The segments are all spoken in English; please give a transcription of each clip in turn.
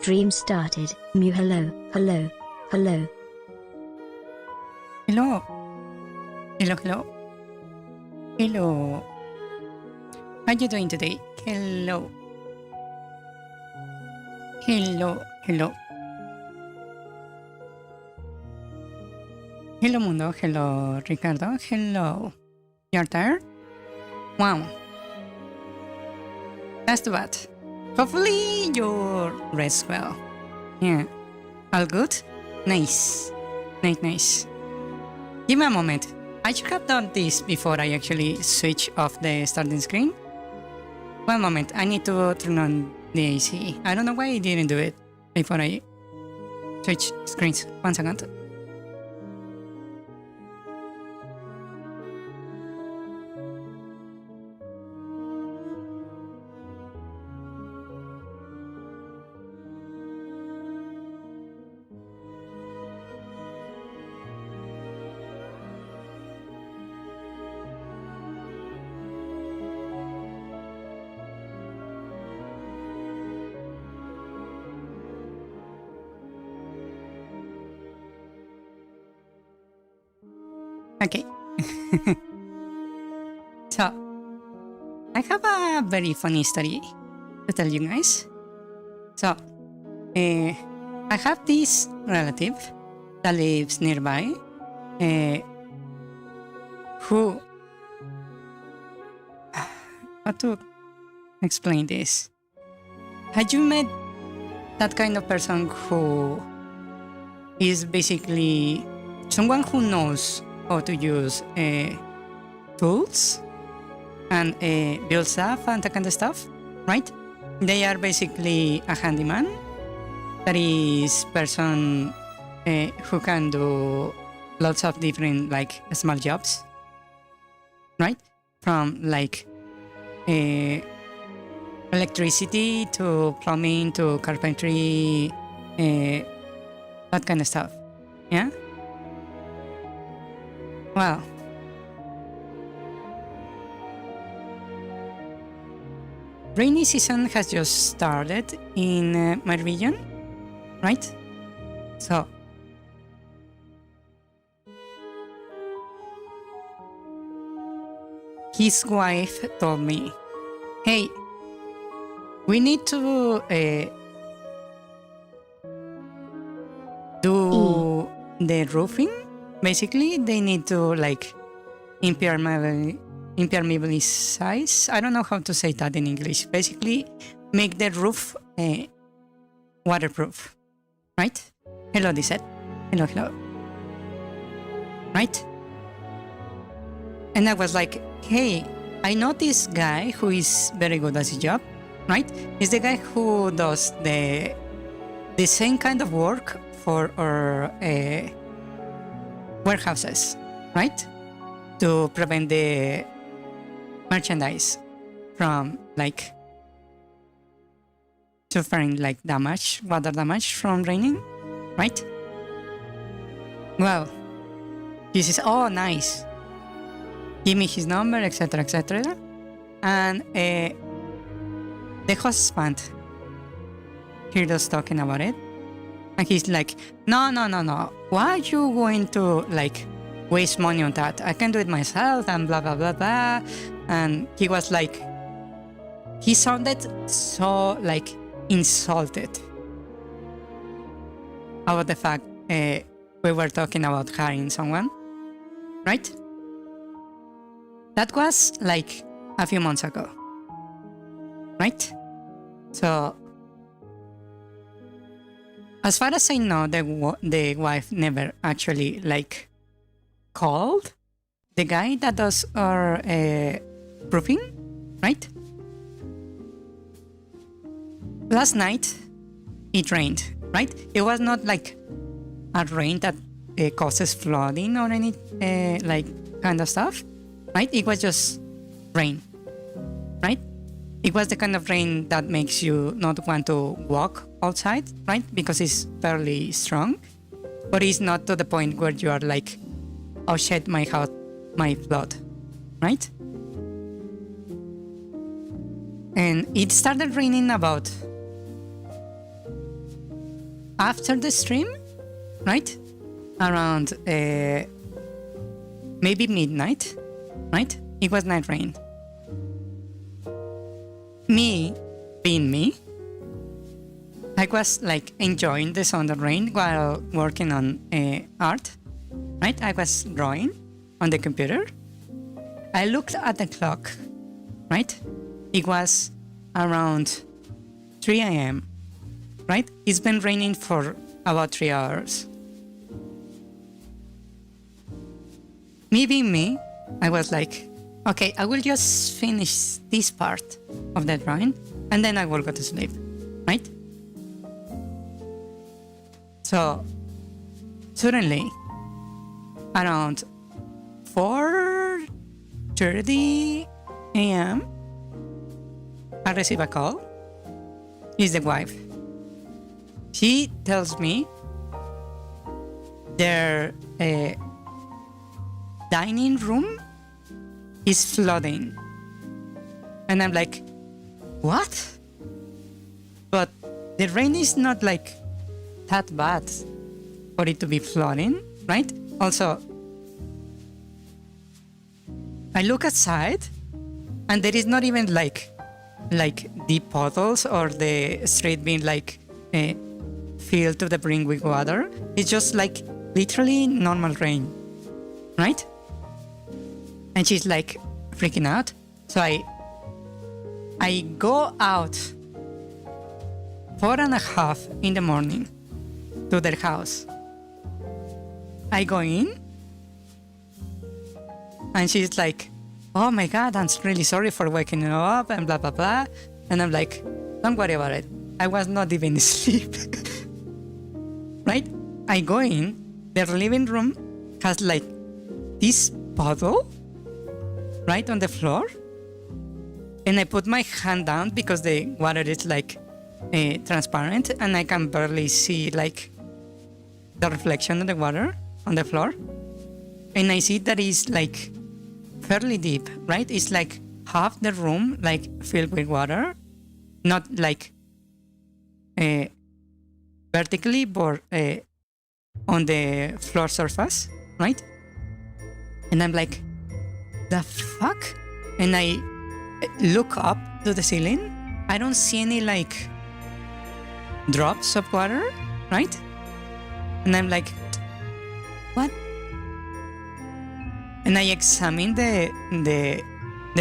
Stream started. Mew hello, hello, hello. Hello. Hello, hello. Hello. How you doing today? Hello. Hello, hello. Hello, Mundo. Hello, Ricardo. Hello. Your turn? Wow. That's too bad. Hopefully you rest well. Yeah. All good? Nice. Nice, nice. Give me a moment. I should have done this before I actually switch off the starting screen. One moment. I need to turn on the AC. I don't know why I didn't do it before I switch screens. 1 second. Okay. So, I have a very funny story to tell you guys. So, I have this relative that lives nearby who. How to explain this? Had you met that kind of person who is basically someone who knows how to use tools and build stuff and that kind of stuff, right? They are basically a handyman. That is person who can do lots of different like small jobs, right? From like electricity to plumbing to carpentry, that kind of stuff. Yeah. Well, rainy season has just started in my region, right? So, his wife told me, hey, we need to do the roofing. Basically, they need to like impermeabilize. I don't know how to say that in English. Basically, make the roof waterproof, right? Hello, they said. Hello, hello. Right? And I was like, hey, I know this guy who is very good at his job, right? He's the guy who does the same kind of work for our warehouses, right? To prevent the merchandise from like suffering like damage, water damage from raining, right? Well, he says, oh, nice. Give me his number, etc., etc. And the husband heard us talking about it. And he's like, no. Why are you going to like waste money on that? I can do it myself and blah, blah, blah, blah. And he was like, he sounded so like insulted about the fact we were talking about hiring someone, right? That was like a few months ago, right? So, as far as I know, the wife never actually like called the guy that does our roofing, right? Last night, it rained, right? It was not like a rain that causes flooding or any like kind of stuff, right? It was just rain, right? It was the kind of rain that makes you not want to walk outside, right? Because it's fairly strong, but it's not to the point where you are like, oh shit, my house, my flood, right? And it started raining about after the stream, right? Around maybe midnight, right? It was night rain. Me, being me, I was like enjoying the sound of rain while working on art, right? I was drawing on the computer. I looked at the clock, right? It was around 3 a.m., right? It's been raining for about 3 hours. Me being me, I was like, okay, I will just finish this part of the drawing and then I will go to sleep, right? So, suddenly, around 4:30 a.m., I receive a call. It's the wife. She tells me their dining room is flooding. And I'm like, what? But the rain is not like that bad for it to be flooding, right? Also, I look outside, and there is not even like deep puddles or the street being like filled to the brim with water. It's just like literally normal rain, right? And she's like freaking out. So I go out 4:30 in the morning to their house. I go in, and she's like, "Oh my God, I'm really sorry for waking you up," and blah, blah, blah. And I'm like, "Don't worry about it. I was not even asleep." Right? I go in, their living room has like this puddle right on the floor. And I put my hand down because the water is like transparent, and I can barely see like the reflection of the water on the floor. And I see that it's like fairly deep, right? It's like half the room like filled with water, not like vertically, but on the floor surface, right? And I'm like, the fuck? And I look up to the ceiling. I don't see any like drops of water, right? And I'm like, what? And I examine the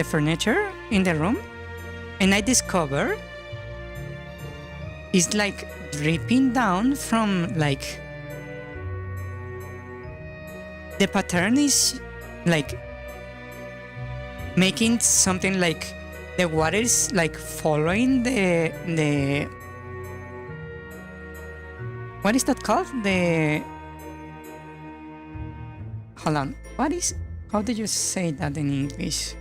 furniture in the room, and I discover it's like dripping down from like the pattern is like making something like the water is like following the what is that called? Hold on. How do you say that in English?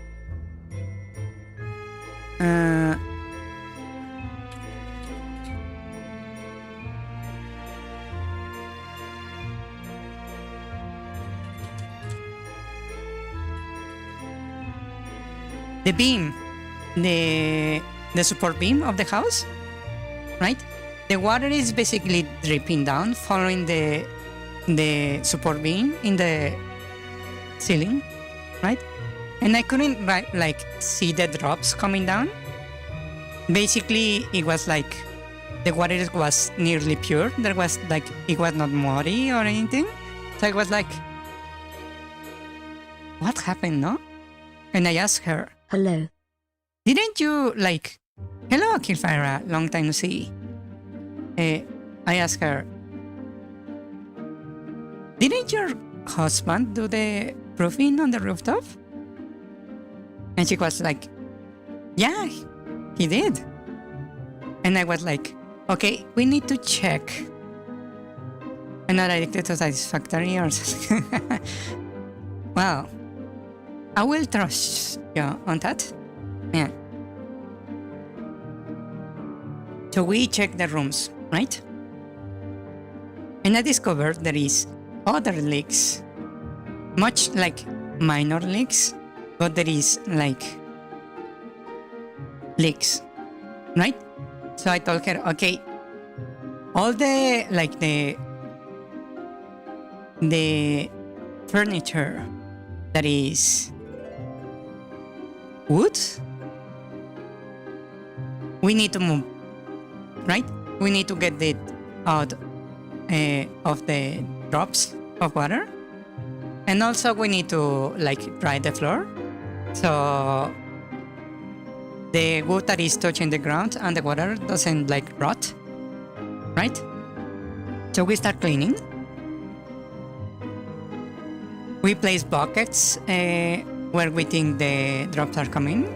The beam, the support beam of the house, right? The water is basically dripping down, following the support beam in the ceiling, right? And I couldn't like see the drops coming down. Basically, it was like the water was nearly pure. There was like it was not muddy or anything. So I was like, "What happened, no?" And I asked her, Hello. "Didn't you like, hello, Kilfira, long time no see." I asked her, "Didn't your husband do the roofing on the rooftop?" And she was like, "Yeah, he did." And I was like, "Okay, we need to check." And not addicted to satisfactory or something. Well, I will trust you on that. Yeah. So we check the rooms, right? And I discovered there is other leaks, much like minor leaks, but there is like leaks, right? So I told her, okay, all the like the furniture that is wood, we need to move, right? We need to get it out of the drops of water, and also we need to like dry the floor, so the wood that is touching the ground and the water doesn't like rot, right? So we start cleaning. We place buckets where we think the drops are coming.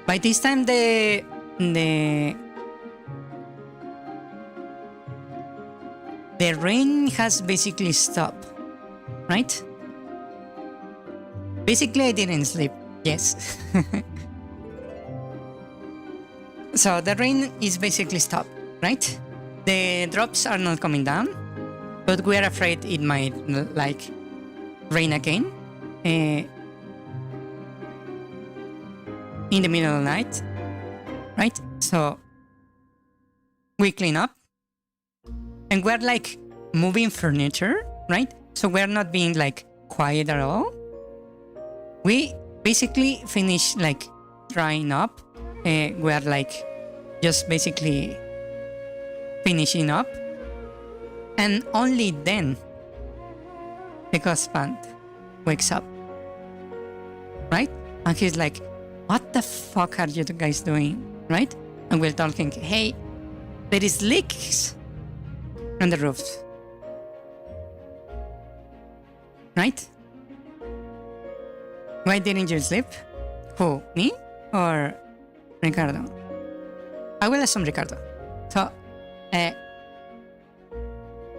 By this time, the rain has basically stopped, right? Basically, I didn't sleep. Yes. So the rain is basically stopped, right? The drops are not coming down, but we are afraid it might like rain again in the middle of the night, right? So we clean up, and we're like moving furniture, right? So we're not being like quiet at all. we basically finished like drying up. We're like just basically finishing up, and only then the husband wakes up, right? And he's like, what the fuck are you guys doing, right? And we're talking, hey, there is leaks on the roof, right? Why didn't you sleep? Who, me or Ricardo? I will assume Ricardo. So,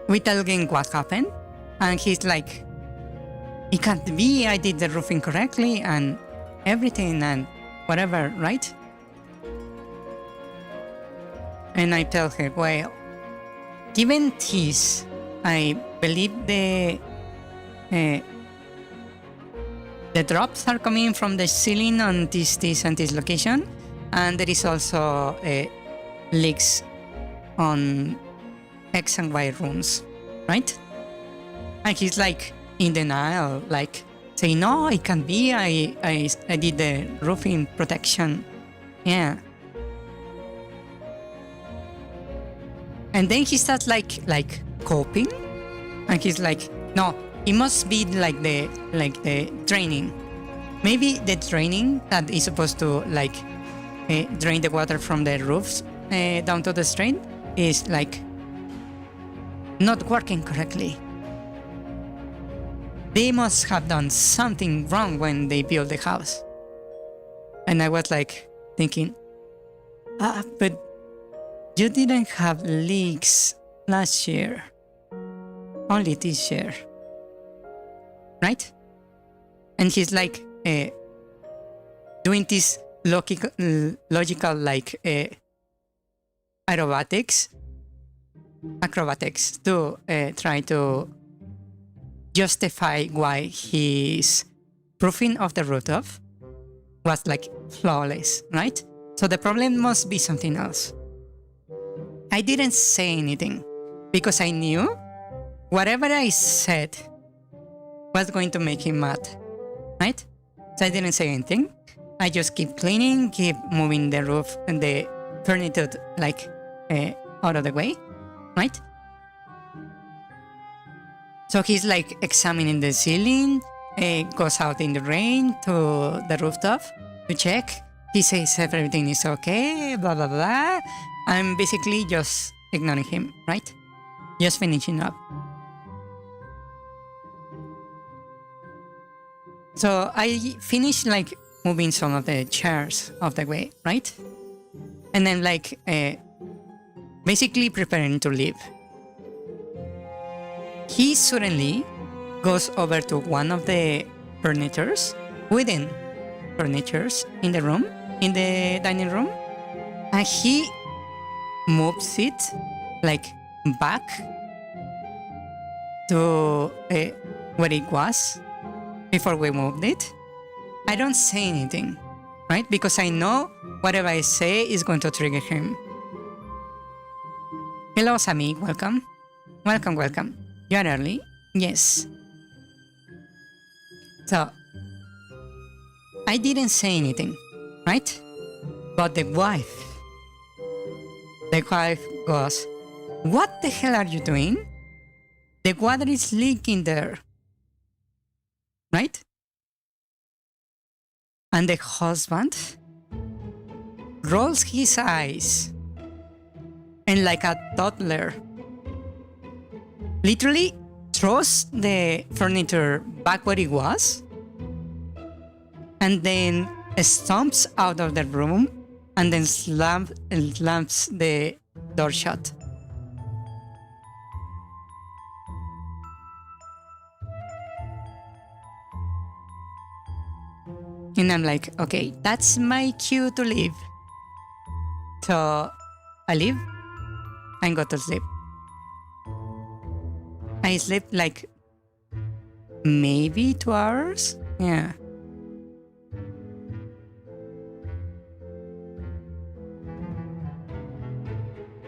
we tell him what happened, and he's like, it can't be, I did the roofing correctly and everything and whatever, right? And I tell her, well, given this, I believe the drops are coming from the ceiling on this and this location, and there is also leaks on X and Y rooms, right? And he's like in denial, like saying, no, it can't be, I did the roofing protection, yeah. And then he starts like coping, and he's like, no, it must be like the draining. Maybe the draining that is supposed to like drain the water from the roofs down to the street is like not working correctly. They must have done something wrong when they built the house. And I was like thinking, but you didn't have leaks last year, only this year, right? And he's like doing this logical like acrobatics to try to justify why his roofing of the rooftop was like flawless, right? So the problem must be something else. I didn't say anything because I knew whatever I said was going to make him mad, right? So I didn't say anything. I just keep cleaning, keep moving the roof and the furniture like out of the way, right? So he's like examining the ceiling, goes out in the rain to the rooftop to check. He says everything is okay, blah, blah, blah. I'm basically just ignoring him, right? Just finishing up. So I finished like moving some of the chairs off the way, right? And then like basically preparing to leave. He suddenly goes over to one of the furnitures, wooden furnitures in the room, in the dining room, and he moves it like back to where it was before we moved it. I don't say anything, right? Because I know whatever I say is going to trigger him. Hello, Sami. Welcome. Welcome, welcome. You're early? Yes. So, I didn't say anything, right? But the wife goes, what the hell are you doing? The water is leaking there, right? And the husband rolls his eyes and like a toddler literally throws the furniture back where it was and then stomps out of the room and then slams the door shut. And I'm like, okay, that's my cue to leave. So I leave and go to sleep. I sleep like maybe 2 hours. Yeah.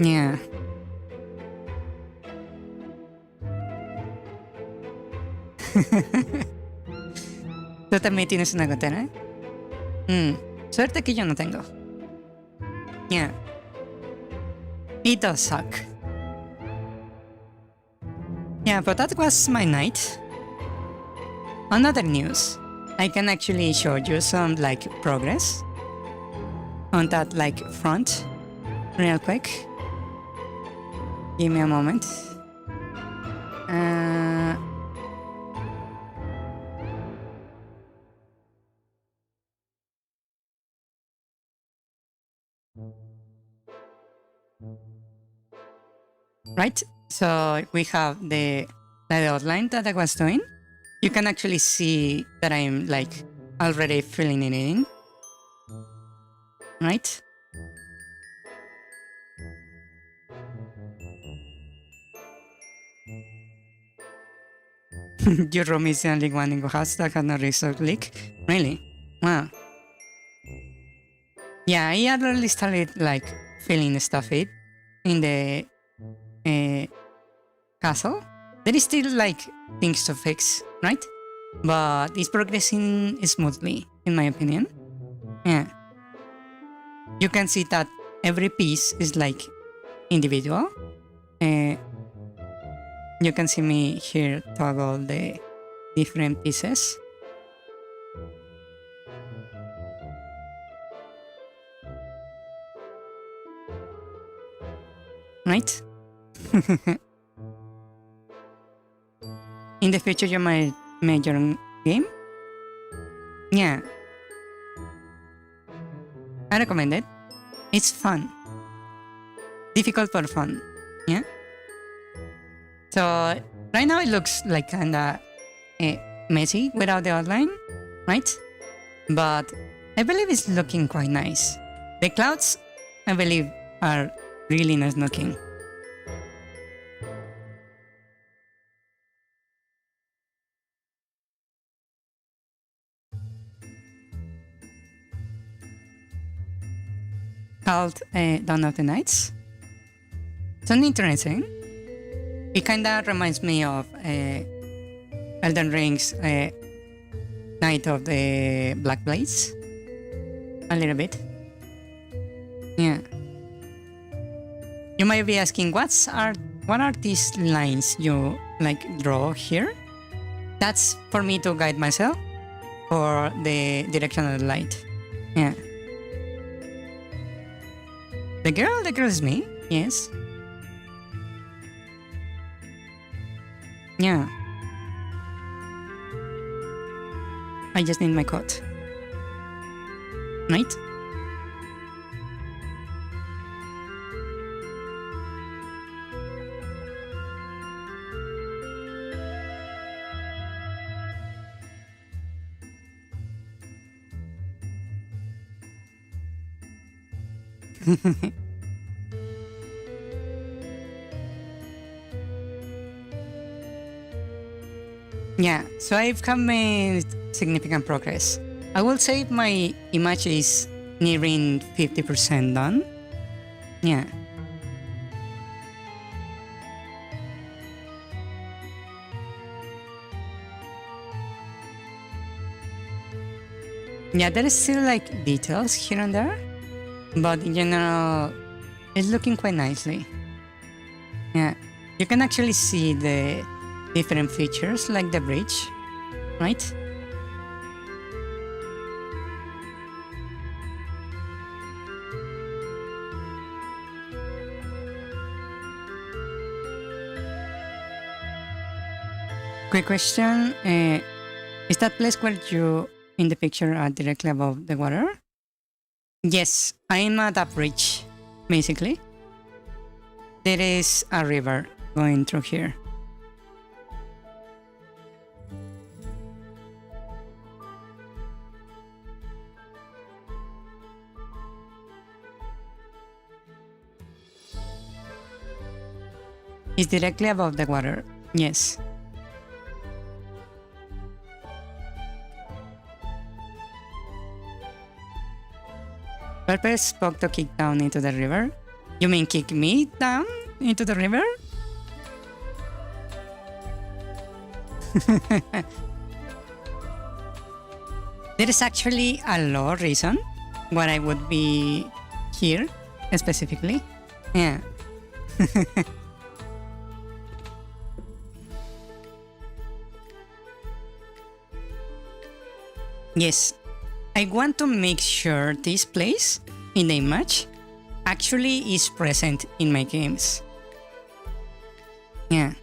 Yeah. ¿Tú también tienes una gotera? Suerte que yo no tengo. Yeah. It does suck. Yeah, but that was my night. On other news, I can actually show you some like progress on that like front real quick. Give me a moment. Right, so we have the outline that I was doing. You can actually see that I'm like already filling it in. Right? Your room is the only one in the house that has no resort leak? Really? Wow. Yeah, I already started like filling stuff in the castle. There is still like things to fix, right? But it's progressing smoothly, in my opinion. Yeah. You can see that every piece is like individual. You can see me here toggle the different pieces. Right? In the future, you might make your own game. Yeah. I recommend it. It's fun. Difficult but fun. Yeah. So right now it looks like kinda messy without the outline, right? But I believe it's looking quite nice. The clouds, I believe, are really nice looking. Called Dawn of the Nights. Sounds interesting. It kinda reminds me of Elden Ring's Night of the Black Blades. A little bit. Yeah. You might be asking, what are these lines you like draw here? That's for me to guide myself for the direction of the light. Yeah. The girl is me, yes. Yeah. I just need my coat. Right? Yeah, so I've made significant progress. I will say my image is nearing 50% done. Yeah. Yeah, there is still like details here and there, but in general, it's looking quite nicely. Yeah, you can actually see the different features like the bridge, right? Quick question, is that place where you in the picture are directly above the water? Yes, I'm at a bridge, basically. There is a river going through here. It's directly above the water, yes. Purpose spoke to kick down into the river. You mean kick me down into the river? There is actually a law reason why I would be here specifically. Yeah. Yes, I want to make sure this place in the image actually is present in my games. Yeah.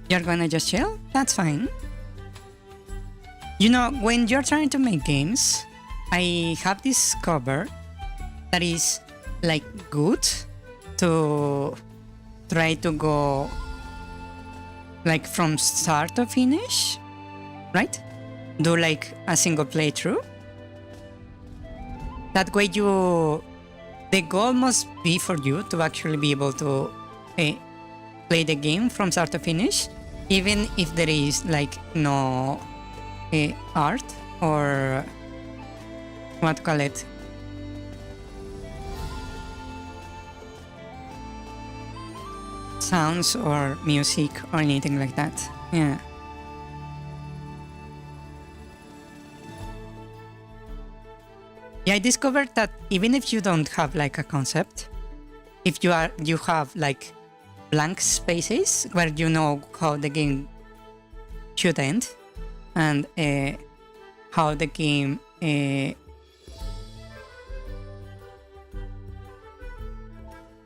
You're gonna just chill? That's fine. You know, when you're trying to make games, I have discovered that is like good to try to go like from start to finish, right? Do like a single playthrough. That way the goal must be for you to actually be able to play the game from start to finish, even if there is like no art or what to call it, sounds or music or anything like that. Yeah. Yeah, I discovered that even if you don't have like a concept, if you have like blank spaces where you know how the game should end and how the game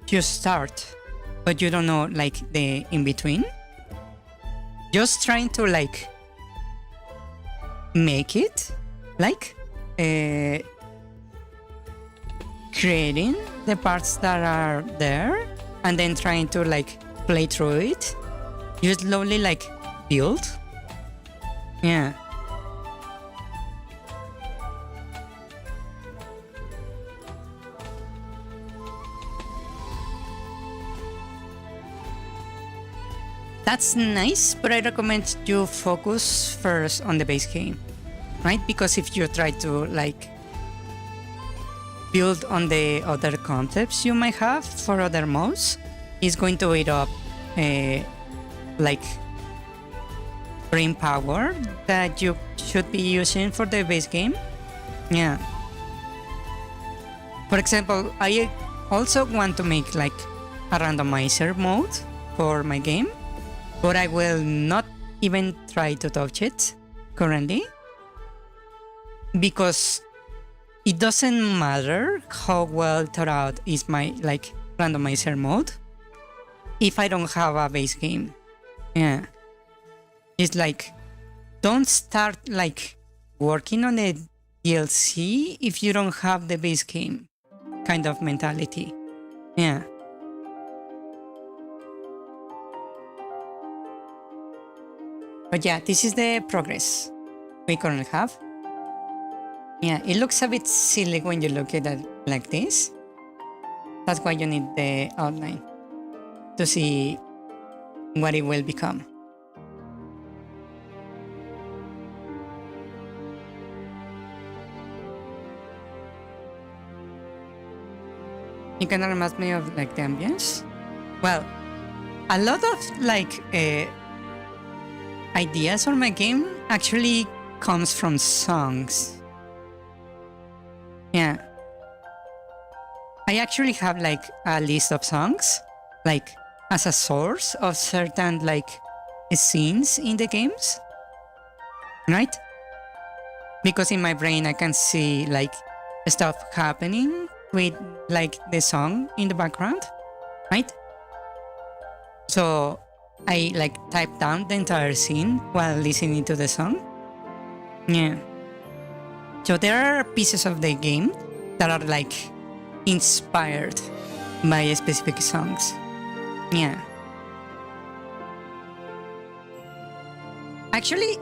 should start, but you don't know like the in between. Just trying to like make it like creating the parts that are there and then trying to like play through it. You slowly like build. Yeah. That's nice, but I recommend you focus first on the base game, right? Because if you try to like build on the other concepts you might have for other modes, it's going to eat up like brain power that you should be using for the base game. Yeah. For example, I also want to make like a randomizer mode for my game, but I will not even try to touch it currently because it doesn't matter how well thought out is my like randomizer mode if I don't have a base game. Yeah. It's like, don't start like working on a DLC if you don't have the base game kind of mentality. Yeah. But yeah, this is the progress we currently have. Yeah, it looks a bit silly when you look at it like this. That's why you need the outline to see what it will become. It kind of reminds me of like the ambience. Well, a lot of like ideas for my game actually comes from songs. Yeah. I actually have like a list of songs, like as a source of certain like scenes in the games, right? Because in my brain I can see like stuff happening with like the song in the background, right? So I like type down the entire scene while listening to the song. Yeah. So there are pieces of the game that are like inspired by specific songs. Yeah. Actually,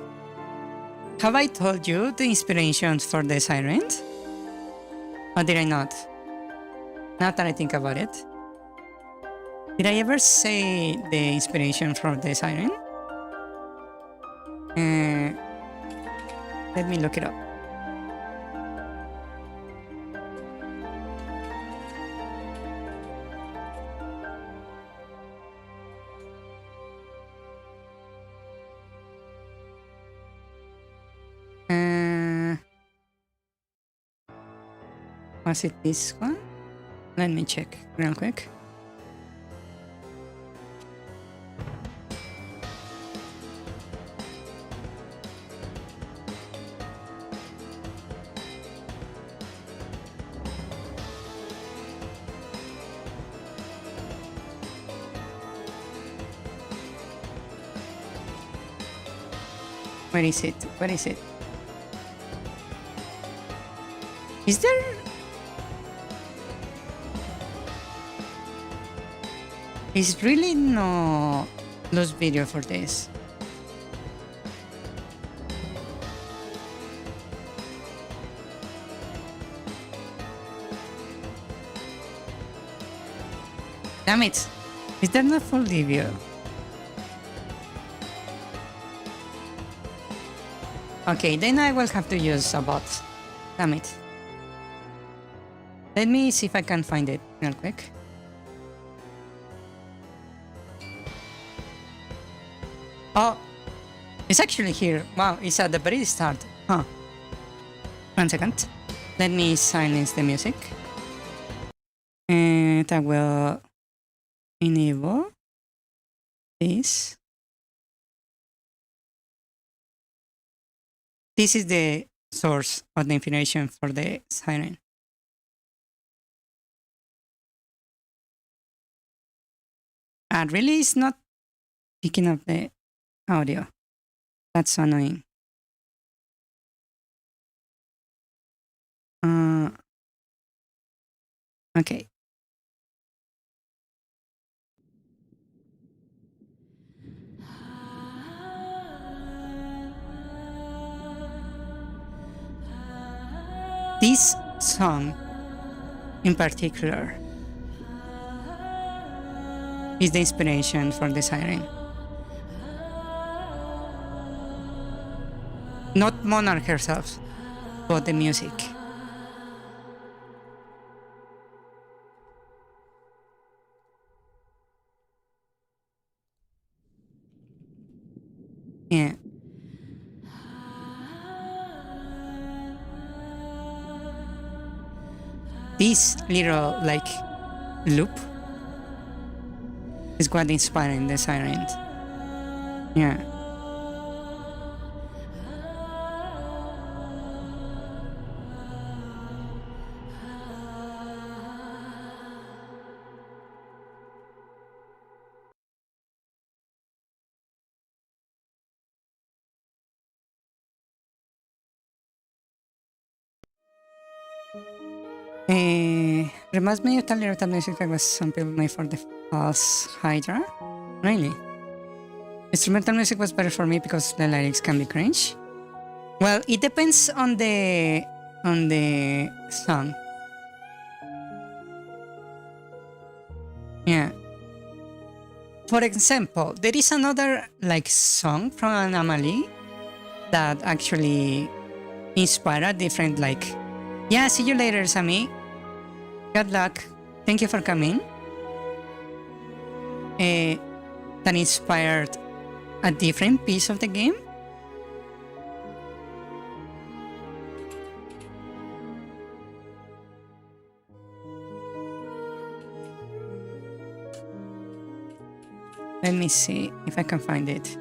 have I told you the inspirations for the sirens? Or did I not? Now that I think about it. Did I ever say the inspiration for the siren? Let me look it up. Was it this one? Let me check real quick. Where is it? Where is it? Is there... Is really no lost video for this? Damn it! Is there no full video? Okay, then I will have to use a bot. Damn it. Let me see if I can find it real quick. Oh, it's actually here. Wow, it's at the very start. Huh. 1 second. Let me silence the music. And I will enable this. This is the source of the information for the siren. And really, it's not picking up the audio. That's annoying. Okay. This song in particular is the inspiration for the siren. Not Monarch herself, but the music. Yeah. This little like loop is what inspiring the siren. Yeah. Reminds me of the lyrical music that was sampled made for the false Hydra. Really? Instrumental music was better for me because the lyrics can be cringe. Well, it depends on the song. Yeah. For example, there is another like song from Anomaly that actually inspired a different like, yeah, see you later, Sammy. Good luck. Thank you for coming. That inspired a different piece of the game. Let me see if I can find it.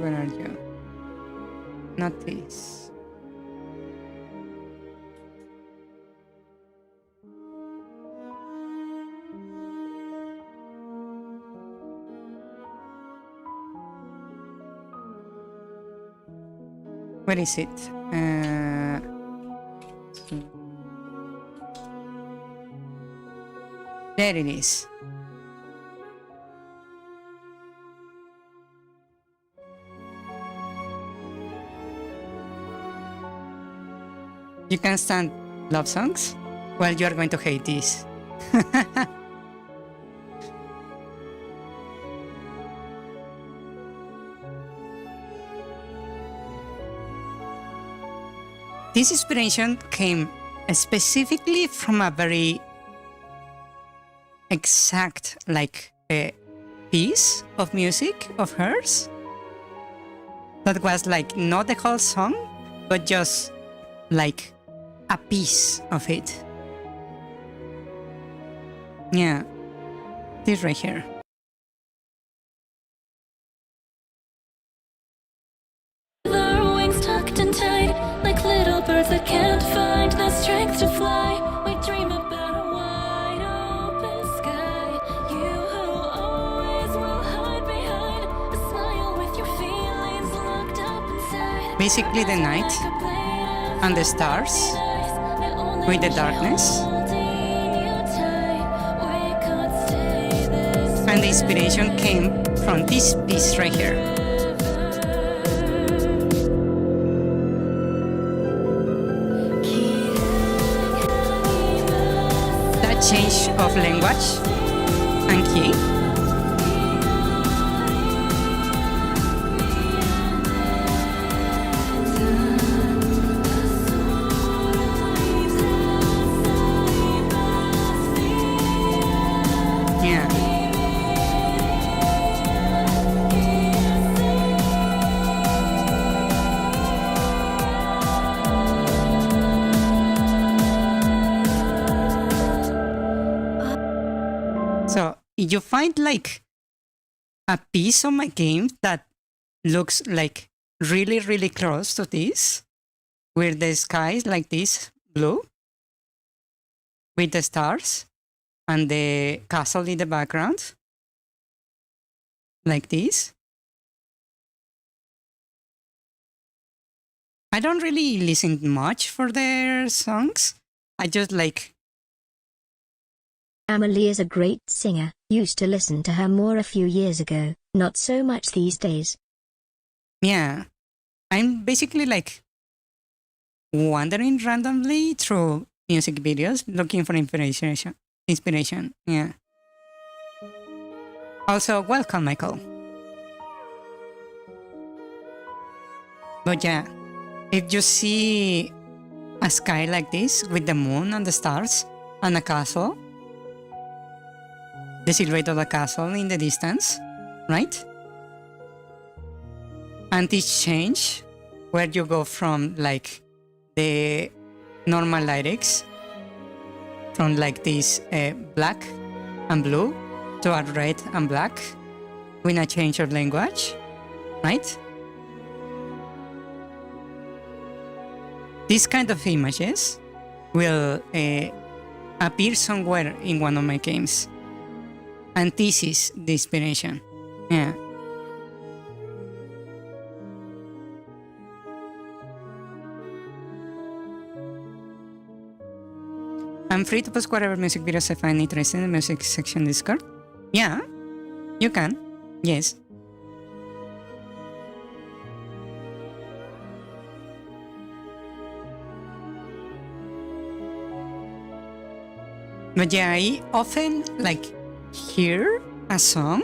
Where are you? Not this. Where is it? There it is. You can stand love songs? Well, you are going to hate this. This inspiration came specifically from a very exact piece of music of hers that was like not the whole song, but just like a piece of it. Yeah, this right here. Their wings tucked and tight, like little birds that can't find the strength to fly. We dream about a wide open sky. You who always will hide behind a smile with your feelings locked up inside. Basically the night and the stars with the darkness. And the inspiration came from this piece right here. That change of language and key. Yeah. So if you find like a piece of my game that looks like really, really close to this, where the sky is like this blue with the stars and the castle in the background, like this. I don't really listen much for their songs. I just like. Amelie is a great singer. Used to listen to her more a few years ago, not so much these days. Yeah, I'm basically like wandering randomly through music videos looking for inspiration. Yeah. Also, welcome, Michael. But yeah, if you see a sky like this with the moon and the stars and a castle, the silhouette of the castle in the distance, right? And this change where you go from like the normal lyrics from like this black and blue to a red and black with a change of language, right? These kind of images will appear somewhere in one of my games. And this is the inspiration. Yeah. I'm free to post whatever music videos I find interesting in the music section Discord. Yeah, you can. Yes. But yeah, I often like hear a song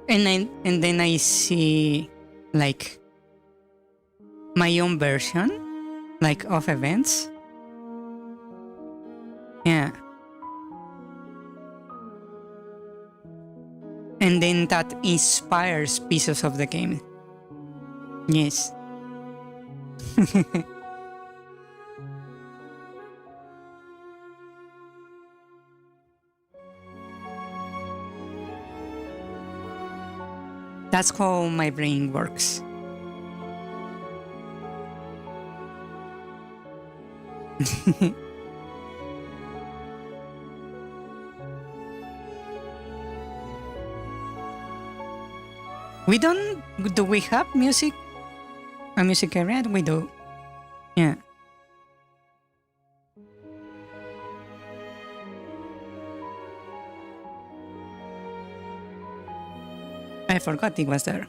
and then I see like my own version like of events. Yeah. And then that inspires pieces of the game. Yes. That's how my brain works. Do we have music? A music area? We do. Yeah. I forgot it was there.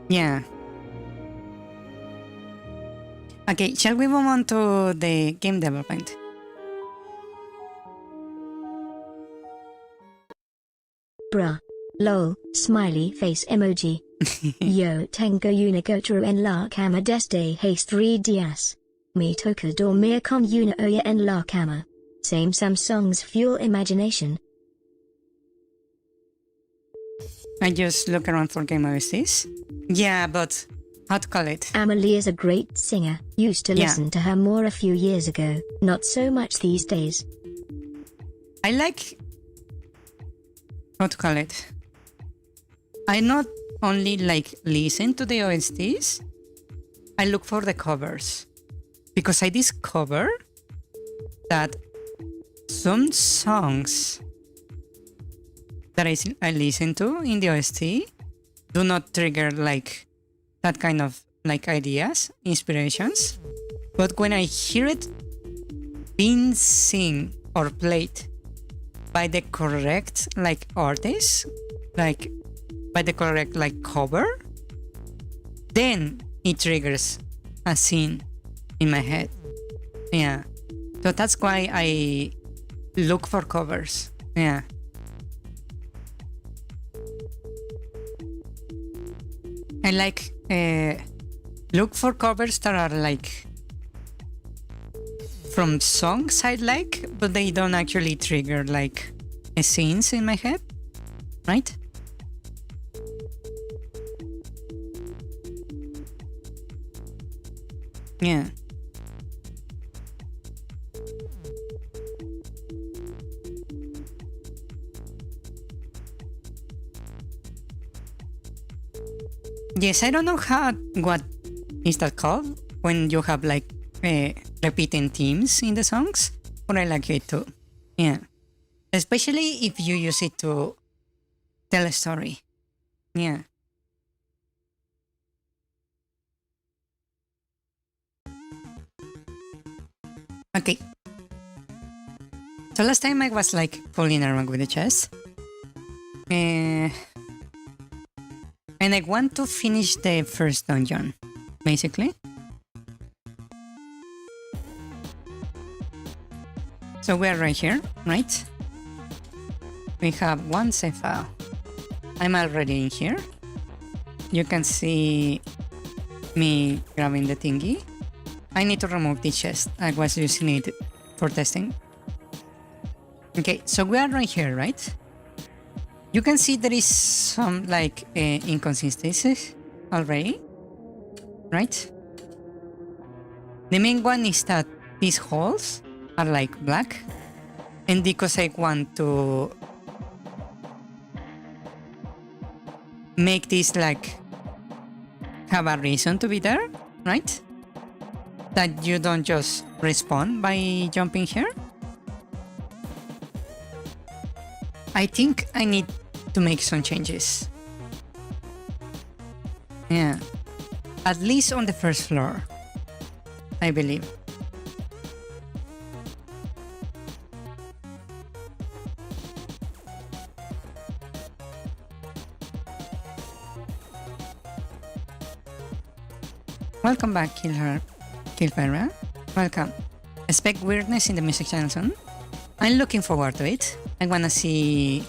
Yeah. Okay, shall we move on to the game development? Bruh. Lol, smiley face emoji. Yo tengo una gotra en la cama desde hace 3 días. Me toca dormir con una olla en la cama. Same some songs fuel imagination. I just look around for game OSTs. Yeah, but how to call it? Amelie is a great singer. Used to Yeah. listen to her more a few years ago. Not so much these days. I like, how to call it? I not only like listen to the OSTs, I look for the covers. Because I discover that some songs that I listen to in the OST do not trigger like that kind of like ideas, inspirations. But when I hear it being sing or played by the correct like artist, like by the correct like cover, then it triggers a scene in my head. Yeah. So that's why I look for covers. Yeah. I like look for covers that are like from songs I like, but they don't actually trigger like scenes in my head, right? Yeah. Yes, I don't know what is that called when you have like repeating themes in the songs, but I like it too. Yeah, especially if you use it to tell a story. Yeah. Okay. So last time I was like fooling around with the chest. And I want to finish the first dungeon, basically. So we are right here, right? We have one save file. I'm already in here. You can see me grabbing the thingy. I need to remove the chest. I was using it for testing. Okay, so we are right here, right? You can see there is some like inconsistencies already, right? The main one is that these holes are like black, and because I want to make this like have a reason to be there, right? That you don't just respawn by jumping here. I think I need to make some changes. Yeah. At least on the first floor, I believe. Welcome back, Killfera. Welcome. Expect weirdness in the music channel soon. I'm looking forward to it. I wanna see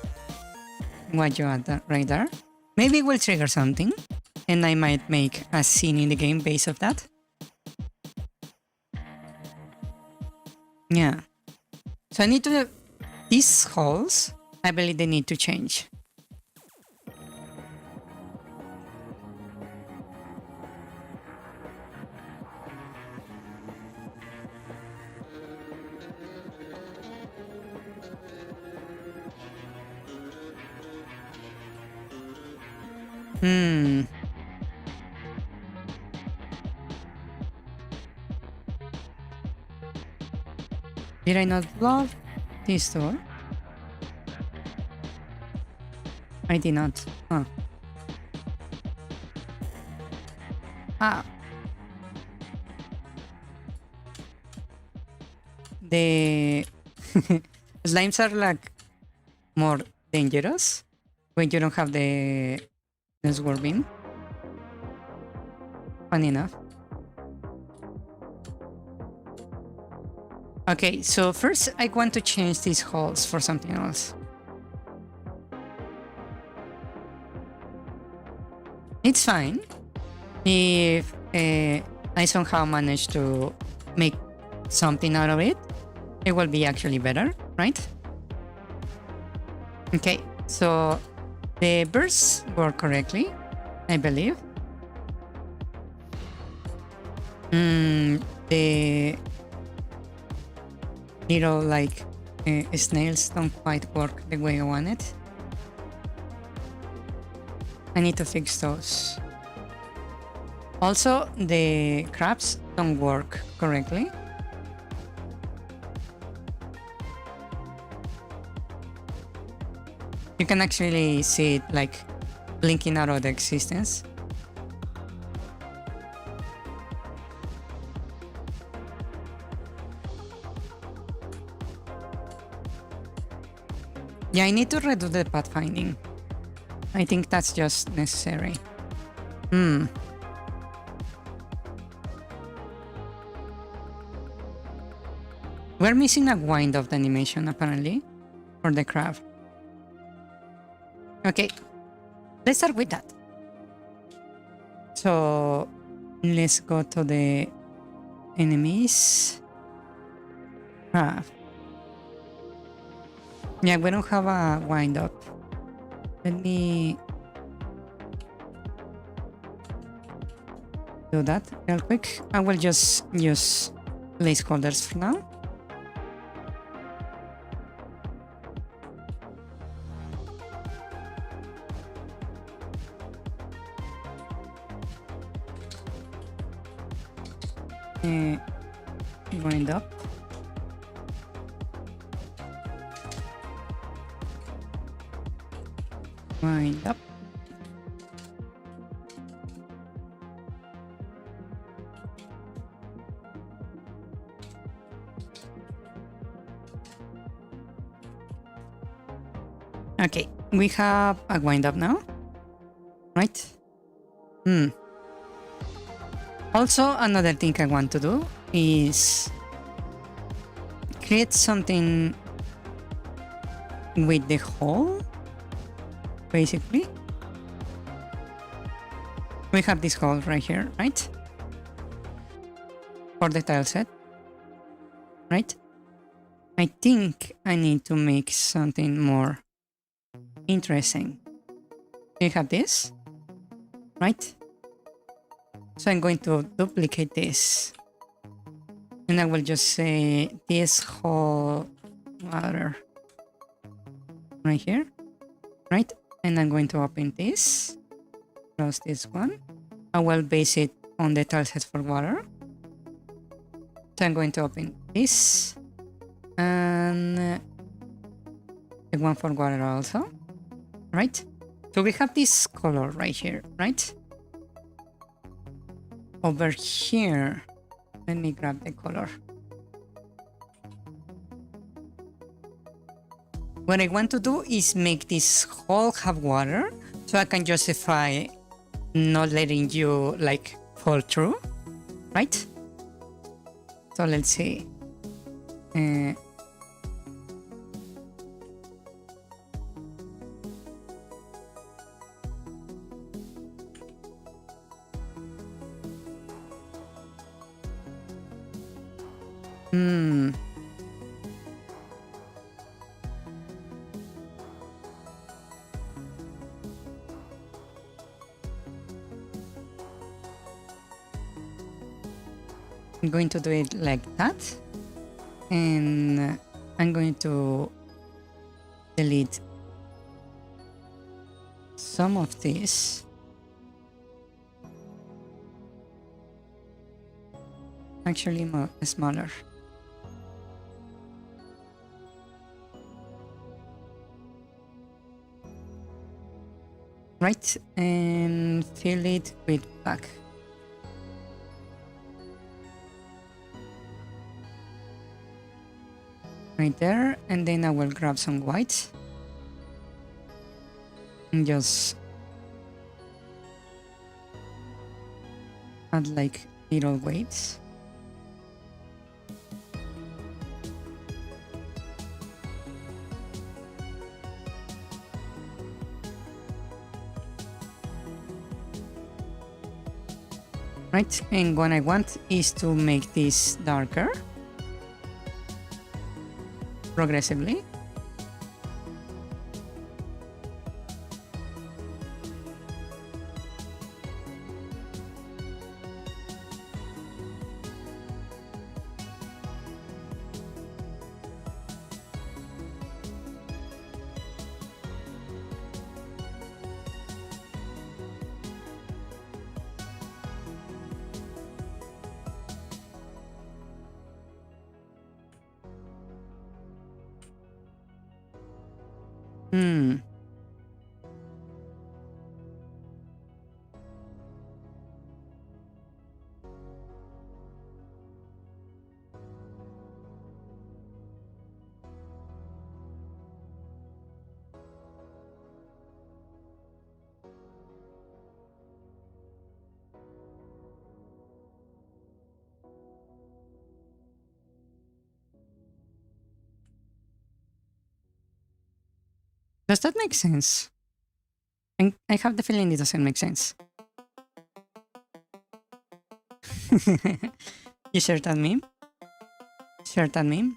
what you add right there. Maybe it will trigger something, and I might make a scene in the game based off that. Yeah. So I need to... These holes, I believe they need to change. Did I not love this door? I did not. Huh. Ah. The slimes are like more dangerous when you don't have the sword beam. Funny enough. Okay, so first I want to change these holes for something else. It's fine if I somehow manage to make something out of it. It will be actually better, right? Okay, so the birds work correctly, I believe. The little like snails don't quite work the way I want it. I need to fix those. Also, the crabs don't work correctly. You can actually see it like blinking out of the existence. Yeah, I need to redo the pathfinding. I think that's just necessary. We're missing a wind of the animation apparently for the crab. Okay, let's start with that. So let's go to the enemies. Crab. Yeah, we don't have a wind up. Let me do that real quick. I will just use placeholders for now. Wind up. Wind up. Okay, we have a wind up now, right? Also, another thing I want to do is create something with the hole, basically. We have this hole right here, right? For the tile set, right? I think I need to make something more interesting. We have this, right? So I'm going to duplicate this. And I will just say this whole water right here, right? And I'm going to open this, close this one. I will base it on the tile set for water. So I'm going to open this and the one for water also, right? So we have this color right here, right? Over here, let me grab the color. What I want to do is make this hole have water so I can justify not letting you like fall through, right? So let's see. I'm going to do it like that, and I'm going to delete some of this. Actually, more smaller. Right, and fill it with black. Right there, and then I will grab some white and just add like little weights. right? And what I want is to make this darker progressively. Does that make sense? I have the feeling it doesn't make sense. You share that meme? Share that meme?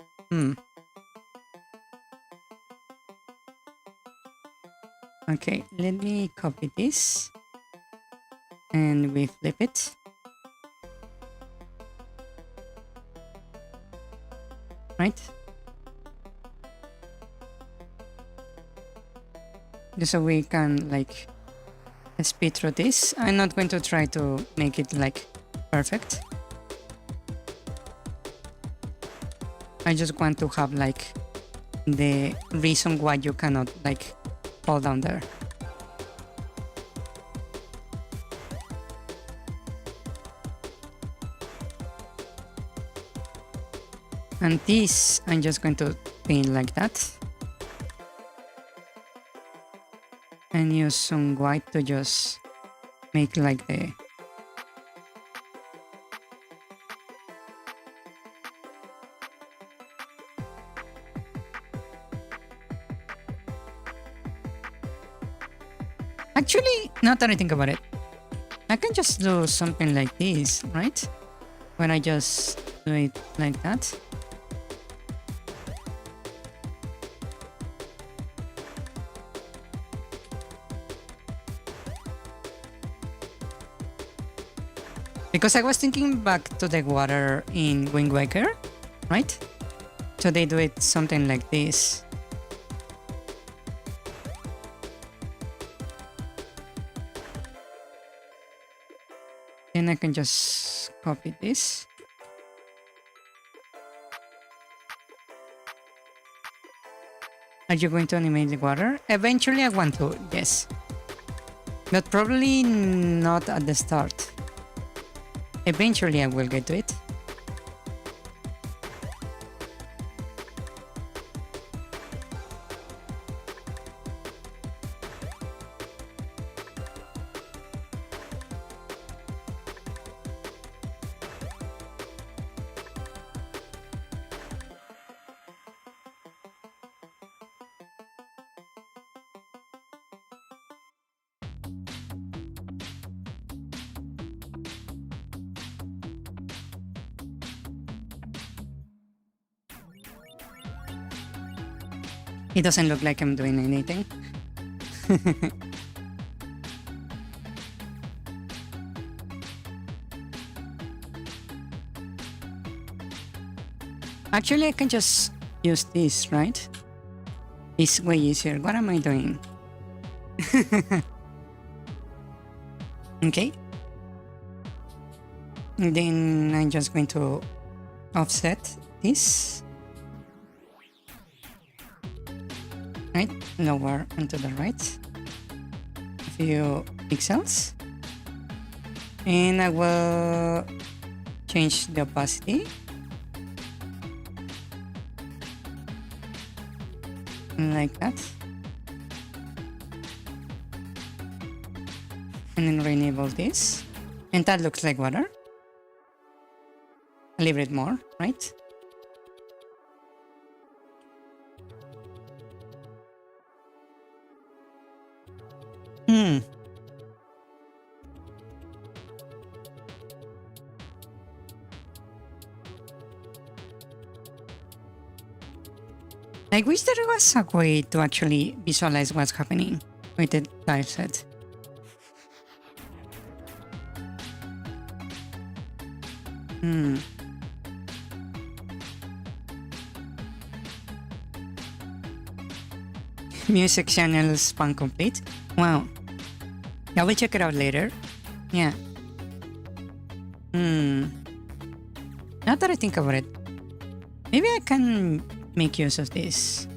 Okay, let me copy this. And we flip it. Right? Just so we can like speed through this. I'm not going to try to make it like perfect. I just want to have like the reason why you cannot like fall down there. And this I'm just going to paint like that. And use some white to just make like the actually, now that I think about it, I can just do something like this, right? When I just do it like that. Because I was thinking back to the water in Wind Waker, right? So they do it something like this. Then I can just copy this. Are you going to animate the water? Eventually I want to, yes. But probably not at the start. Eventually I will get to it. It doesn't look like I'm doing anything. Actually, I can just use this, right? It's way easier. What am I doing? Okay. And then I'm just going to offset this. Right, lower and to the right. A few pixels. And I will change the opacity. Like that. And then re-enable this. And that looks like water. A little bit more, right? I wish there was a way to actually visualize what's happening with the tile set. Music channel span complete. Wow. I will check it out later. Yeah. Now that I think about it, maybe I can make use of this.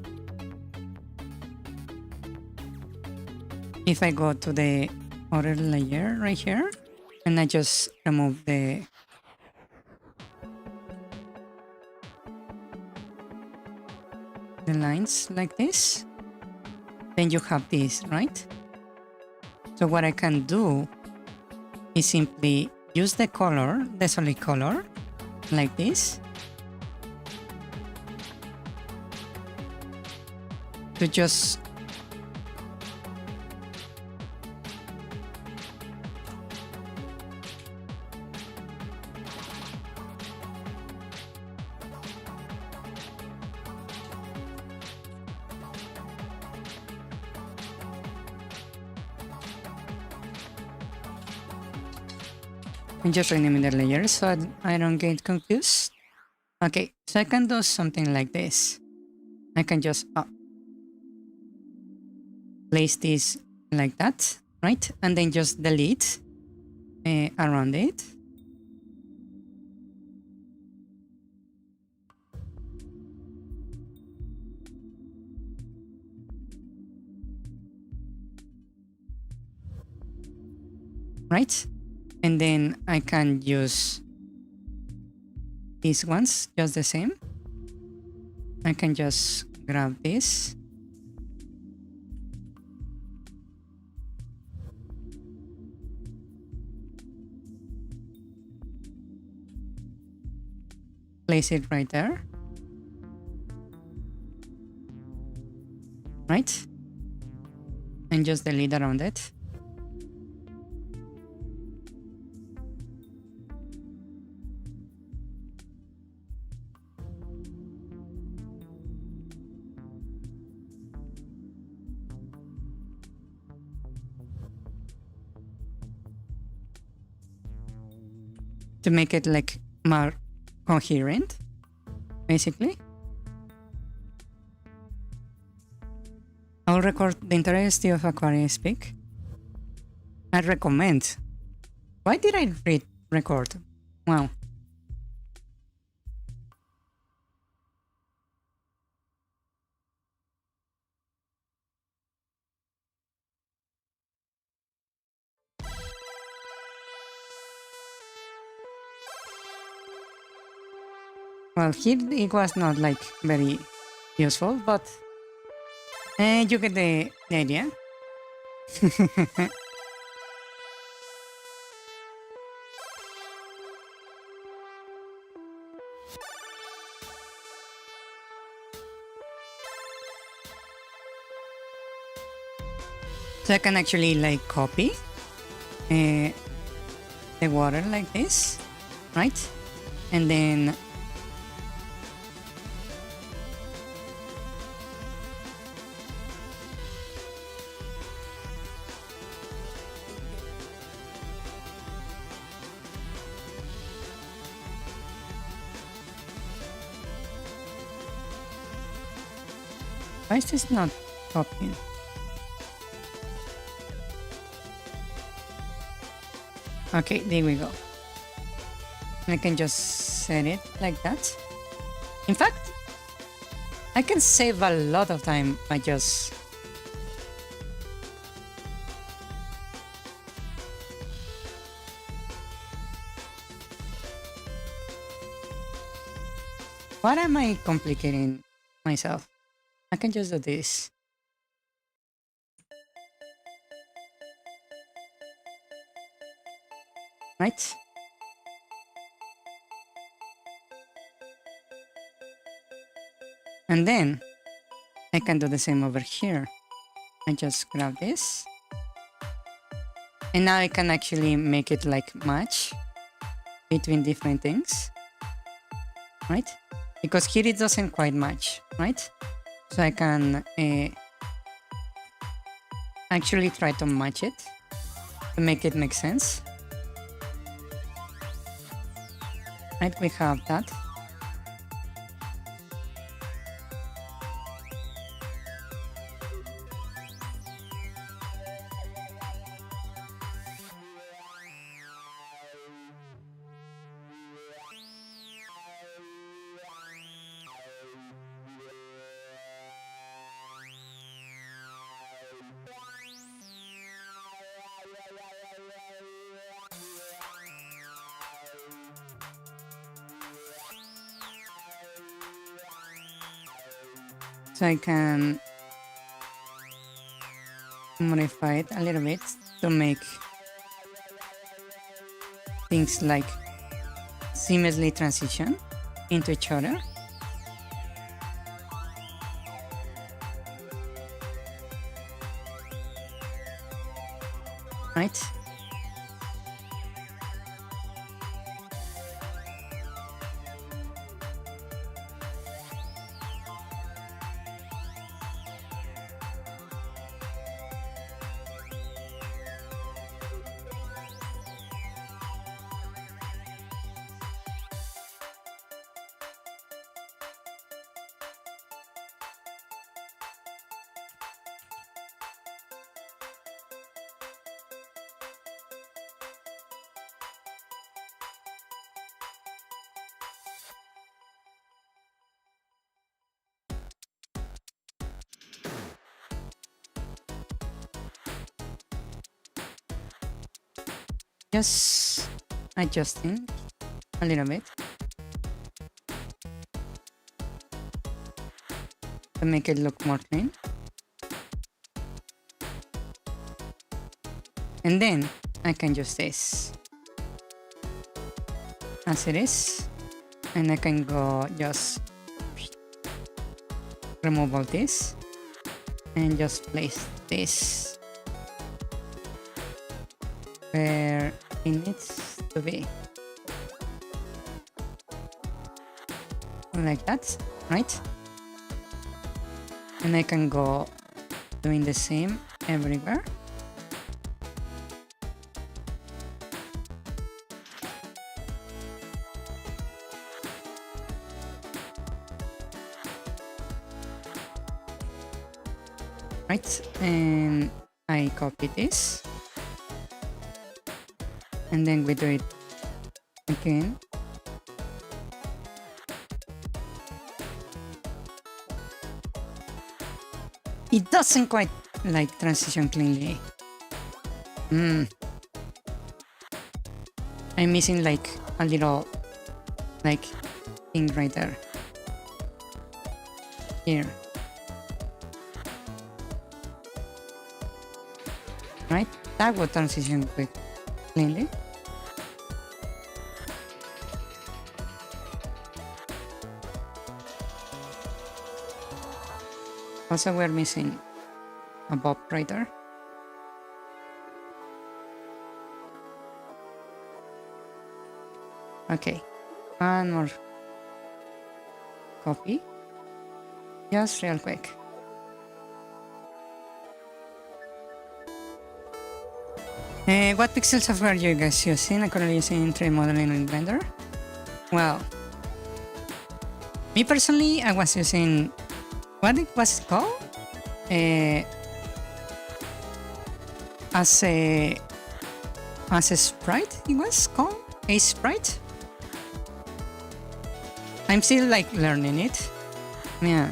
If I go to the other layer right here, and I just remove the lines like this, then you have this, right? So what I can do is simply use the color, the solid color, like this, to just I'm just renaming the layers so I don't get confused. Okay, so I can do something like this. I can just place this like that, right? And then just delete around it. Right? And then I can use these ones just the same. I can just grab this. Place it right there. Right? And just delete around it. To make it like more coherent, basically. I'll record the entire style of Aquarius speak. I recommend. Why did I record? Wow. Well, here it was not like very useful, but you get the idea. So I can actually like copy the water like this, right? And then why is this not copying? Okay, there we go. I can just set it like that. In fact, I can save a lot of time by just why am I complicating myself? I can just do this. Right? And then I can do the same over here. I just grab this. And now I can actually make it like match between different things. Right? Because here it doesn't quite match, right? So I can actually try to match it to make it make sense. Right, we have that. So I can modify it a little bit to make things like seamlessly transition into each other. Right? Just adjusting a little bit to make it look more clean. And then I can use this as it is, and I can go just remove all this and just place this where it needs to be, like that, right? And I can go doing the same everywhere. Right, and I copy this, and then we do it again. It doesn't quite like transition cleanly. I'm missing like a little like thing right there. Here. Right? That would transition quick cleanly. Also, we're missing a bob right there. Okay, one more copy, just real quick. What pixel software are you guys using? I'm currently using 3D modeling in Blender. Well, me personally, I was using, what it was called? As a sprite, it was called a sprite. I'm still like learning it. Yeah.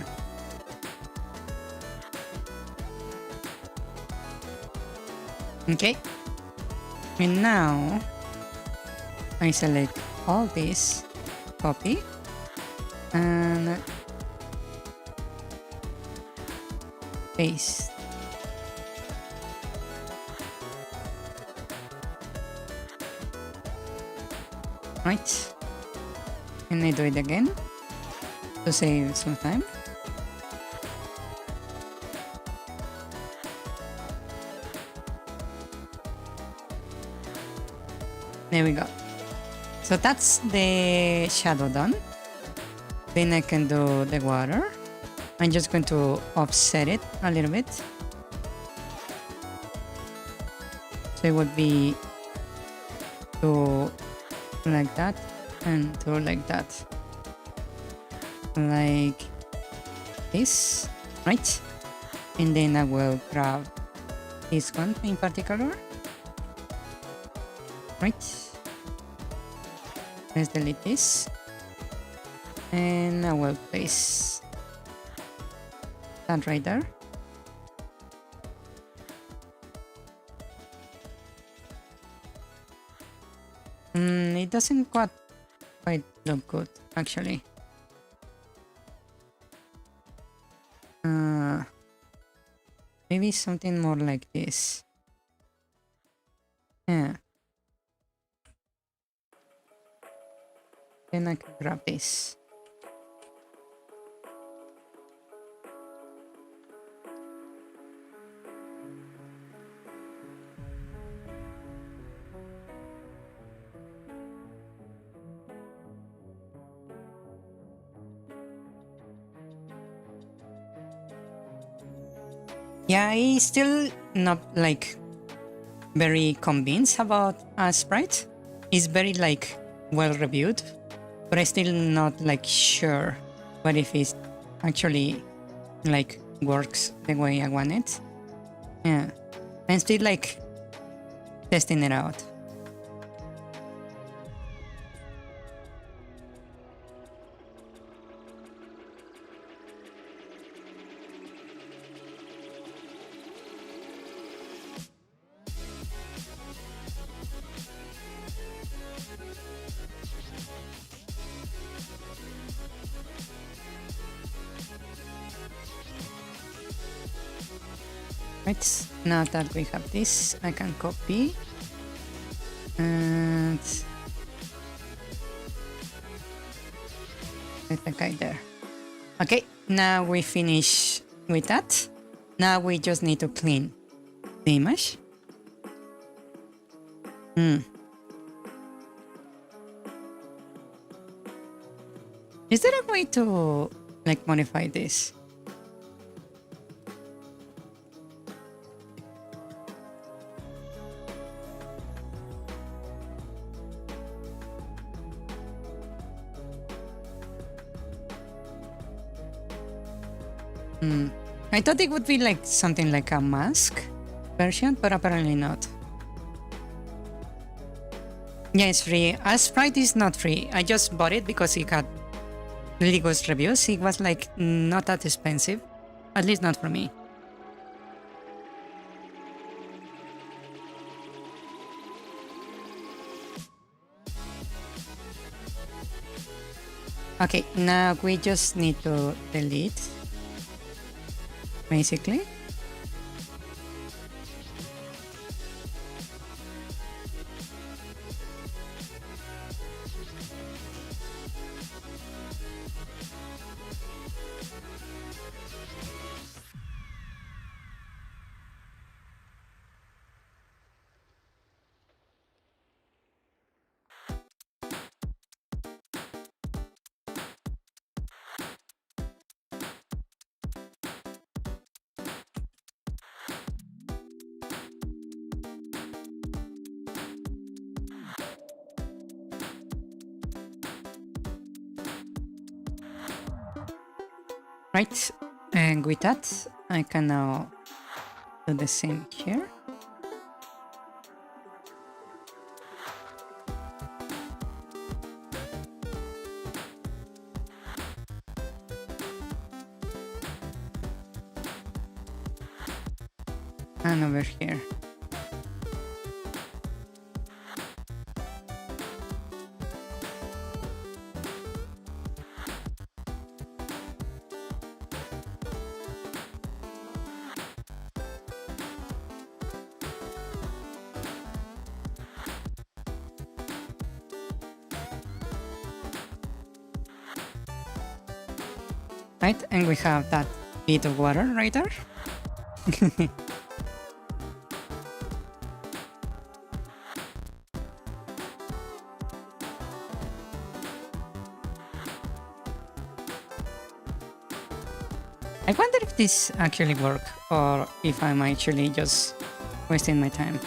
Okay. And now I select all this, copy, and paste. Right. And I do it again to save some time. There we go. So that's the shadow done. Then I can do the water. I'm just going to offset it a little bit. So it would be two like that and two like that. Like this, right? And then I will grab this one in particular. Right? Let's delete this. And I will place that right there. It doesn't quite look good, actually. Maybe something more like this. Yeah. Then I can grab this. Yeah, I still not like very convinced about Sprite. It's very like well reviewed, but I still not like sure what if it actually like works the way I want it. Yeah, I'm still like testing it out. Right, now that we have this, I can copy and let the guy there. Okay, now we finish with that. Now we just need to clean the image. Is there a way to like modify this? I thought it would be like something like a mask version, but apparently not. Yeah, it's free. Sprite is not free. I just bought it because it had really good reviews. It was like not that expensive, at least not for me. Okay, now we just need to delete, basically. Right, and with that, I can now do the same here. And over here. Right, and we have that bit of water right there. I wonder if this actually work or if I'm actually just wasting my time.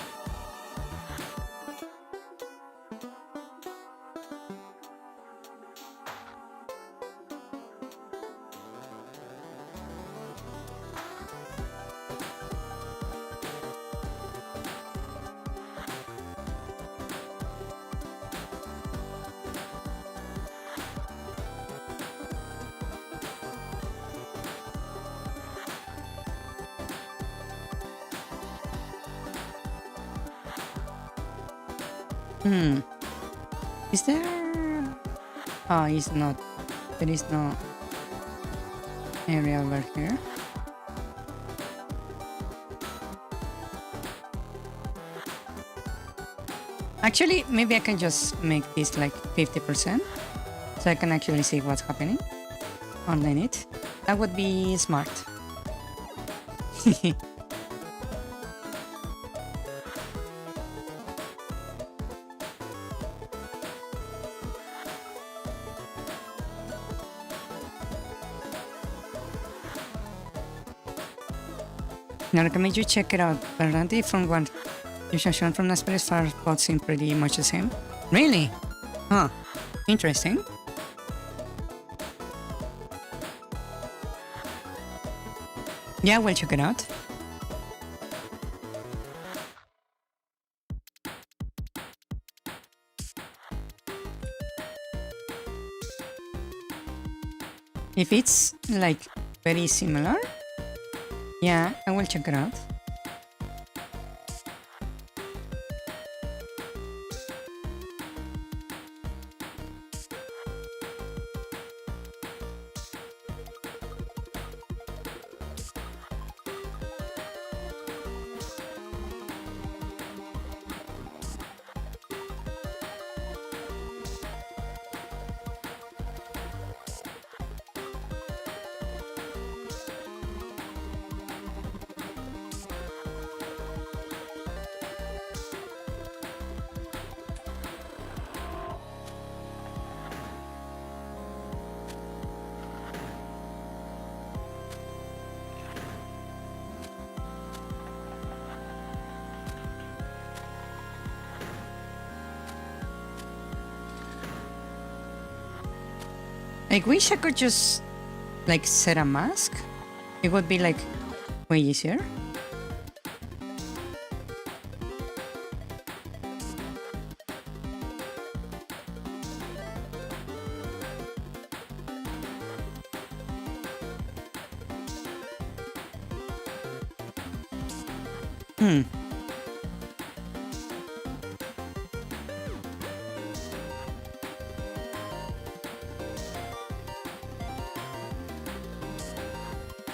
Is there... Oh, it's not. There is no area over here. Actually, maybe I can just make this like 50% so I can actually see what's happening online it. That would be smart. Now I recommend you check it out. Verthandy, from what you have shown from the Aspect far, both seem pretty much the same. Really? Huh. Interesting. Yeah, we'll check it out. If it's like very similar, yeah, I will check it out. I wish I could just like set a mask. It would be like way easier.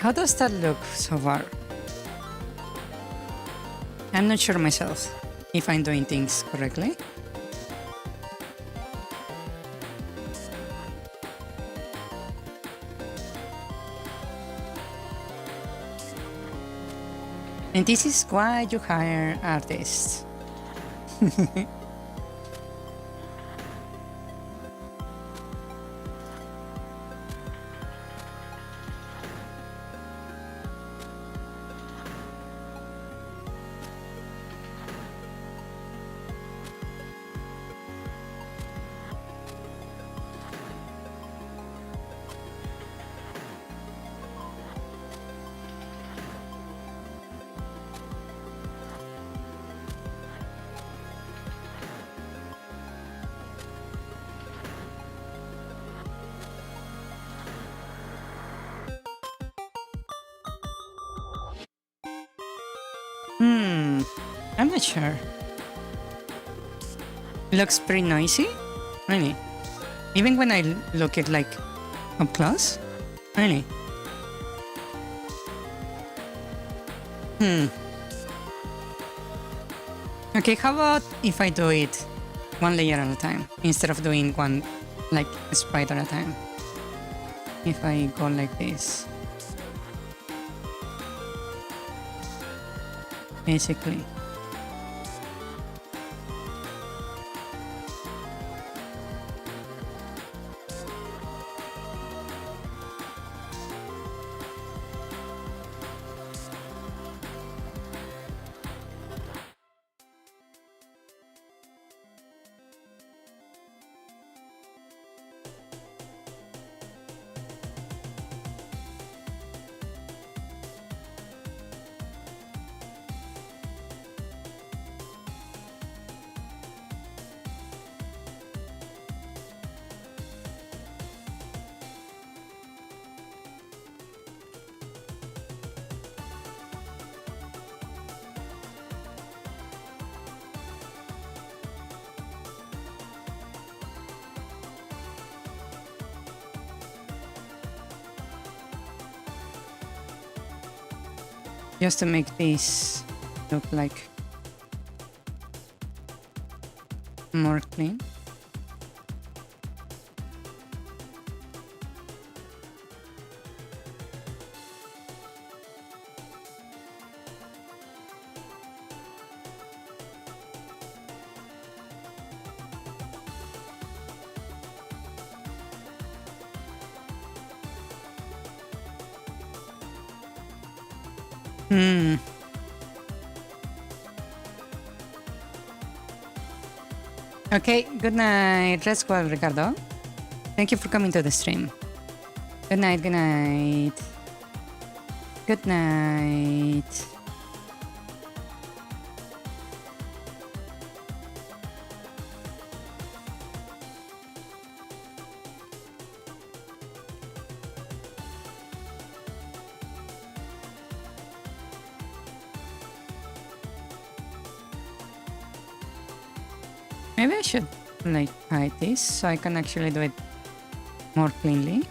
How does that look so far? I'm not sure myself if I'm doing things correctly. And this is why you hire artists. I'm not sure. Looks pretty noisy, really. Even when I look at like up close, really. Okay, how about if I do it one layer at a time instead of doing one like a sprite at a time? If I go like this. Basically. just to make this look like more clean. Okay, good night. Rest well, Ricardo. Thank you for coming to the stream. Good night, good night. Good night. Maybe I should like hide this so I can actually do it more cleanly.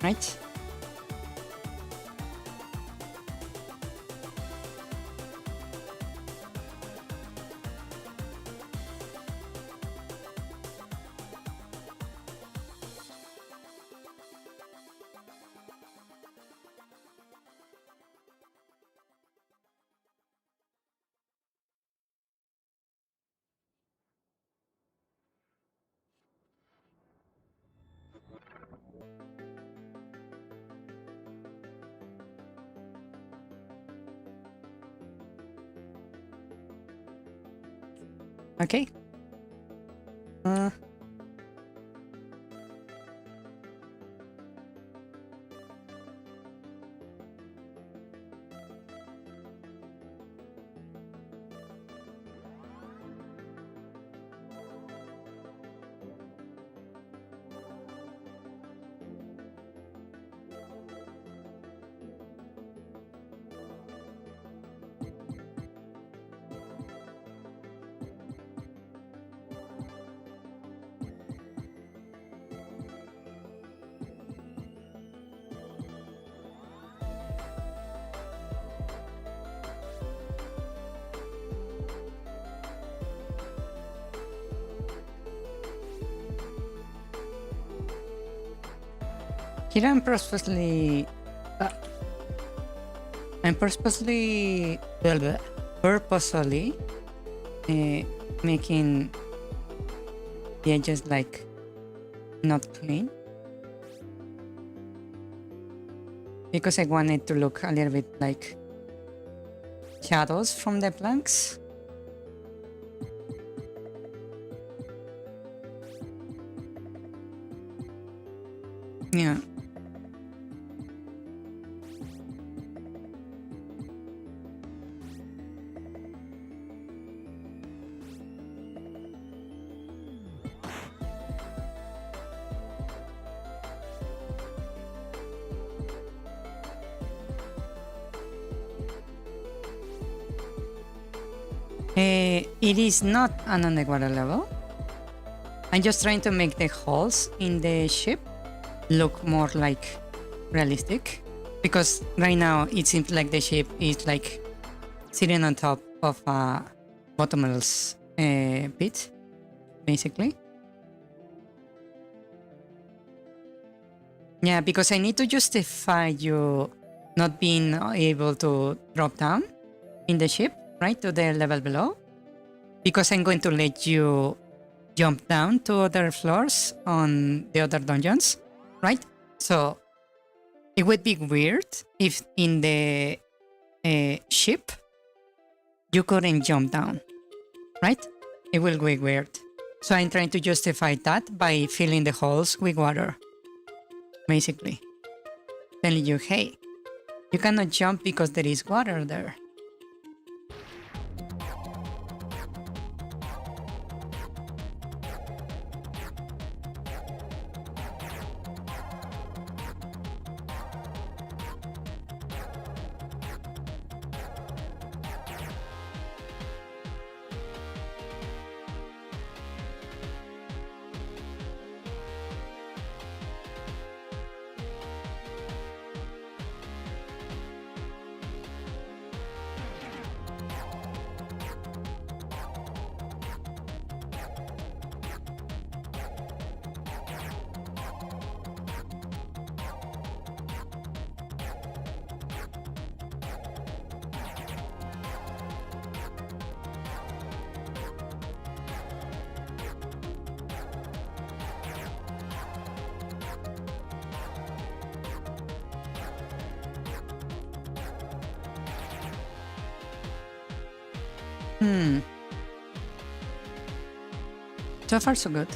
Right? Okay. Here I'm purposely making the edges like not clean because I want it to look a little bit like shadows from the planks. Yeah. It is not an underwater level. I'm just trying to make the holes in the ship look more like realistic, because right now it seems like the ship is like sitting on top of a bottomless pit, basically. Yeah, because I need to justify you not being able to drop down in the ship, right, to the level below, because I'm going to let you jump down to other floors on the other dungeons, right? So it would be weird if in the ship you couldn't jump down, right? It will be weird. So I'm trying to justify that by filling the holes with water, basically. Telling you, hey, you cannot jump because there is water there. So far so good.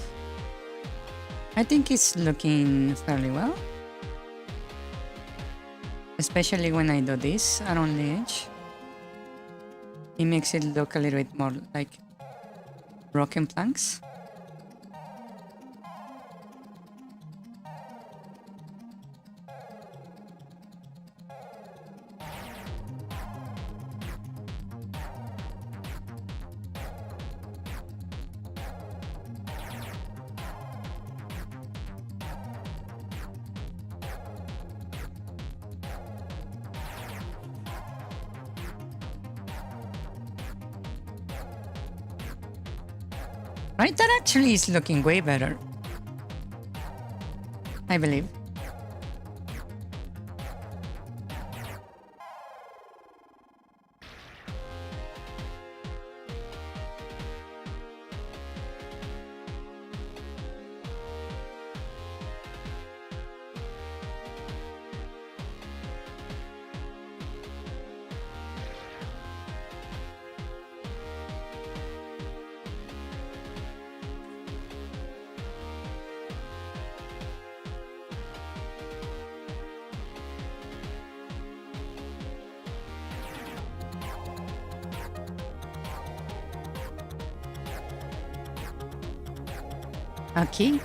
I think it's looking fairly well. Especially when I do this around the edge. It makes it look a little bit more like broken planks. Right, that actually is looking way better. I believe. Okay.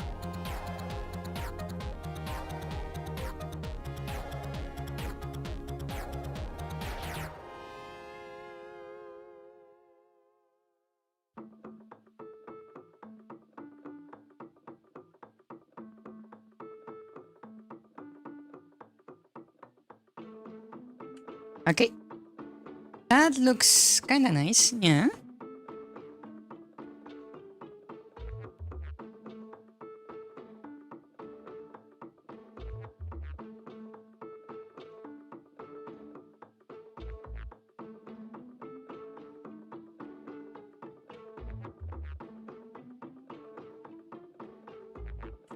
Okay. That looks kinda nice, yeah.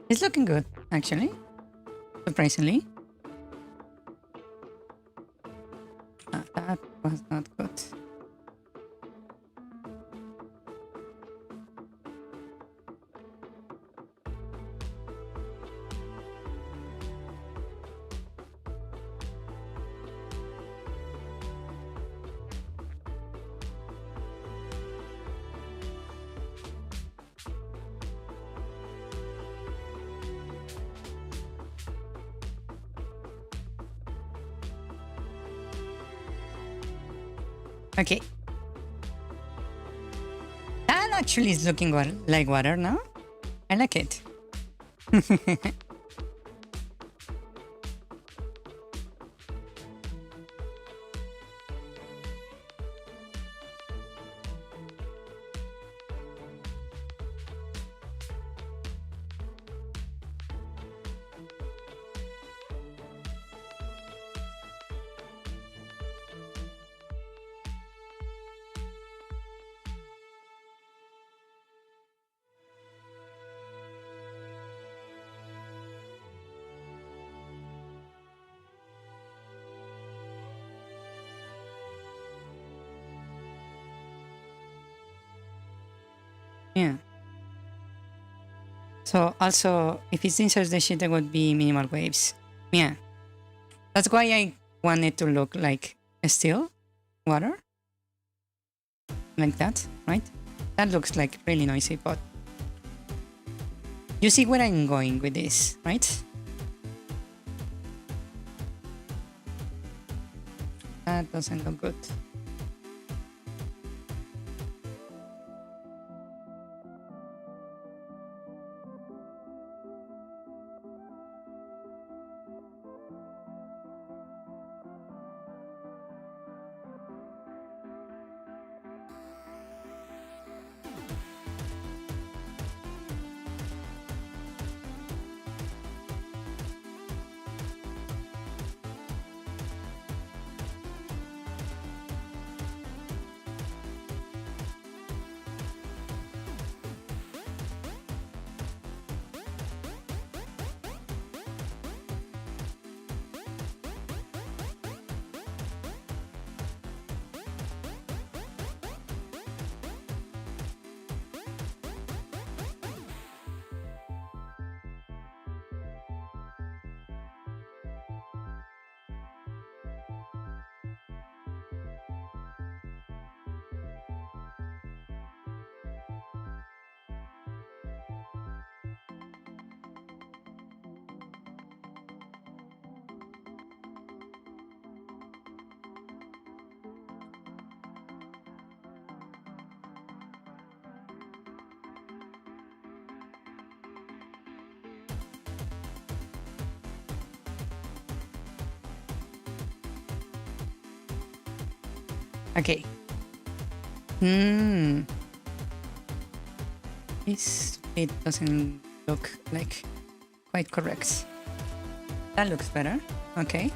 It's looking good, actually. Surprisingly. That was not good. Okay. That actually is looking like water now. I like it. Yeah. So also, if it's inside the sheet, there would be minimal waves. Yeah. That's why I want it to look like still water. Like that, right? That looks like really noisy, but you see where I'm going with this, right? That doesn't look good. Okay. This it doesn't look like quite correct. That looks better. Okay.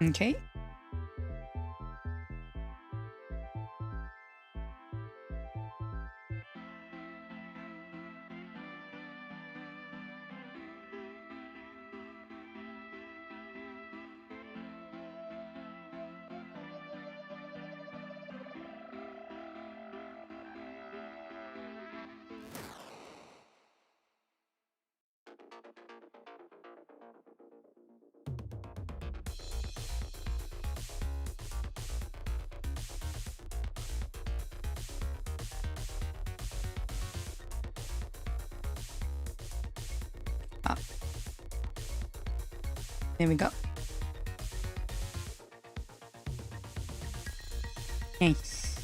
Okay. Up. There we go. Nice.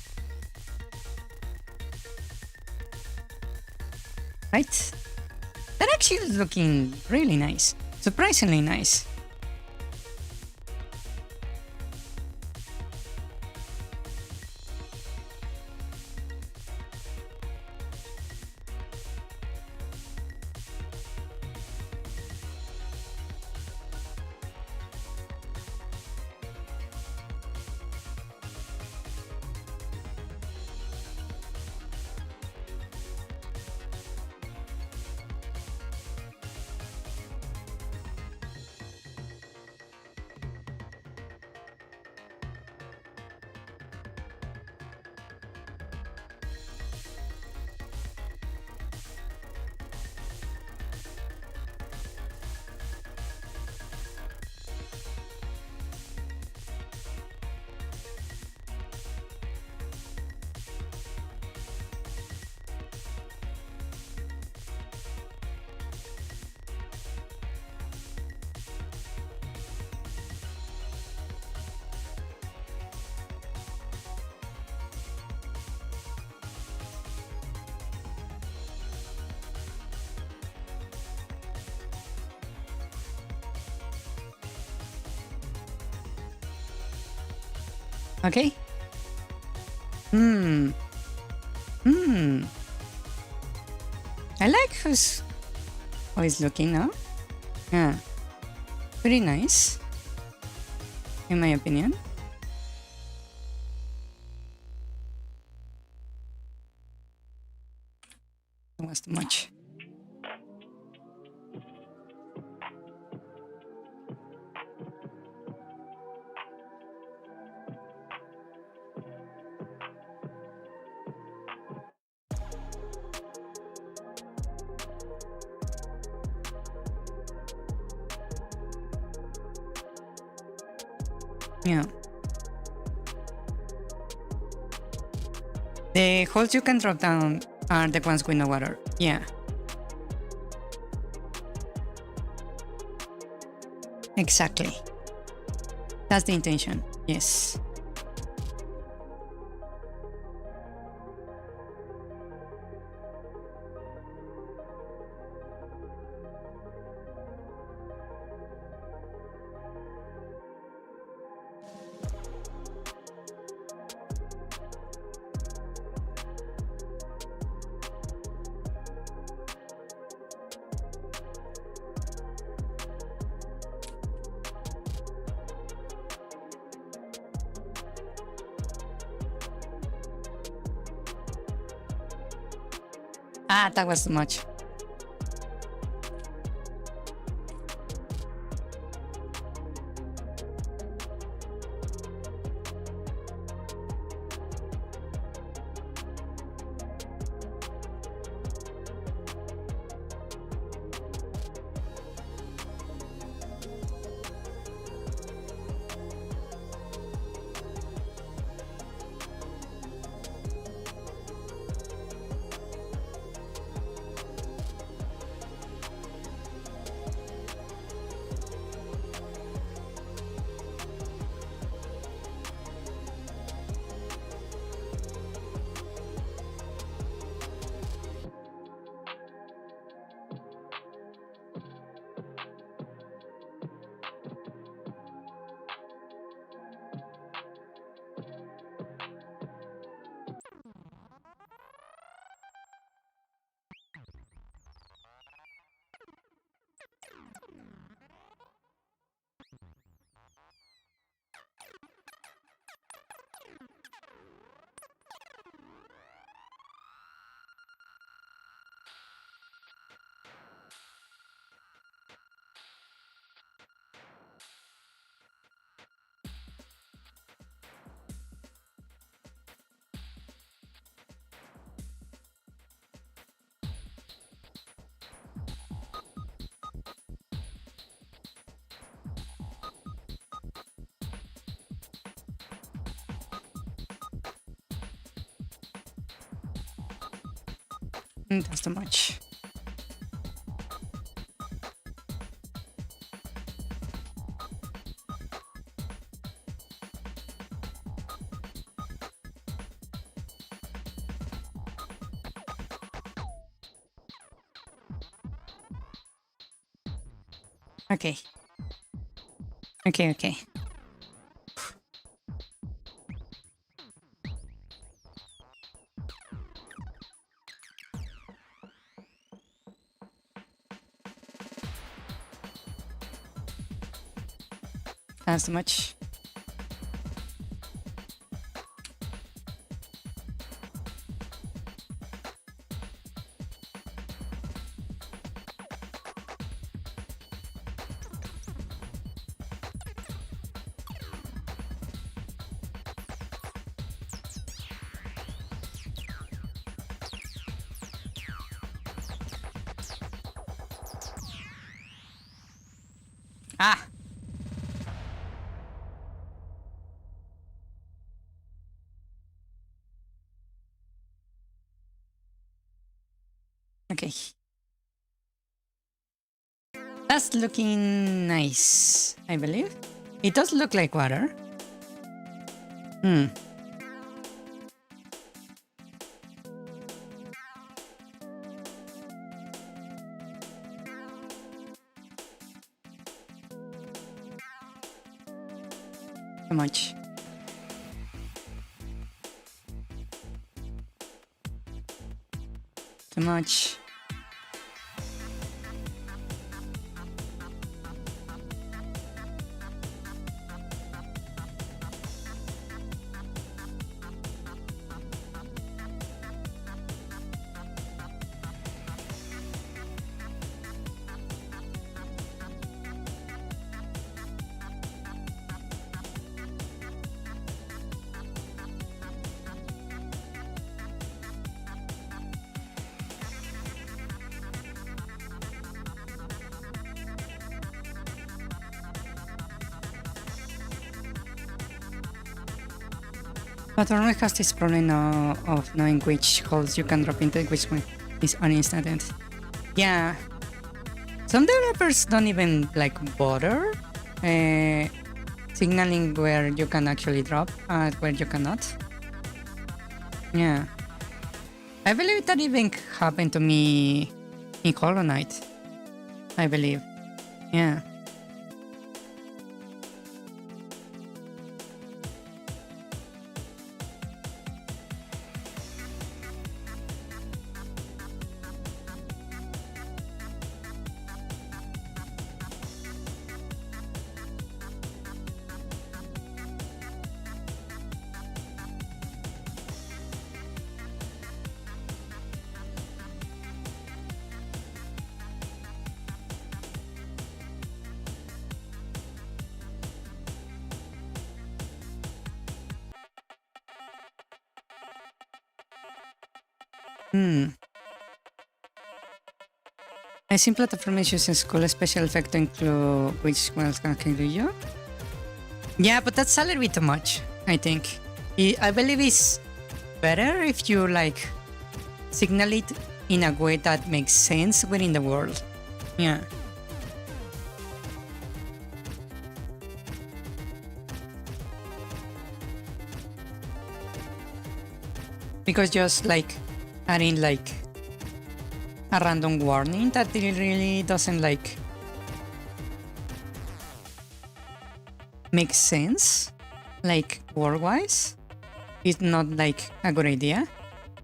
Right? That actually is looking really nice. Surprisingly nice. Okay. I like how he's looking now. Yeah. Pretty nice. In my opinion. That was too much. Yeah. The holes you can drop down are the ones with no water. Yeah. Exactly. That's the intention. Yes. Ah, that was too much. That's too much. Okay. Okay. That's too much. Ah! Okay. That's looking nice, I believe. It does look like water. Too much. Too much. But Arnold has this problem now of knowing which holes you can drop into, which one is uninstated. Yeah. Some developers don't even like bother signaling where you can actually drop and where you cannot. Yeah. I believe that even happened to me in Hollow Knight. I believe. Yeah. A simple platform is using school special effect to include which ones can kill you. Yeah, but that's a little bit too much, I think. I believe it's better if you like signal it in a way that makes sense within the world. Yeah. Because just like adding like a random warning that it really doesn't like make sense, like word-wise, it's not like a good idea,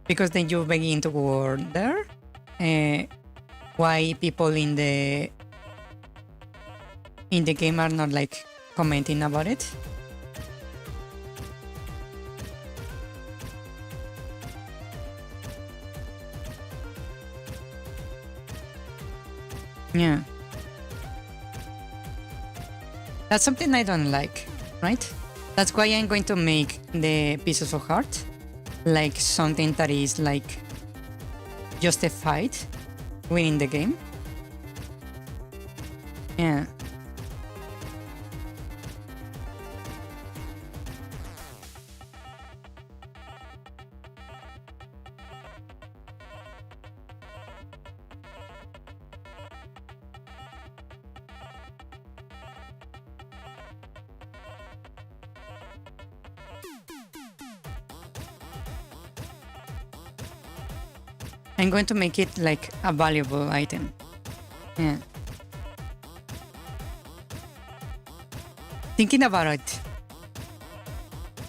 because then you begin to wonder why people in the game are not like commenting about it. Yeah. That's something I don't like, right? That's why I'm going to make the pieces of heart like something that is like justified within the game. Yeah. I'm going to make it like a valuable item. Yeah. Thinking about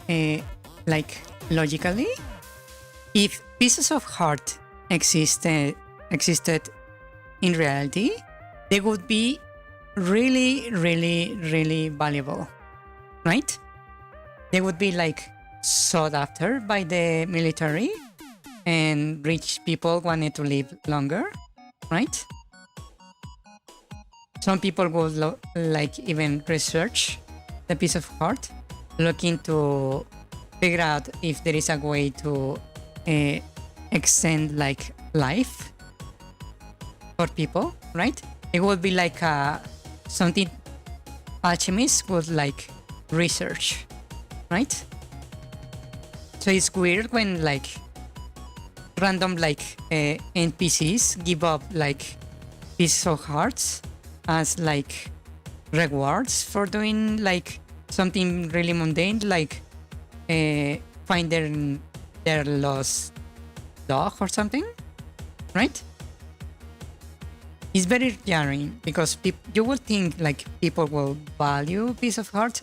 it, like logically, if pieces of heart existed in reality, they would be really, really, really valuable, right? They would be like sought after by the military, and rich people wanted to live longer, right? Some people would like even research the piece of heart, looking to figure out if there is a way to extend like life for people, right? It would be like something alchemists would like research, right? So it's weird when like random like NPCs give up like pieces of hearts as like rewards for doing like something really mundane, like find their lost dog or something, right? It's very jarring because you would think like people will value piece of heart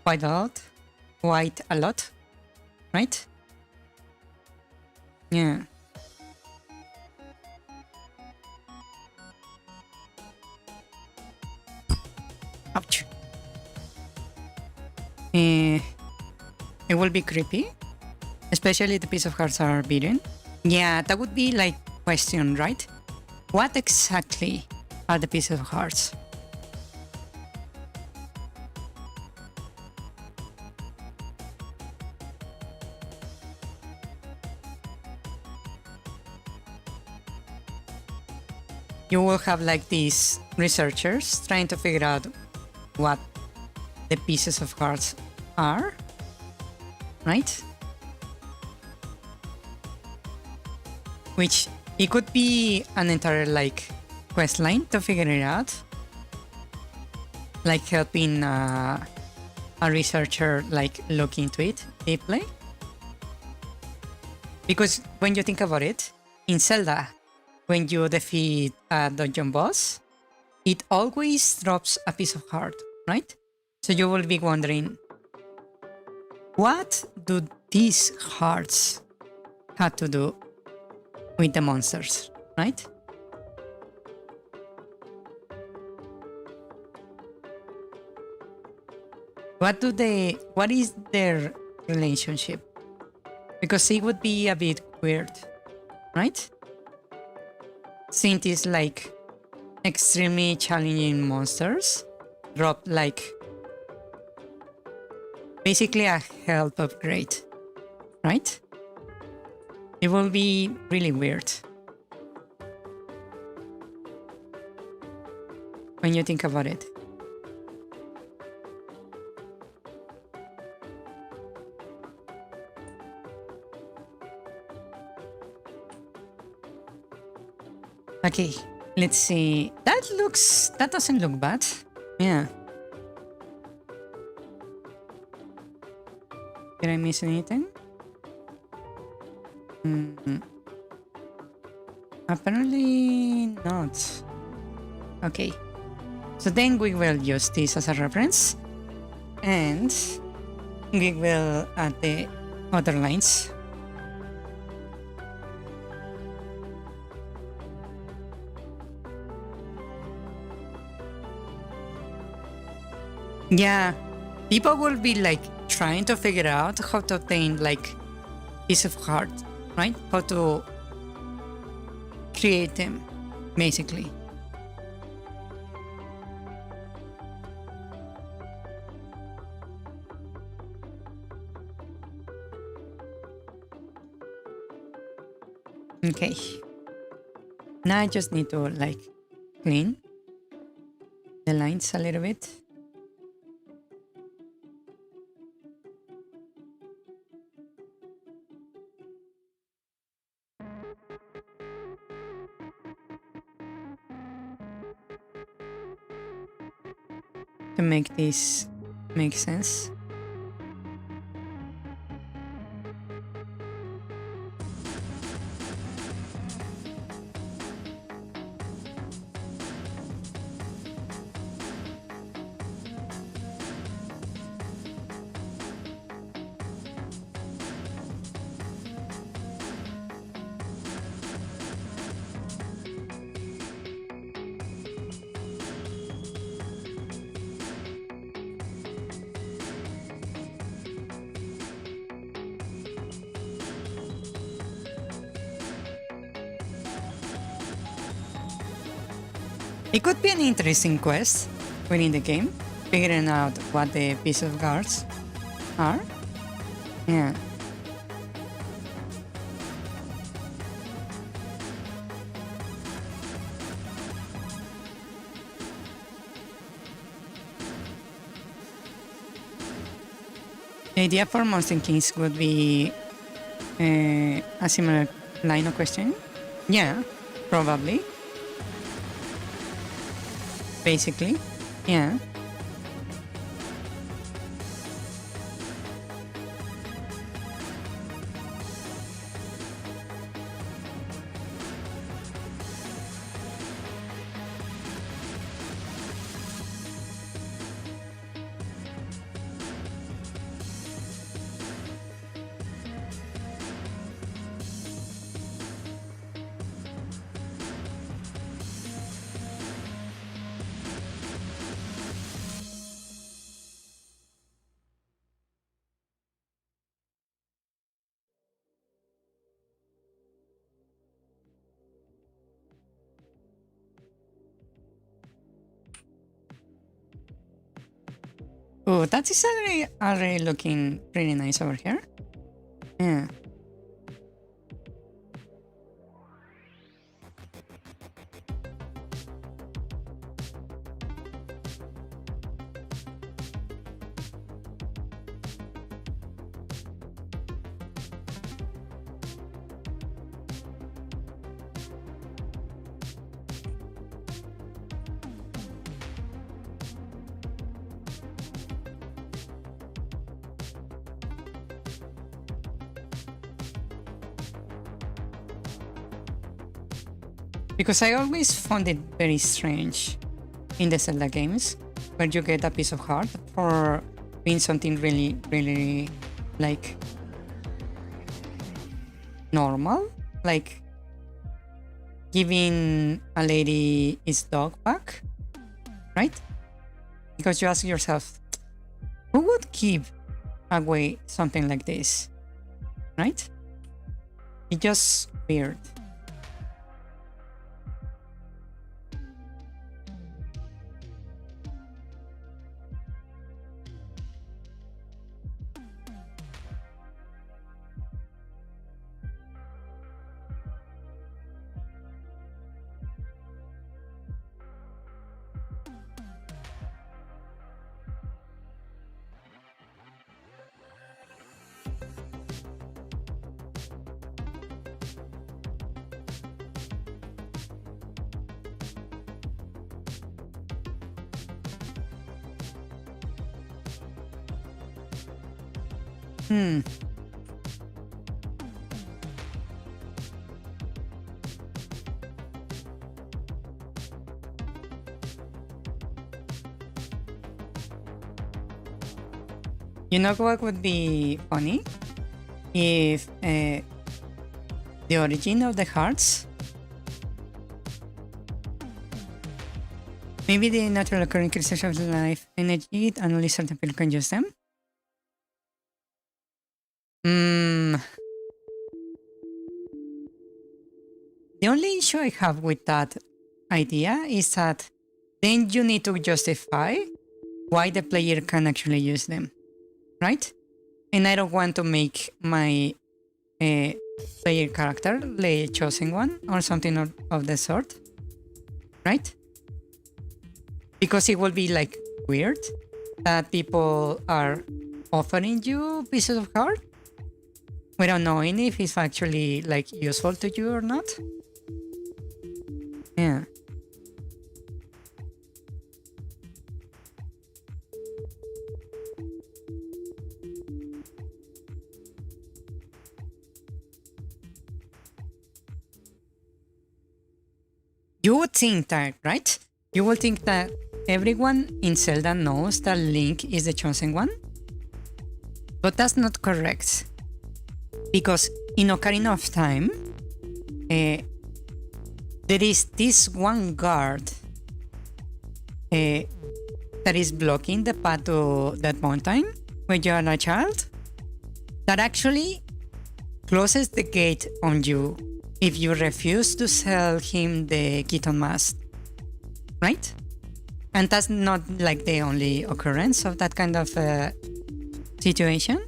quite a lot, right? Yeah. Ouch. It will be creepy, especially the piece of hearts are beaten. Yeah, that would be like question, right? What exactly are the pieces of hearts? You will have like these researchers trying to figure out what the pieces of hearts are, right? Which it could be an entire like quest line to figure it out, like helping a researcher like look into it deeply. Because when you think about it, in Zelda, when you defeat a dungeon boss, it always drops a piece of heart, right? So you will be wondering, what do these hearts have to do with the monsters, right? What is their relationship? Because it would be a bit weird, right? Since it's like extremely challenging monsters drop like basically a health upgrade, right? It will be really weird when you think about it. Okay, let's see. That doesn't look bad. Yeah. Did I miss anything? Apparently not. Okay. So then we will use this as a reference. And we will add the other lines. Yeah, people will be like trying to figure out how to obtain like piece of heart, right? How to create them, basically. Okay. Now I just need to like clean the lines a little bit. To make this make sense. It could be an interesting quest within the game, figuring out what the piece of guards are. Yeah. The idea for Monster Kings would be a similar line of question. Yeah, probably. Basically, yeah. Oh, that is already looking pretty nice over here. Yeah. Because I always found it very strange in the Zelda games where you get a piece of heart for being something really, really like normal, like giving a lady his dog back, right? Because you ask yourself, who would give away something like this, right? It's just weird. You know what would be funny? If the origin of the hearts, maybe the natural occurring crystals of life energy and only certain people can use them. The only issue I have with that idea is that then you need to justify why the player can actually use them, right? And I don't want to make my player character the chosen one or something of the sort, right? Because it will be like weird that people are offering you pieces of heart without knowing if it's actually like useful to you or not. Yeah. You would think that, right? You would think that everyone in Zelda knows that Link is the chosen one. But that's not correct. Because in Ocarina of Time, there is this one guard that is blocking the path to that mountain when you are a child, that actually closes the gate on you if you refuse to sell him the Keaton mask. right? And that's not like the only occurrence of that kind of situation,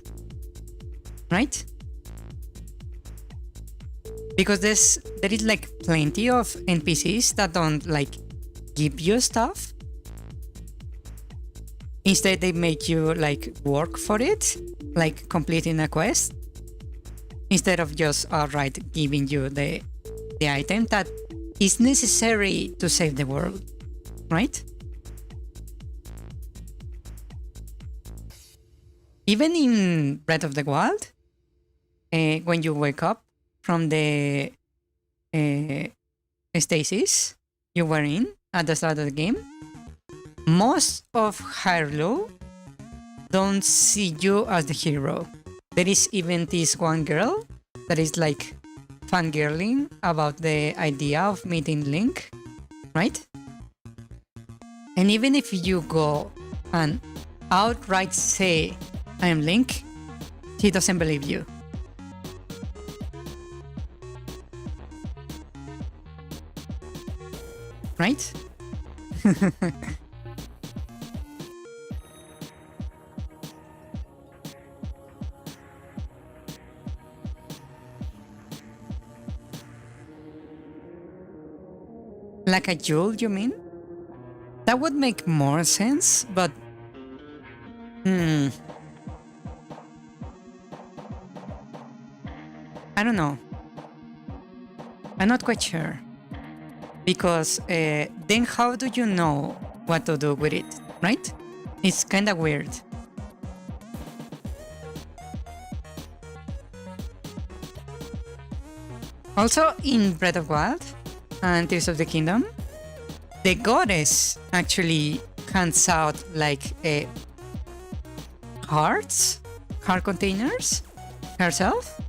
right? Because there is like plenty of NPCs that don't like give you stuff. Instead, they make you like work for it, like completing a quest, instead of just outright giving you the item that is necessary to save the world, right? Even in Breath of the Wild, when you wake up from the stasis you were in at the start of the game, most of Hyrule don't see you as the hero. There is even this one girl that is like fangirling about the idea of meeting Link, right? And even if you go and outright say, I am Link, he doesn't believe you. Right? Like a jewel, you mean? That would make more sense, but... I don't know. I'm not quite sure. Because then how do you know what to do with it, right? It's kinda weird. Also, in Breath of the Wild and Tears of the Kingdom, the goddess actually hands out like heart containers herself.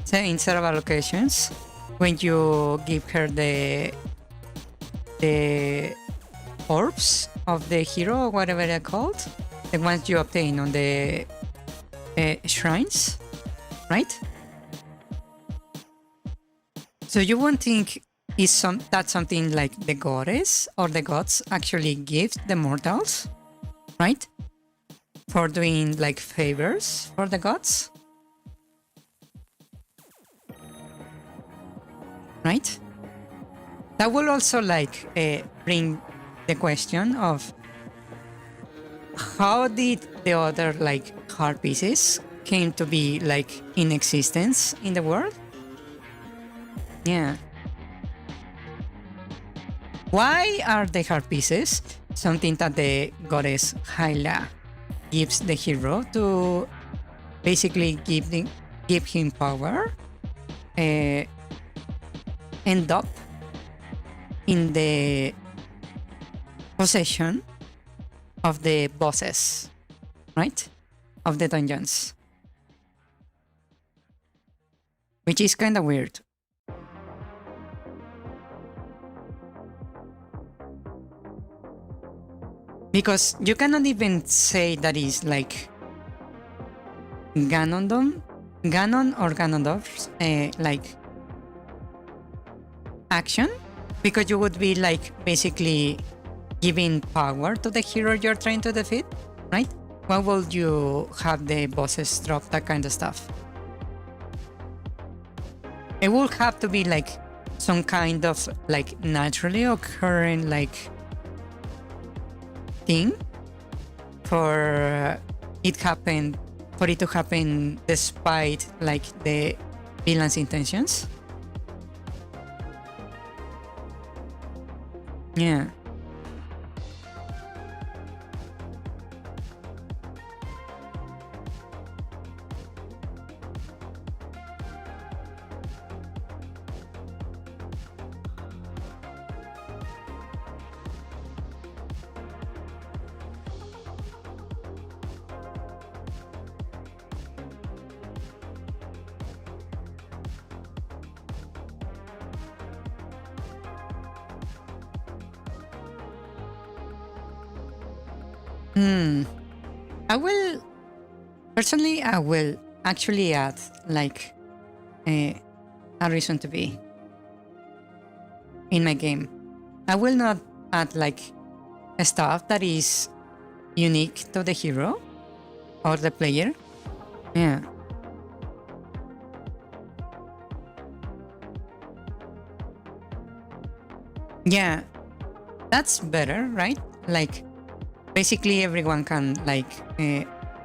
So in several occasions, when you give her the orbs of the hero, or whatever they're called, the ones you obtain on the shrines, right? So you won't think that's something like the goddess or the gods actually give the mortals, right? For doing like favors for the gods, right? That will also like bring the question of how did the other like heart pieces came to be like in existence in the world? Yeah. Why are the heart pieces something that the goddess Hyla gives the hero to basically give him power, end up in the possession of the bosses, right? Of the dungeons. Which is kind of weird. Because you cannot even say that is like Ganon or Ganondorf's like action, because you would be like basically giving power to the hero you're trying to defeat, right? Why would you have the bosses drop that kind of stuff? It would have to be like some kind of like naturally occurring like thing for it to happen despite like the villain's intentions. Yeah. I will actually add like a reason to be in my game. I will not add like stuff that is unique to the hero or the player. Yeah. Yeah, that's better, right? Like, basically everyone can like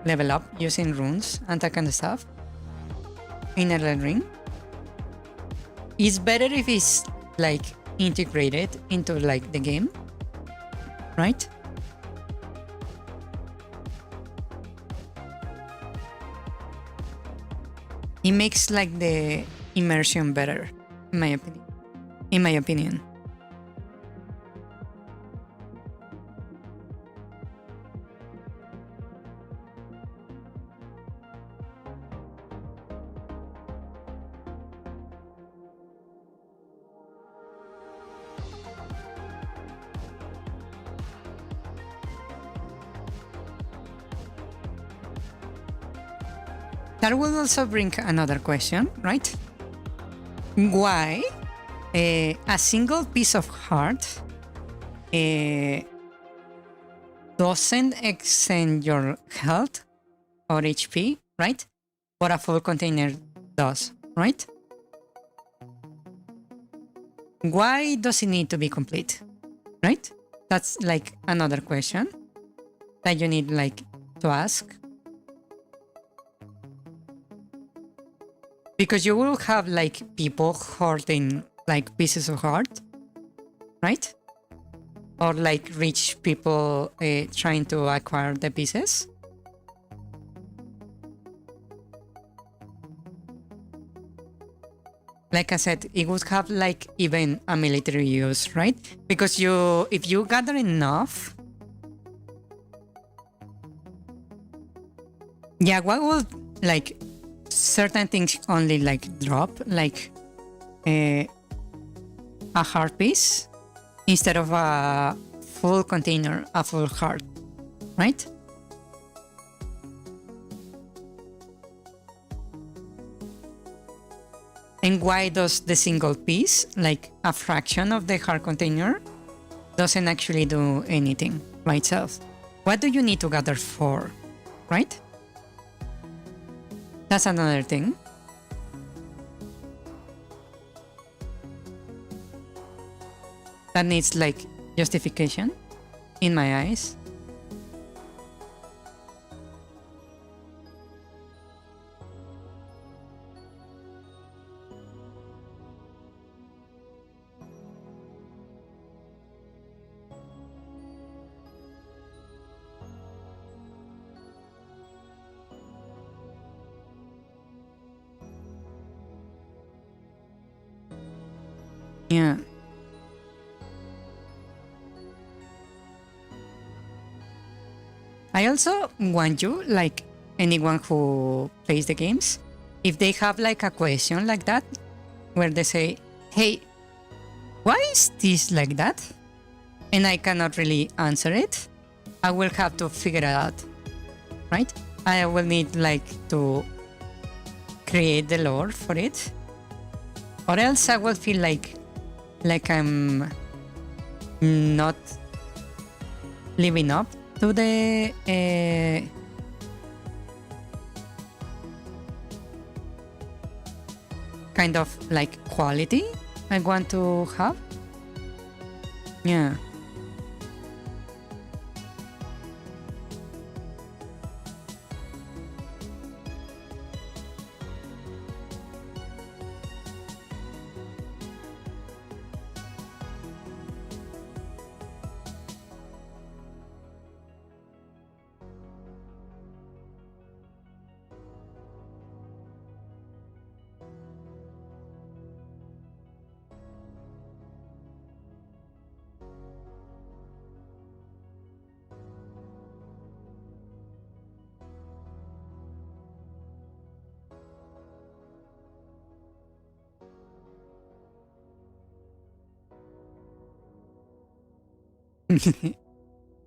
level up using runes and that kind of stuff in Elden Ring. It's better if it's like integrated into like the game, right? It makes like the immersion better, in my opinion. In my opinion. That will also bring another question, right? Why a single piece of heart doesn't extend your health or HP, right? But a full container does, right? Why does it need to be complete, right? That's like another question that you need like to ask. Because you will have like people hoarding like pieces of heart, right? Or like rich people trying to acquire the pieces. Like I said, it would have like even a military use, right? Because if you gather enough, yeah, what will like certain things only like drop, like a heart piece instead of a full container, a full heart, right? And why does the single piece, like a fraction of the heart container, doesn't actually do anything by itself? What do you need to gather for, right? That's another thing. That needs like justification in my eyes. Yeah. I also want you, like anyone who plays the games, if they have like a question like that, where they say, hey, why is this like that? And I cannot really answer it, I will have to figure it out, right? I will need like to create the lore for it, or else I will feel like I'm not living up to the kind of like quality I want to have. Yeah.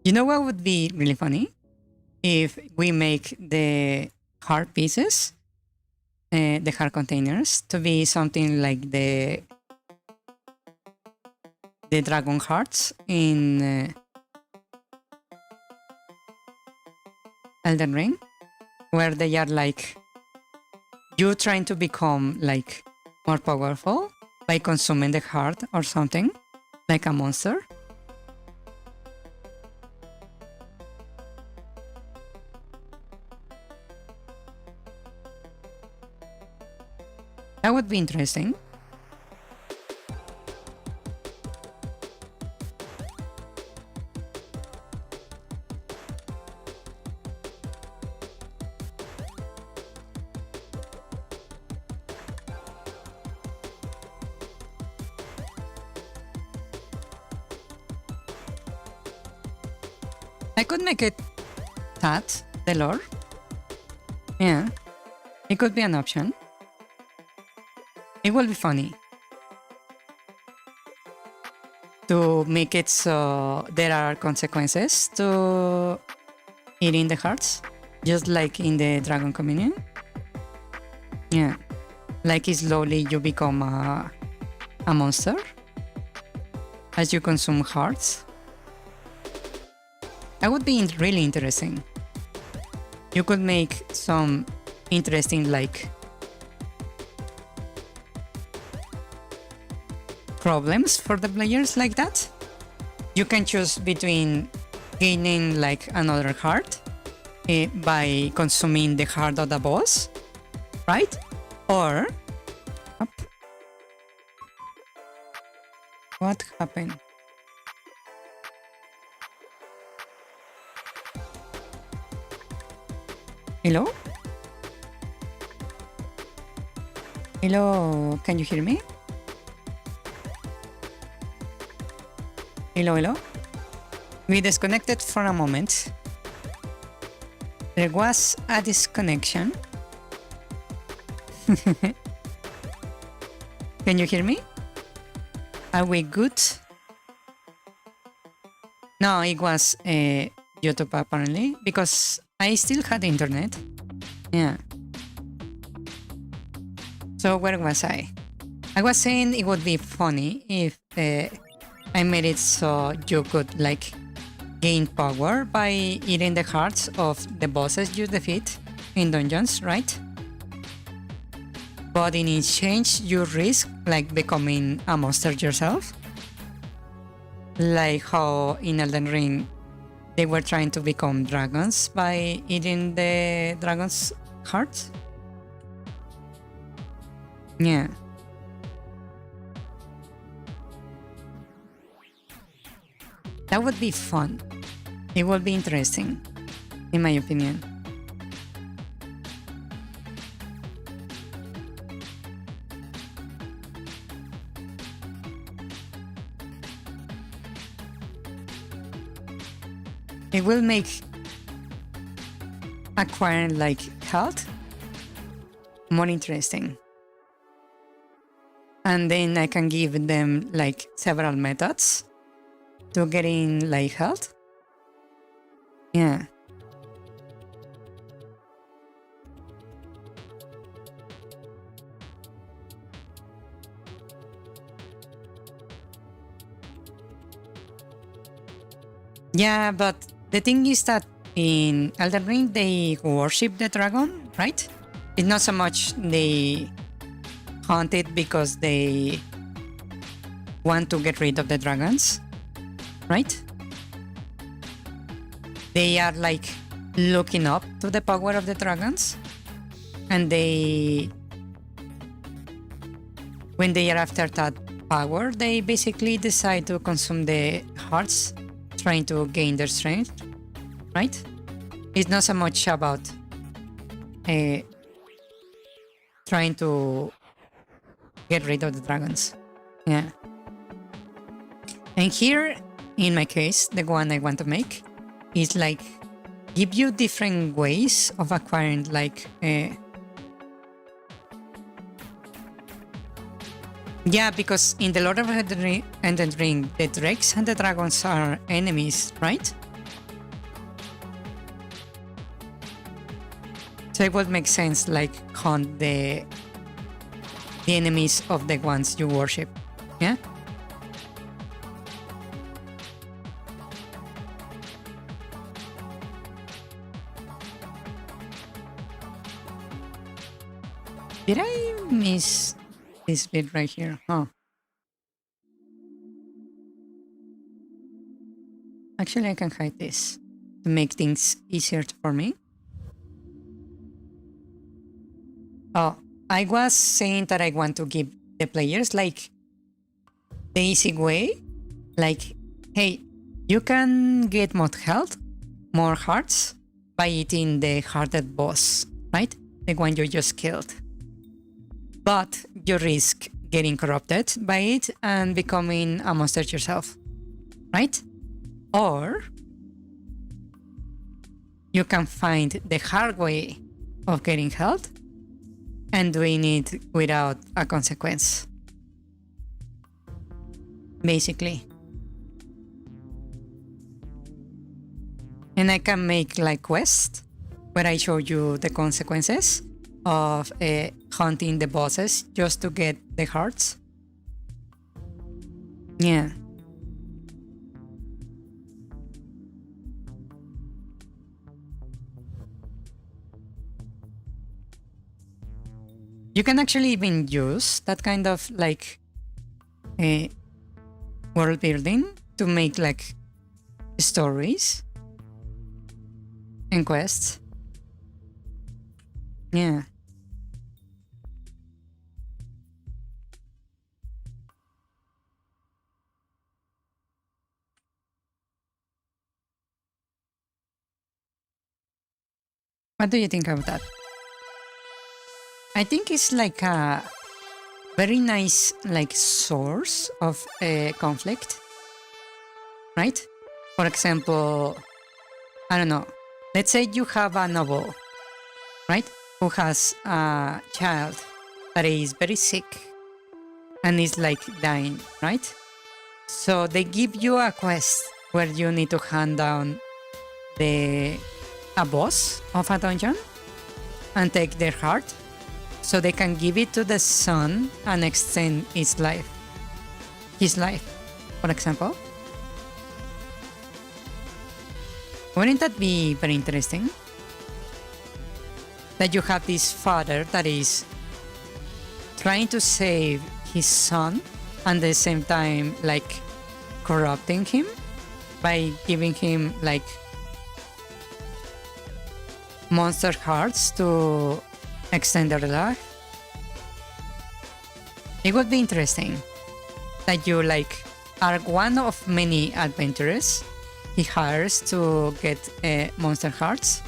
You know what would be really funny? If we make the hard pieces, the hard containers, to be something like the the dragon hearts in Elden Ring, where they are like you trying to become like more powerful by consuming the heart or something, like a monster. That would be interesting. I could make it that, the lore. Yeah, it could be an option. It will be funny to make it so there are consequences to eating the hearts, just like in the Dragon Communion. Yeah, like slowly you become a monster as you consume hearts. That would be really interesting. You could make some interesting like problems for the players like that. You can choose between gaining like another heart by consuming the heart of the boss, right? Or what happened? Hello? Hello, can you hear me? Hello, hello? We disconnected for a moment. There was a disconnection. Can you hear me? Are we good? No, it was YouTube apparently, because I still had internet. Yeah. So where was I? I was saying it would be funny if I made it so you could like gain power by eating the hearts of the bosses you defeat in dungeons, right? But in exchange you risk like becoming a monster yourself. Like how in Elden Ring they were trying to become dragons by eating the dragon's hearts. Yeah. That would be fun. It would be interesting, in my opinion. It will make acquiring like health more interesting. And then I can give them like several methods to getting like health. Yeah. Yeah, but the thing is that in Elden Ring they worship the dragon, right? It's not so much they hunt it because they want to get rid of the dragons, right? They are like looking up to the power of the dragons, and when they are after that power, they basically decide to consume the hearts, trying to gain their strength, right? It's not so much about trying to get rid of the dragons. Yeah. And here, in my case, the one I want to make is like give you different ways of acquiring like yeah, because in the Lord of the Ring, the drakes and the dragons are enemies, right? So it would make sense like hunt the enemies of the ones you worship. Yeah? Did I miss this bit right here? Oh. Actually, I can hide this to make things easier for me. Oh, I was saying that I want to give the players like the easy way. Like, hey, you can get more health, more hearts by eating the hearted boss, right? The one you just killed. But you risk getting corrupted by it and becoming a monster yourself, right? Or you can find the hard way of getting health and doing it without a consequence. Basically. And I can make like quests where I show you the consequences of hunting the bosses just to get the hearts. Yeah. You can actually even use that kind of like world building to make like stories and quests. Yeah. What do you think of that? I think it's like a very nice like source of conflict, right? For example, I don't know. Let's say you have a noble, right? Who has a child that is very sick and is like dying, right? So they give you a quest where you need to hunt down a boss of a dungeon and take their heart so they can give it to the son and extend his life, for example. Wouldn't that be very interesting? That you have this father that is trying to save his son and at the same time like corrupting him by giving him like monster hearts to extend their life. It would be interesting that you like are one of many adventurers he hires to get monster hearts,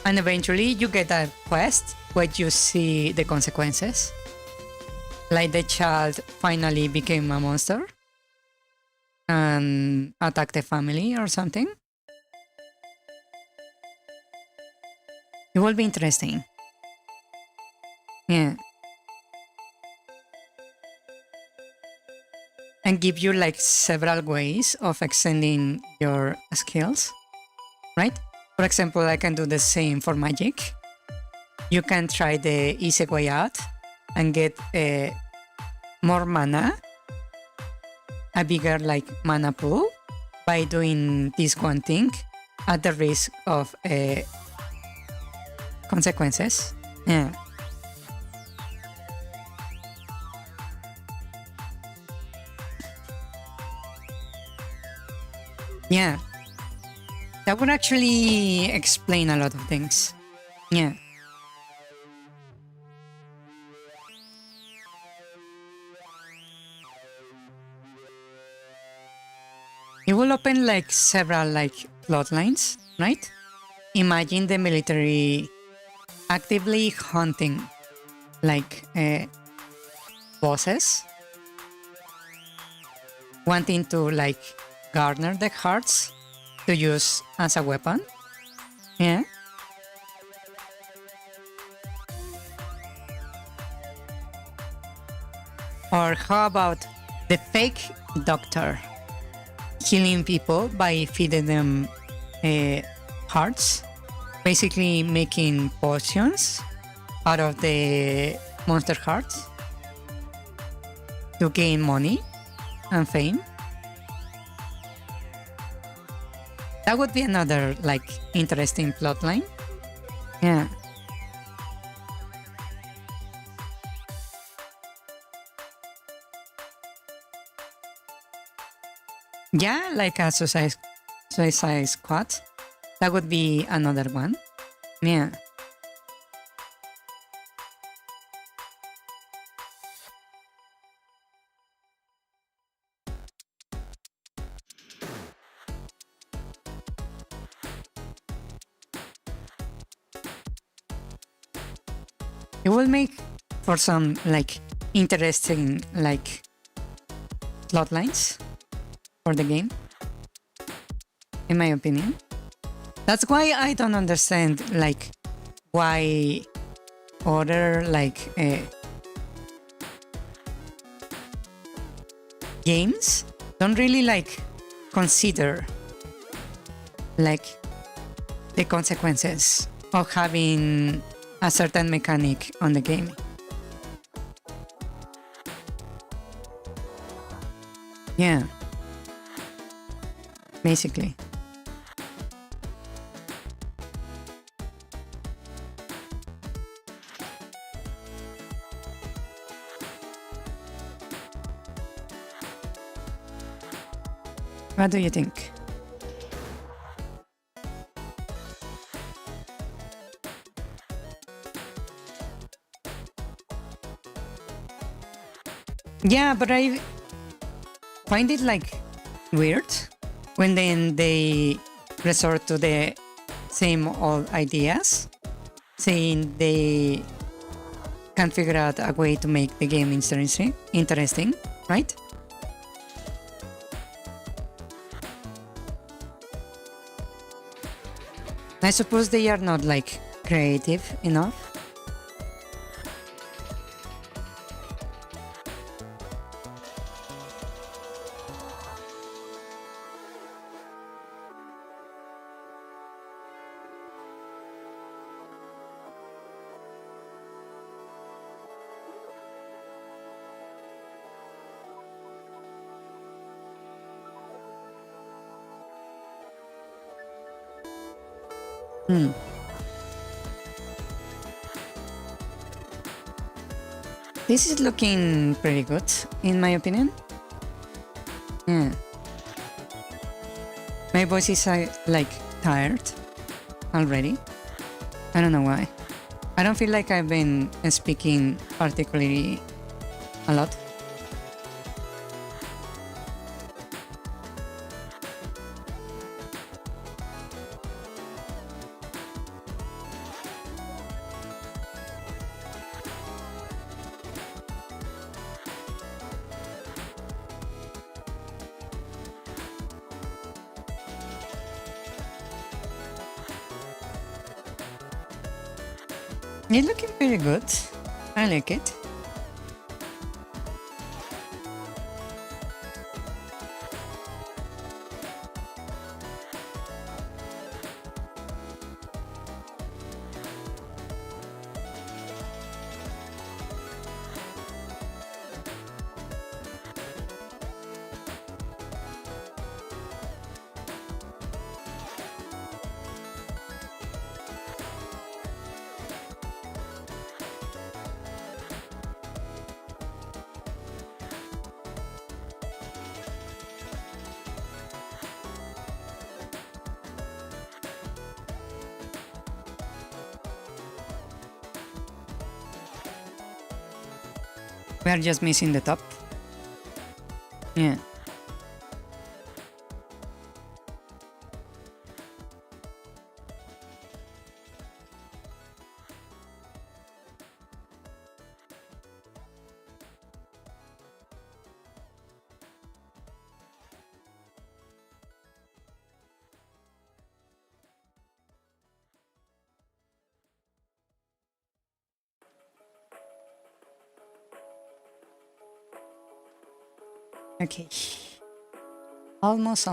and eventually you get a quest where you see the consequences, like the child finally became a monster and attacked the family or something. It will be interesting. Yeah. And give you like several ways of extending your skills, right? For example, I can do the same for magic. You can try the easy way out and get more mana, a bigger like mana pool by doing this one thing at the risk of consequences. Yeah. Yeah. That would actually explain a lot of things. Yeah. It will open like several like plot lines, right? Imagine the military actively hunting like bosses, wanting to like garner the hearts to use as a weapon. Yeah. Or how about the fake doctor healing people by feeding them hearts, basically making potions out of the monster hearts to gain money and fame. That would be another like interesting plotline. Yeah. Yeah, like a Suicide Squad. That would be another one. Yeah. It will make for some like interesting like plot lines for the game, in my opinion. That's why I don't understand like why other like games don't really like consider like the consequences of having a certain mechanic on the game. Yeah. Basically. What do you think? Yeah, but I find it like weird when then they resort to the same old ideas, saying they can't figure out a way to make the game interesting, right? I suppose they are not like creative enough. This is looking pretty good, in my opinion. Yeah. My voice is like tired already. I don't know why. I don't feel like I've been speaking particularly a lot. It's looking pretty good. I like it. We are just missing the top. Yeah. Okay. Almost.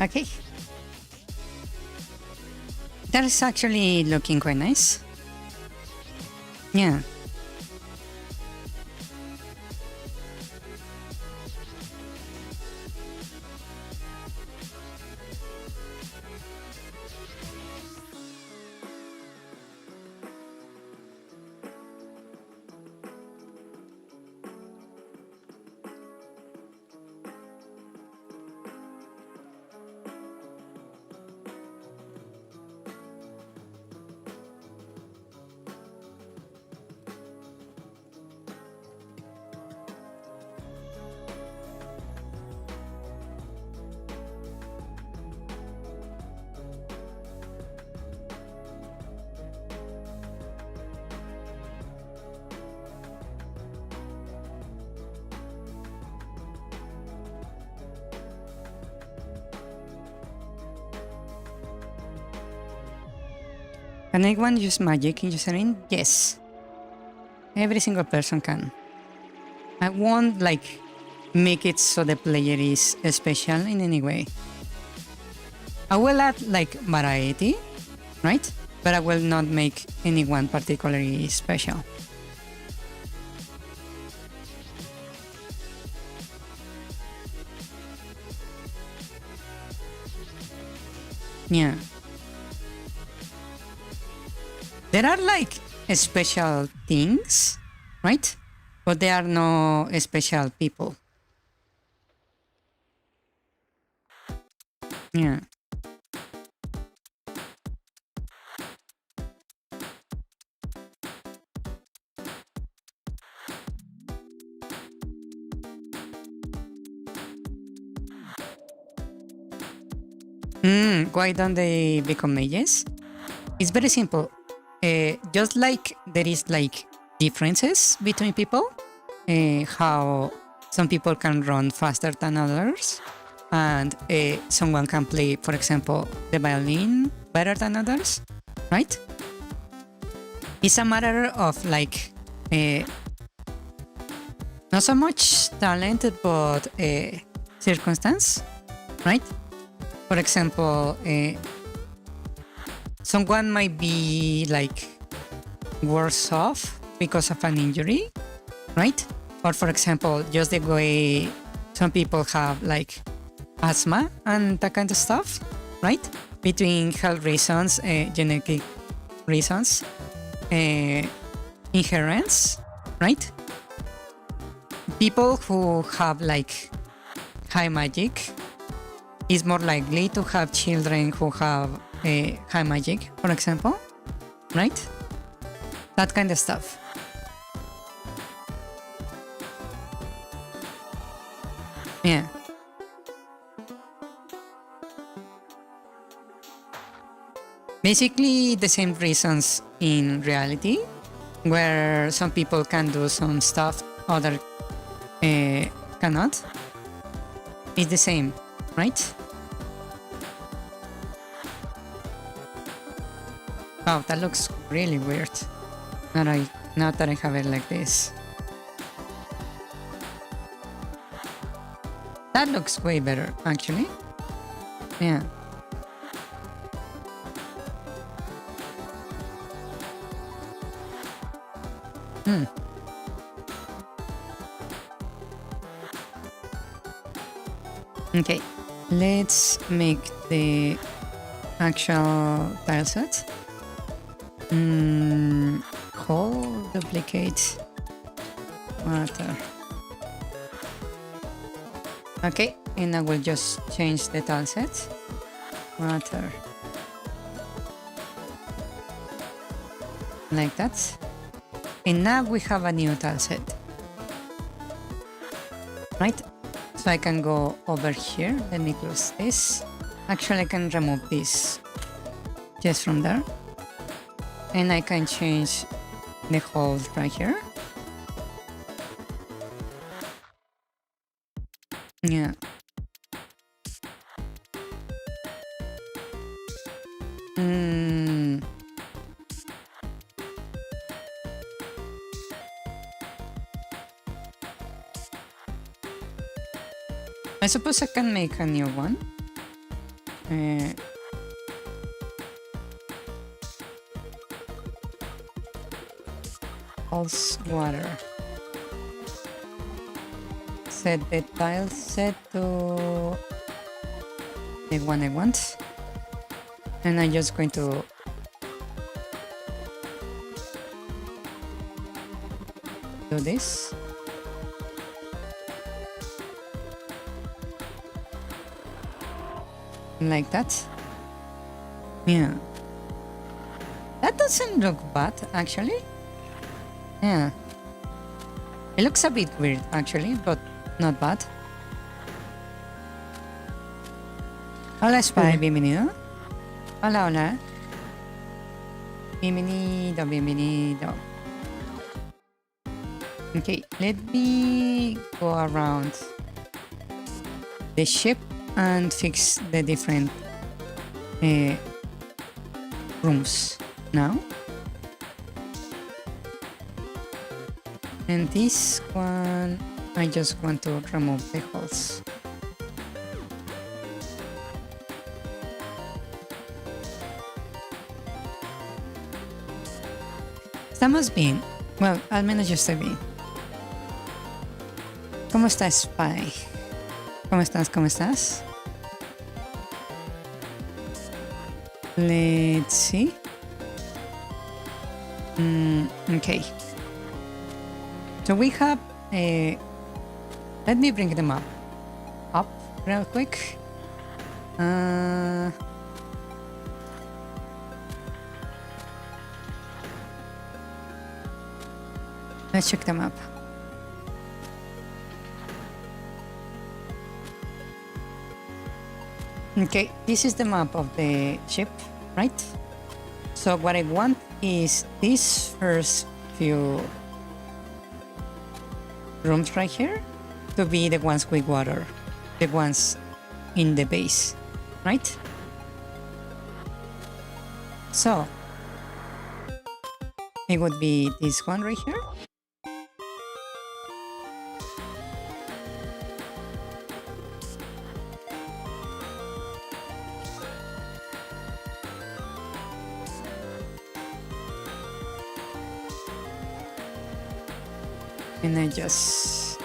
Okay. That is actually looking quite nice. Yeah. Can anyone use magic in Userin? Yes. Every single person can. I won't like make it so the player is special in any way. I will add like variety, right? But I will not make anyone particularly special. Yeah. There are like special things, right? But there are no special people. Yeah. Why don't they become mages? It's very simple. Just like there is like differences between people, how some people can run faster than others, and someone can play, for example, the violin better than others, right? It's a matter of like not so much talent, but circumstance, right? For example, someone might be like worse off because of an injury, right? Or for example, just the way some people have like asthma and that kind of stuff, right? Between health reasons, genetic reasons, inherence, right? People who have like high magic is more likely to have children who have high magic, for example, right? That kind of stuff. Yeah. Basically the same reasons in reality, where some people can do some stuff other cannot. It's the same, right? Wow, that looks really weird. Now that I have it like this. That looks way better, actually. Yeah. Okay, let's make the actual tile set. Hole, duplicate, water. Okay, and I will just change the tile set. Water. Like that. And now we have a new tile set. Right? So I can go over here. Let me close this. Actually, I can remove this just from there. And I can change the hole right here. Yeah. I suppose I can make a new one. Pulse water. Set the tile set to the one I want. And I'm just going to do this. Like that. Yeah. That doesn't look bad, actually. Yeah. It looks a bit weird, actually, but not bad. Hola, Spy, bienvenido. Hola, hola. Bienvenido, bienvenido. Okay, let me go around the ship and fix the different rooms now. And this one, I just want to remove the holes. Estamos bien. Well, al menos yo estoy bien. ¿Cómo estás, Spy? ¿Cómo estás? ¿Cómo estás? Let's see. Okay. So we have let me bring them up real quick. Let's check them up. Okay, this is the map of the ship, right? So what I want is these first few rooms right here to be the ones with water, the ones in the base, right? So it would be this one right here. And I just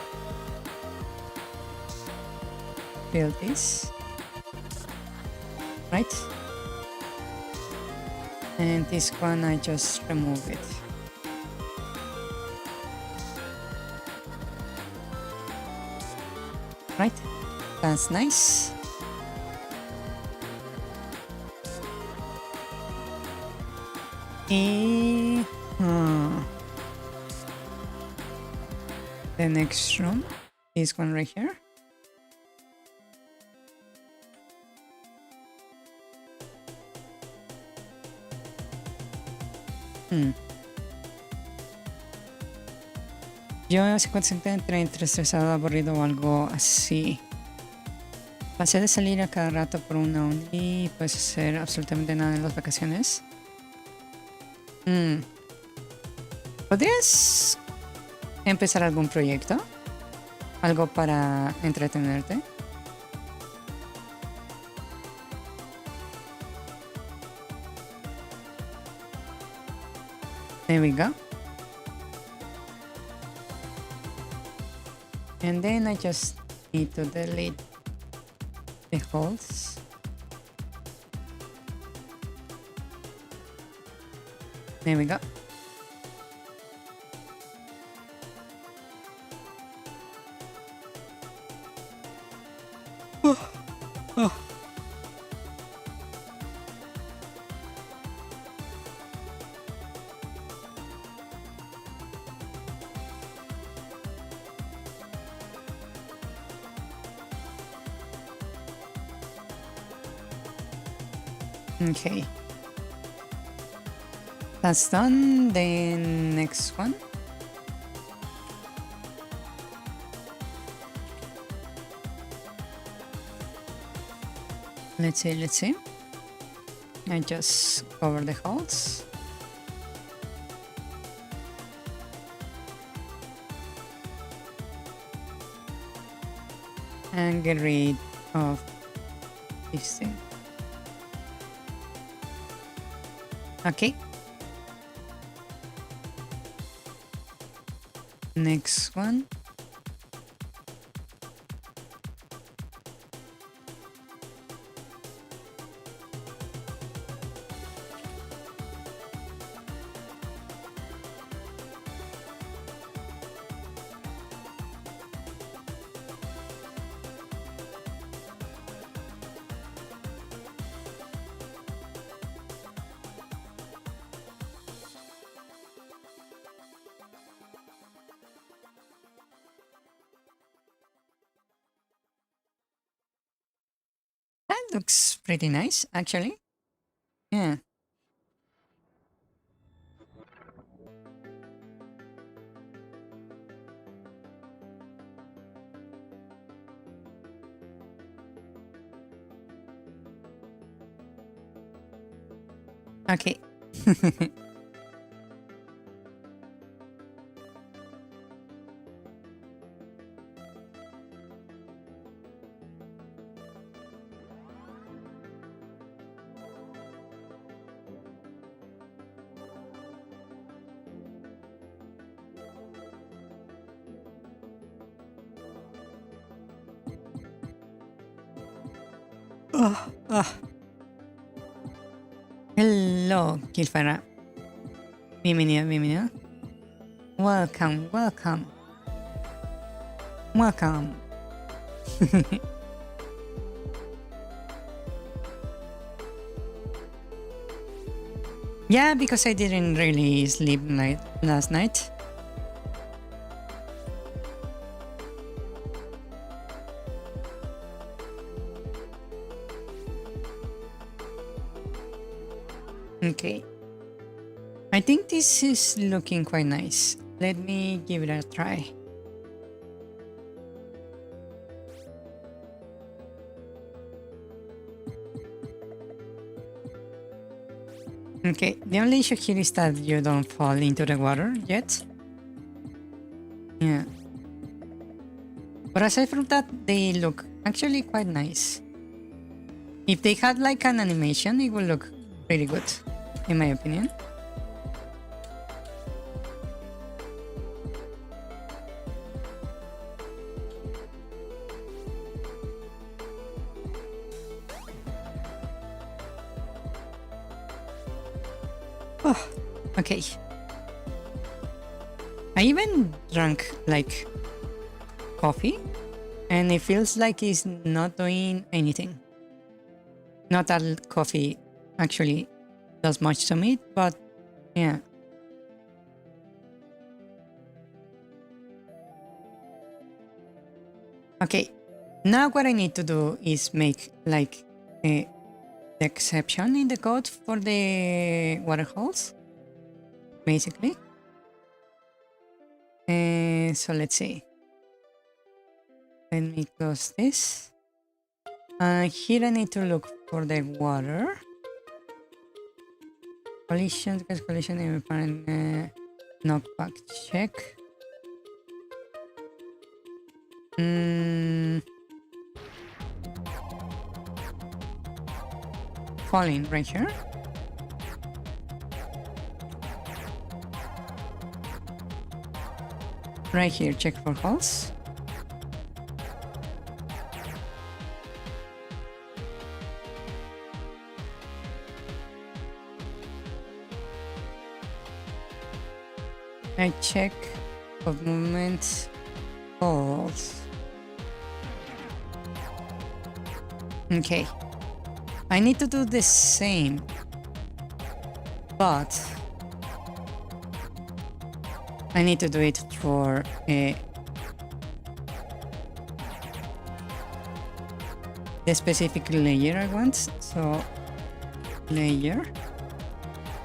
fill this, right? And this one I just remove it. Right? That's nice. The next room, this one right here. Yo se encuentro entre estresado, aburrido o algo así. Pasé de salir a cada rato por una uni y pues hacer absolutamente nada en las vacaciones. ¿Podrías empezar algún proyecto? ¿Algo para entretenerte? There we go. And then I just need to delete the holes. There we go. Okay. That's done. Then next one. Let's see. I just cover the holes. And get rid of this thing. Okay. Next one. That looks pretty nice, actually. Yeah. Okay. Hello, Kilfara. Bienvenido, bienvenido. Welcome, welcome. Welcome. Yeah, because I didn't really sleep last night. Okay. I think this is looking quite nice. Let me give it a try. Okay, the only issue here is that you don't fall into the water yet. Yeah. But aside from that, they look actually quite nice. If they had like an animation, it would look pretty good, in my opinion. Oh, okay. I even drank like coffee and it feels like it's not doing anything. Not that coffee actually does much to me, but yeah. Okay, now what I need to do is make like the exception in the code for the water holes, basically. So let's see. Let me close this. Here I need to look for the water. Collision, collision, knockback check. Falling right here. Right here, check for holes. I check of movement holes. Okay. I need to do the same, but I need to do it for the specific layer I want. So layer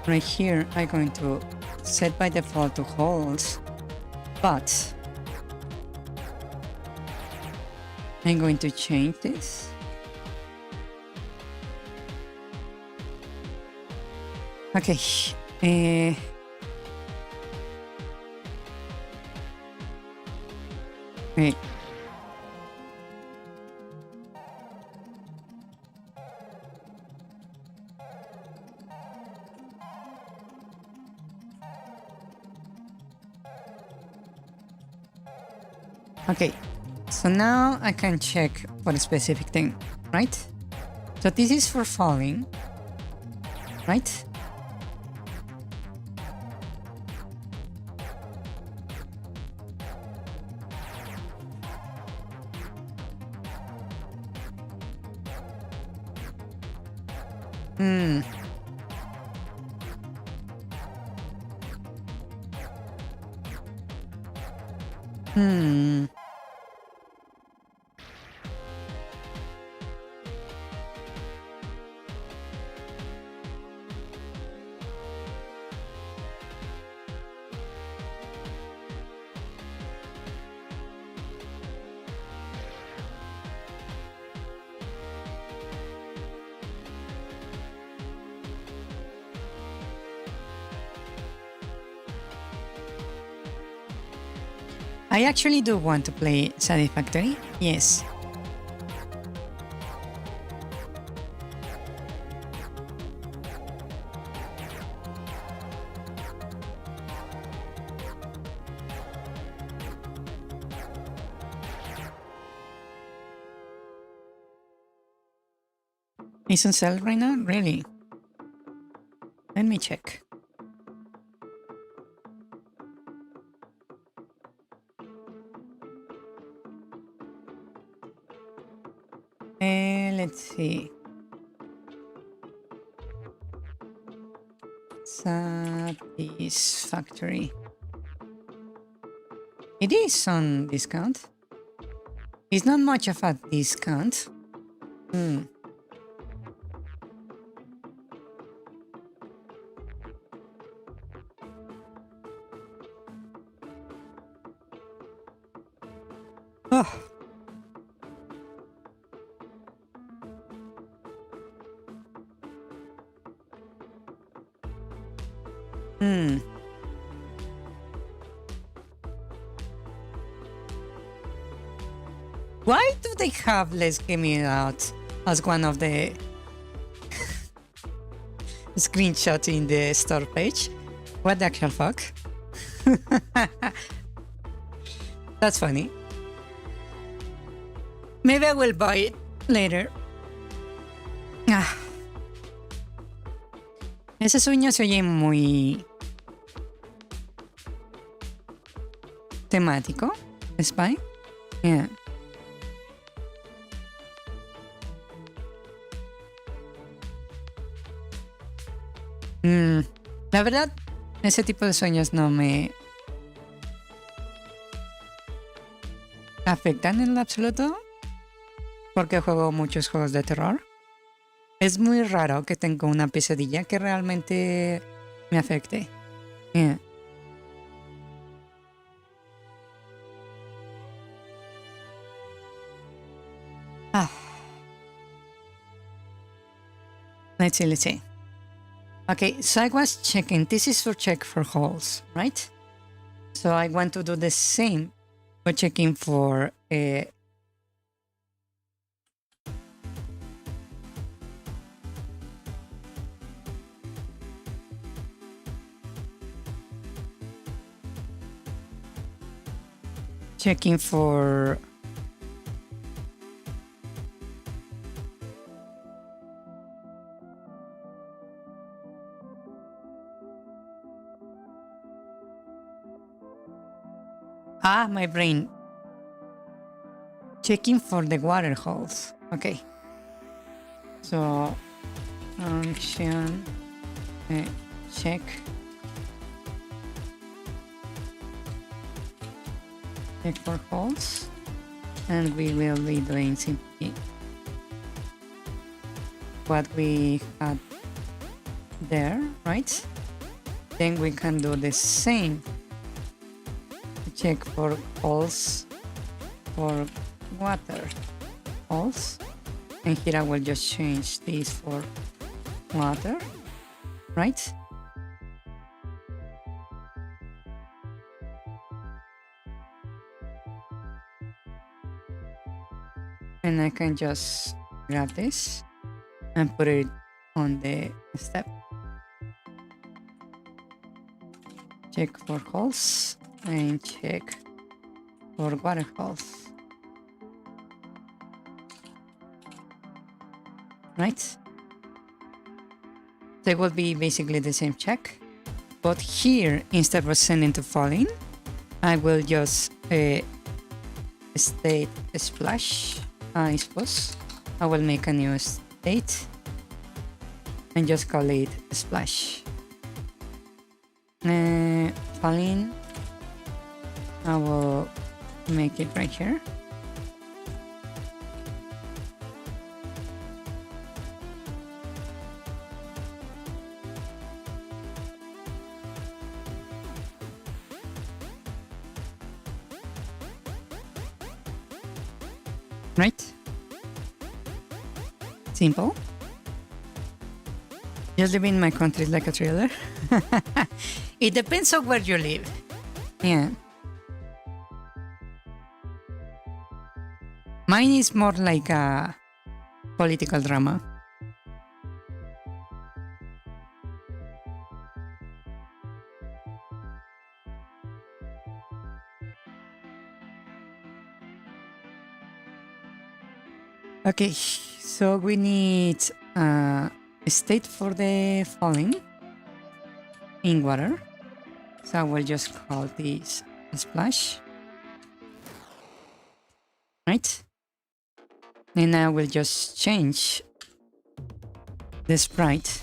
right here, I'm going to set by default to holes, but I'm going to change this. Okay. Wait. Okay, so now I can check for a specific thing, right? So this is for falling, right? Hmm. Hmm. I actually do want to play Satisfactory, yes. It's on sale right now? Really? Let me check. Let's see. Satisfactory. It is on discount. It's not much of a discount. Hmm. Oh. Hmm. Why do they have Let's Give Me Out as one of the screenshots in the store page? What the actual fuck? That's funny. Maybe I will buy it later. Ah. Ese sueño se oye muy temático. Spy? Yeah. La verdad, ese tipo de sueños no me afectan en lo absoluto porque juego muchos juegos de terror. Es muy raro que tenga una pesadilla que realmente me afecte. Yeah. Ah. Let's see. Okay, so I was checking. This is for check for holes, right? So I want to do the same for checking for checking for my brain. Checking for the water holes. Okay. So function check for holes, and we will be doing simply what we had there, right? Then we can do the same. Check for holes for water holes, and here I will just change this for water, right? And I can just grab this and put it on the step. Check for holes and check for water holes. Right? They will be basically the same check. But here, instead of sending to falling, I will just state splash, I suppose. I will make a new state and just call it splash. Falling, I will make it right here. Right? Simple. Just living in my country is like a thriller. It depends on where you live. Yeah. Mine is more like a political drama. Okay, so we need a state for the falling in water. So I will just call this splash. Right? And I will just change the sprite.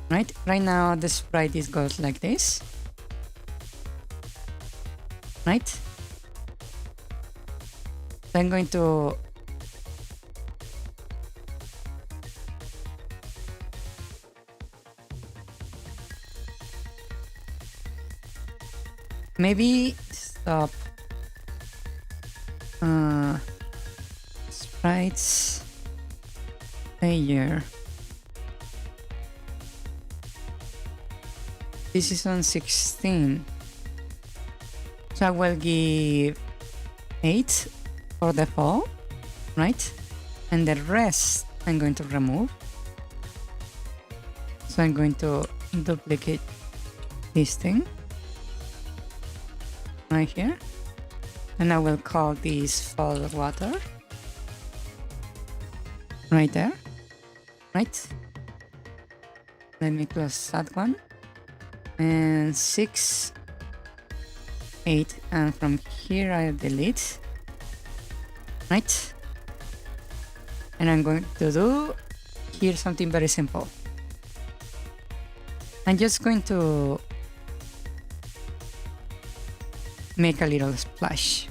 Right? Right now the sprite goes like this. Right? So I'm going to maybe stop sprites layer. This is on 16. So I will give 8 for the fall, right? And the rest I'm going to remove. So I'm going to duplicate this thing right here, and I will call this fall water right there. Right? Let me close that one. And 6, 8, and from here I delete. Right? And I'm going to do here something very simple. I'm just going to make a little splash.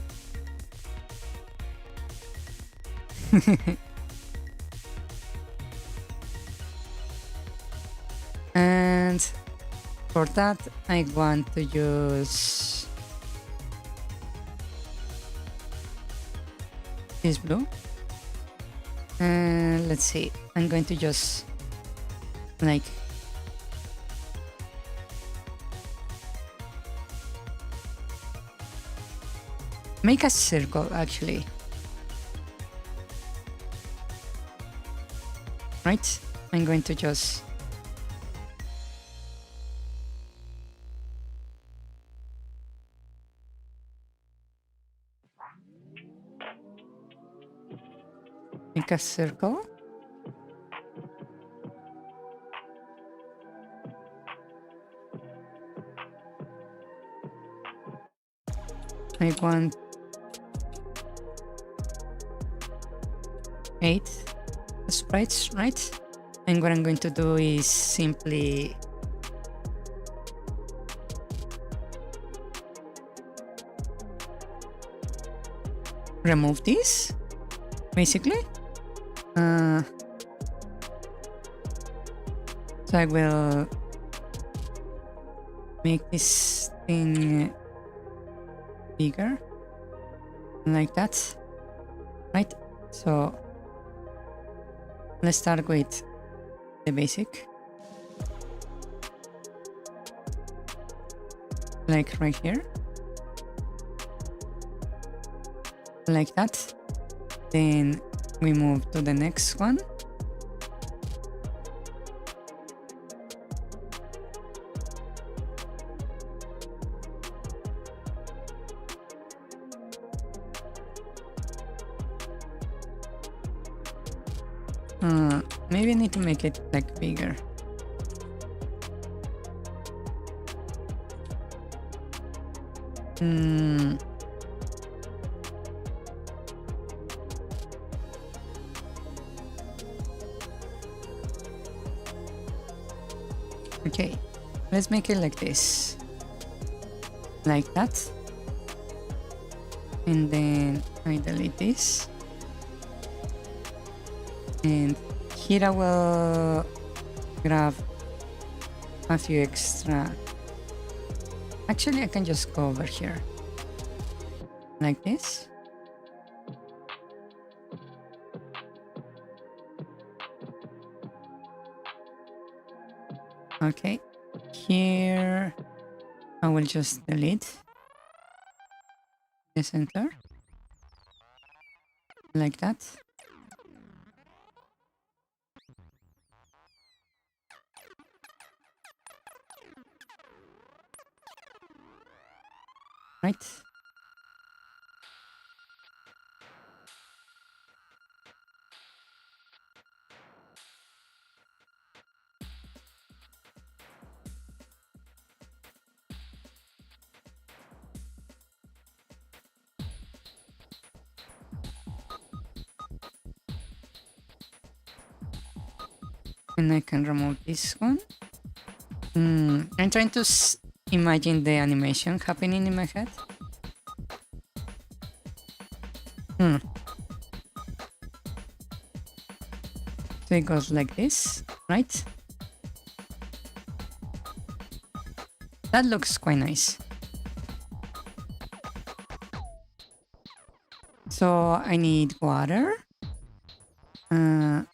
And for that I want to use this blue. And let's see, I'm going to just like make a circle actually. Right? I'm going to just make a circle. I want 8 sprites, right? And what I'm going to do is simply remove this, basically. So I will make this thing bigger, like that, right? So let's start with the basic, like right here, like that. Then we move to the next one. Maybe I need to make it like bigger. Okay, let's make it like this. Like that. And then I delete this. And here I will grab a few extra. Actually, I can just go over here. Like this. Okay. Here I will just delete the center. Like that. Right. And I can remove this one. I'm trying to imagine the animation happening in my head. So it goes like this, right? That looks quite nice. So I need water to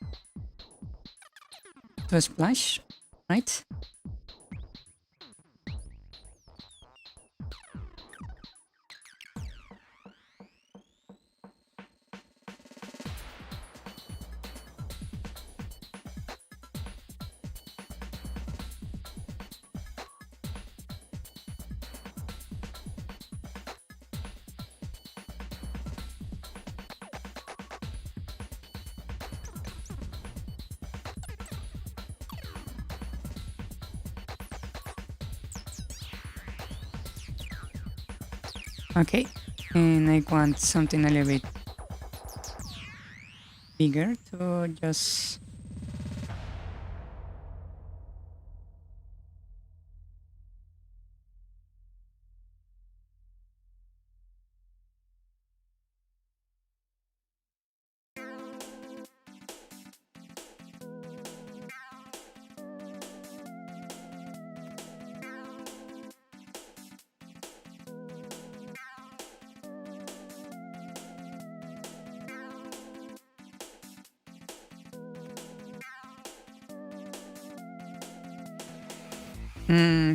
splash, right? Okay, and I want something a little bit bigger to just...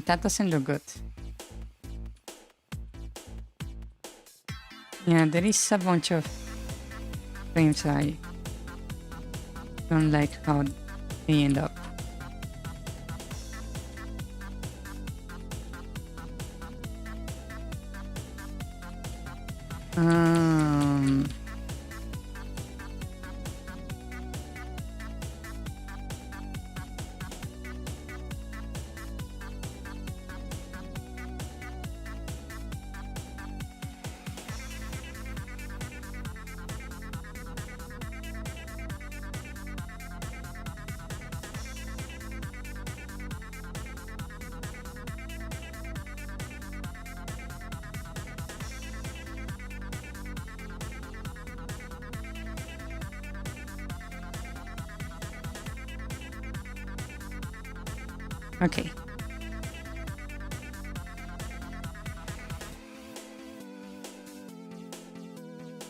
that doesn't look good. Yeah, there is a bunch of frames I don't like how they end up. Okay.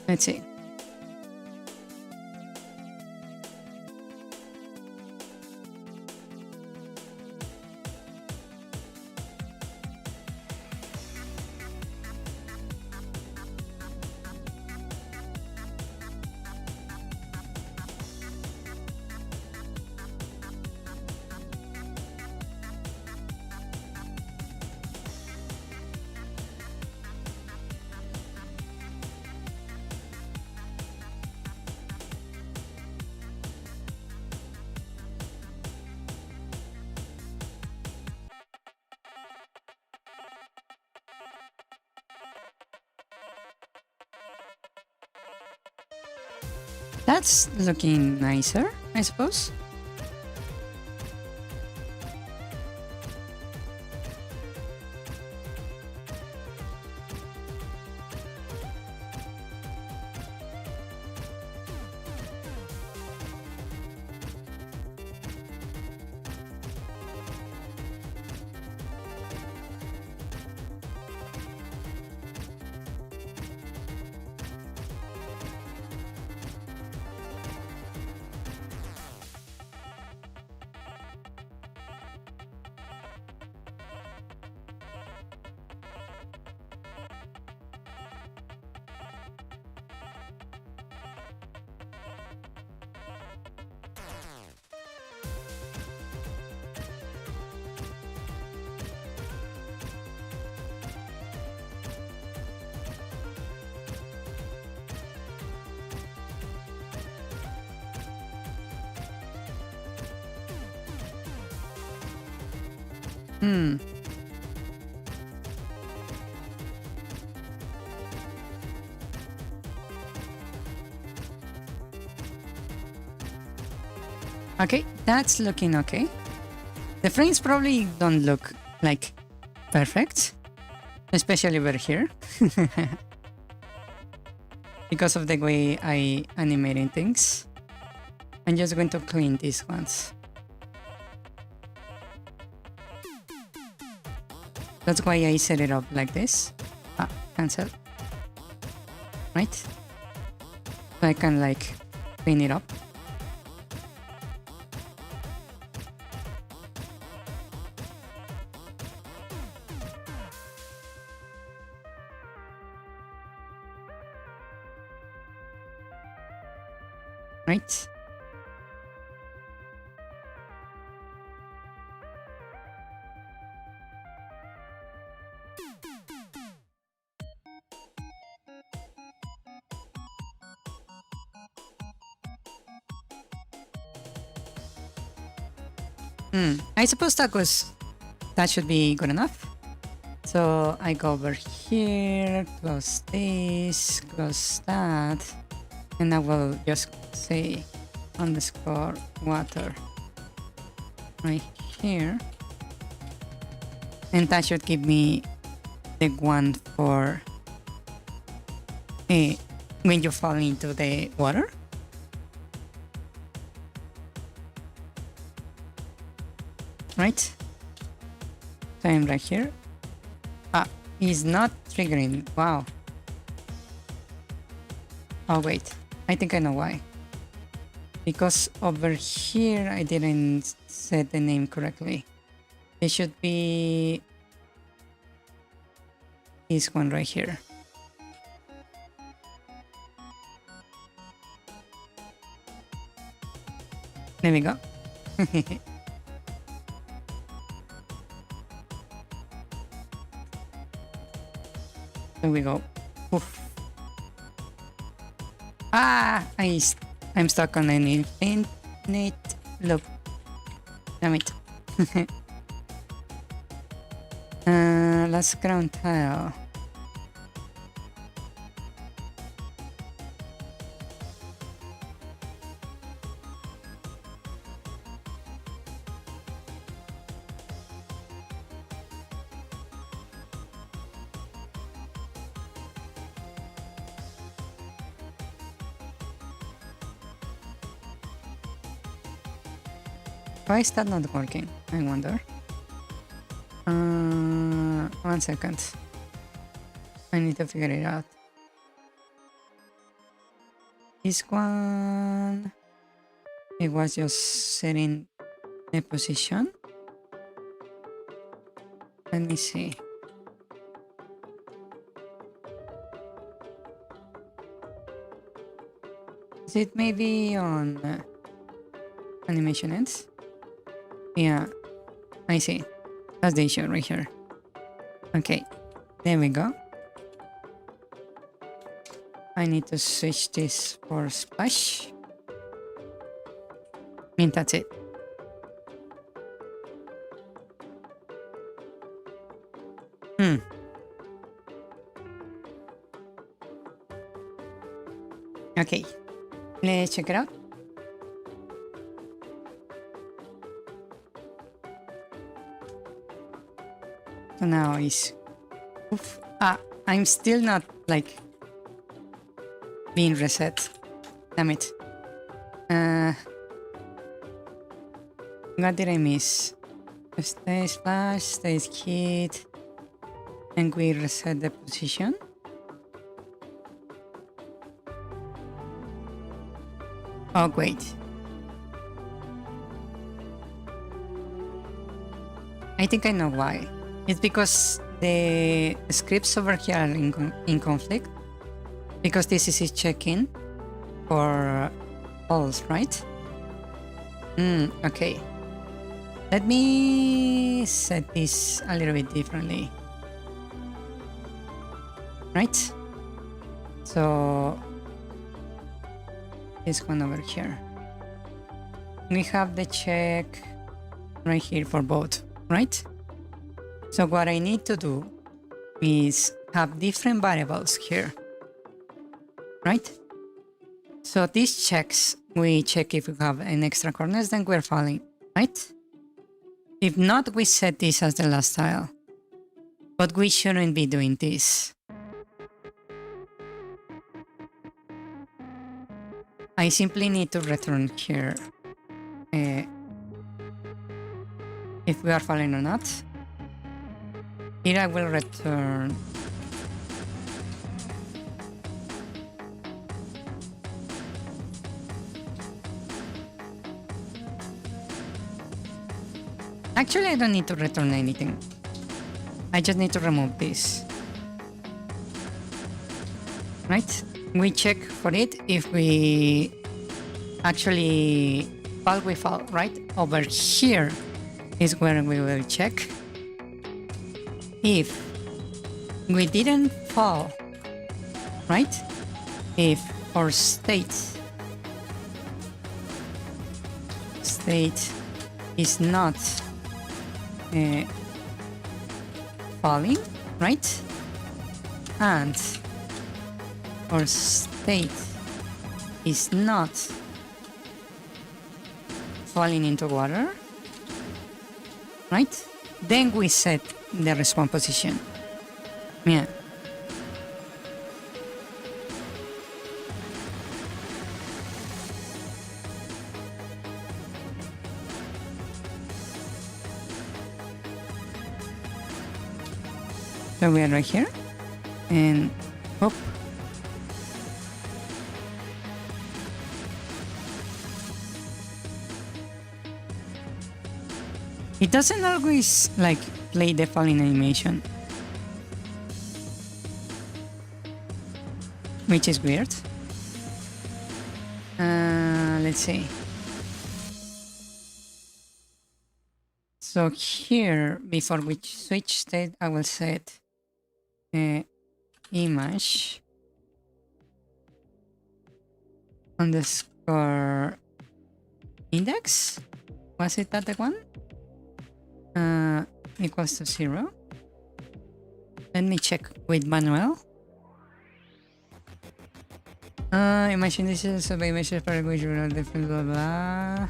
Let's see. That's looking nicer, I suppose. Okay, that's looking okay. The frames probably don't look like perfect, especially over here. Because of the way I animating things. I'm just going to clean these ones. That's why I set it up like this. Cancel. Right? So I can like clean it up. Right? I suppose that should be good enough. So I go over here, close this, close that, and I will just say underscore water right here. And that should give me the one for when you fall into the water. Right? So I'm right here. He's not triggering. Wow. Oh wait, I think I know why. Because over here I didn't set the name correctly. It should be this one right here. There we go. There we go. Oof. I'm stuck on an infinite loop. Damn it. Last ground tile. Why is that not working? I wonder. 1 second. I need to figure it out. This one, it was just setting a position. Let me see. Is it maybe on animation ends? Yeah, I see. That's the issue right here. Okay, there we go. I need to switch this for splash. And that's it. Okay. Let's check it out. So now it's... Oof. I'm still not like being reset. Damn it. What did I miss? Stage splash, stage kit, and we reset the position. Oh wait. I think I know why. It's because the scripts over here are in conflict. Because this is checking for false, right? Okay. Let me set this a little bit differently. Right? So this one over here. We have the check right here for both, right? So what I need to do is have different variables here, right? So these checks, we check if we have an extra corners, then we're falling, right? If not, we set this as the last tile. But we shouldn't be doing this. I simply need to return here if we are falling or not. Here I will return actually I don't need to return anything. I just need to remove this. Right? We check for it. If we actually fall, we fall, right? Over here is where we will check. If we didn't fall, right? If our state is not falling, right? And our state is not falling into water, right? Then we set the respawn position. Yeah. So we are right here, and hop. It doesn't always like play the falling animation, which is weird. Let's see. So here, before we switch state, I will set image underscore index. Was it that the one? Equals to 0. Let me check with manual. Imagine this is a images for which you are different, blah blah.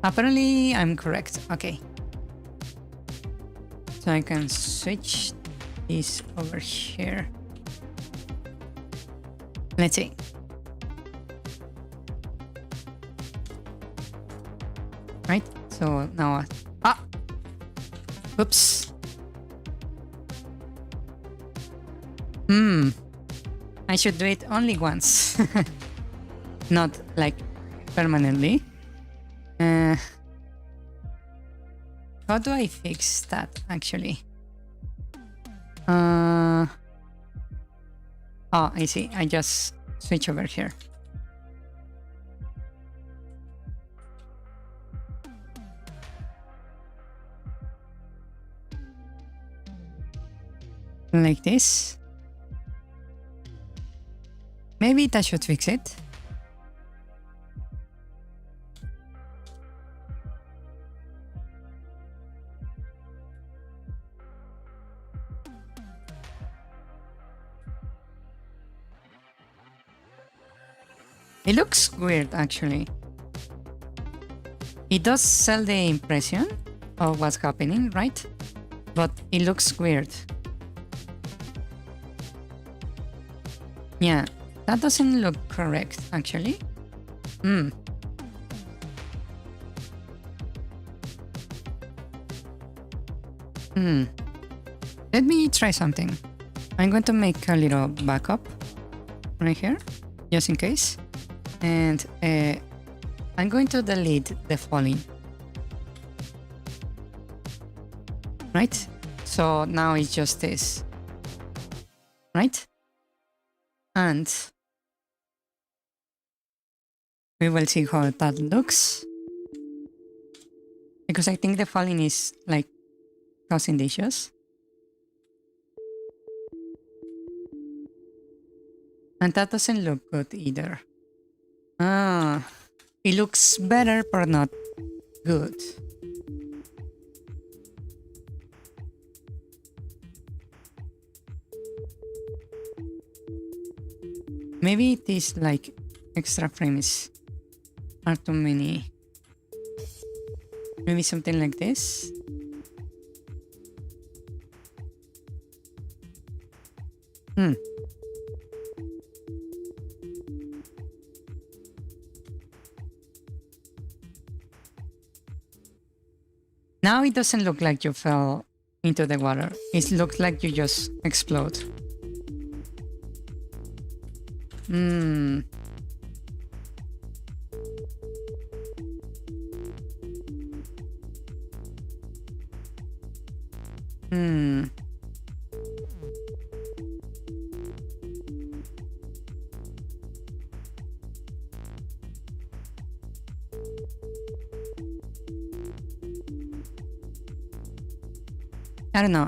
Apparently I'm correct. Okay. So I can switch this over here. Let's see. Right? So now oops. I should do it only once. Not like permanently. How do I fix that actually? Oh, I see. I just switch over here. Like this. Maybe that should fix it. It looks weird actually. It does sell the impression of what's happening, right? But it looks weird. Yeah, that doesn't look correct actually. Let me try something. I'm going to make a little backup right here, just in case. And I'm going to delete the falling. Right? So now it's just this. Right? And we will see how that looks. Because I think the falling is like causing the issues. And that doesn't look good either. It looks better but not good. Maybe these like extra frames are too many. Maybe something like this. Now it doesn't look like you fell into the water. It looks like you just explode. I don't know.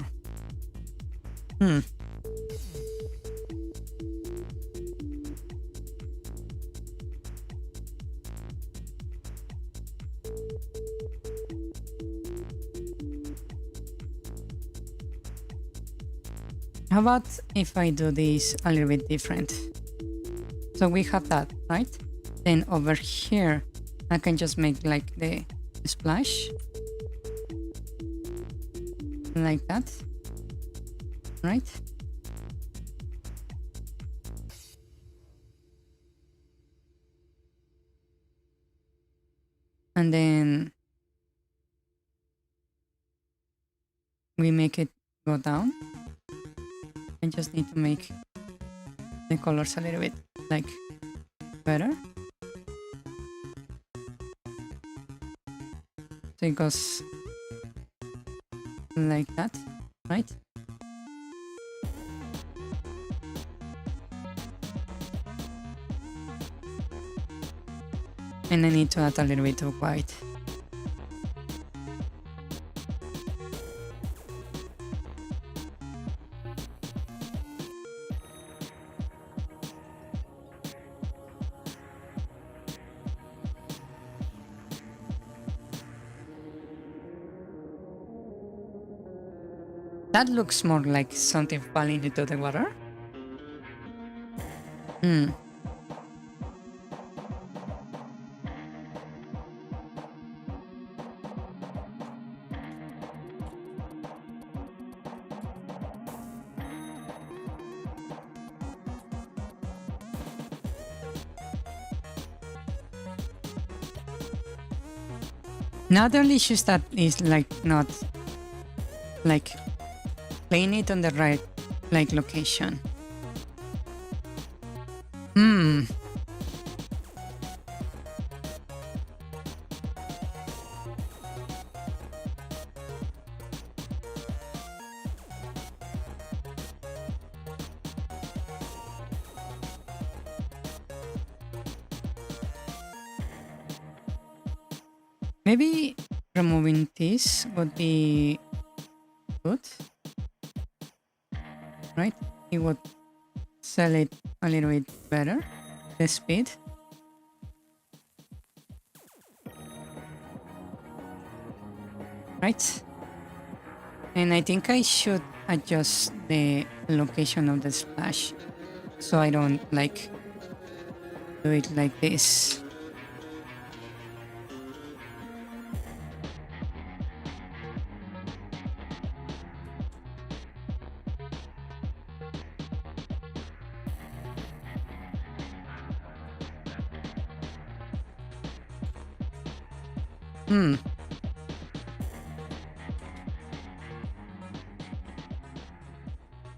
How about if I do this a little bit different? So we have that, right? Then over here, I can just make like the splash. Like that, right? And then we make it go down. I just need to make the colors a little bit like better. So it goes like that, right? And I need to add a little bit of white. That looks more like something falling into the water. Now the only issue is that is like not like playing it on the right like location. Maybe removing this would be good, right? It would sell it a little bit better, the speed. Right? And I think I should adjust the location of the splash so I don't like do it like this.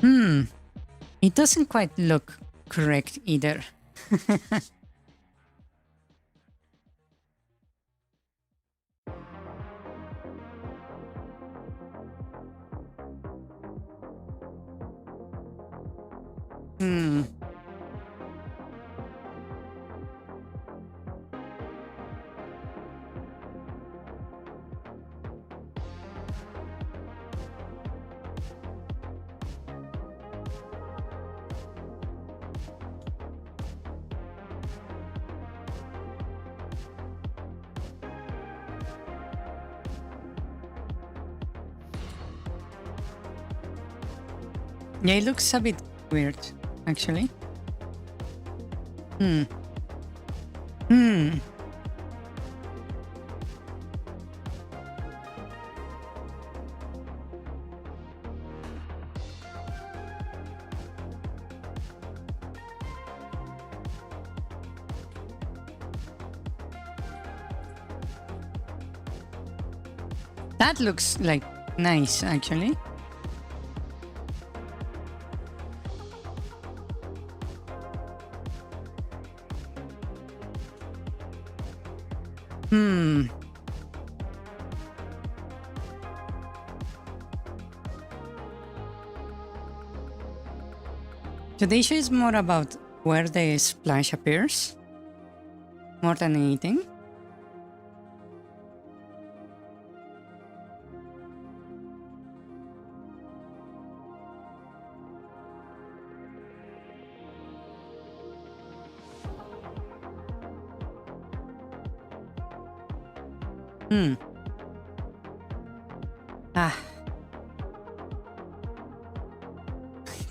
Hmm. It doesn't quite look correct either. Hmm. Yeah, it looks a bit weird, actually. Hmm. That looks like nice, actually. So the issue is more about where the splash appears, more than anything.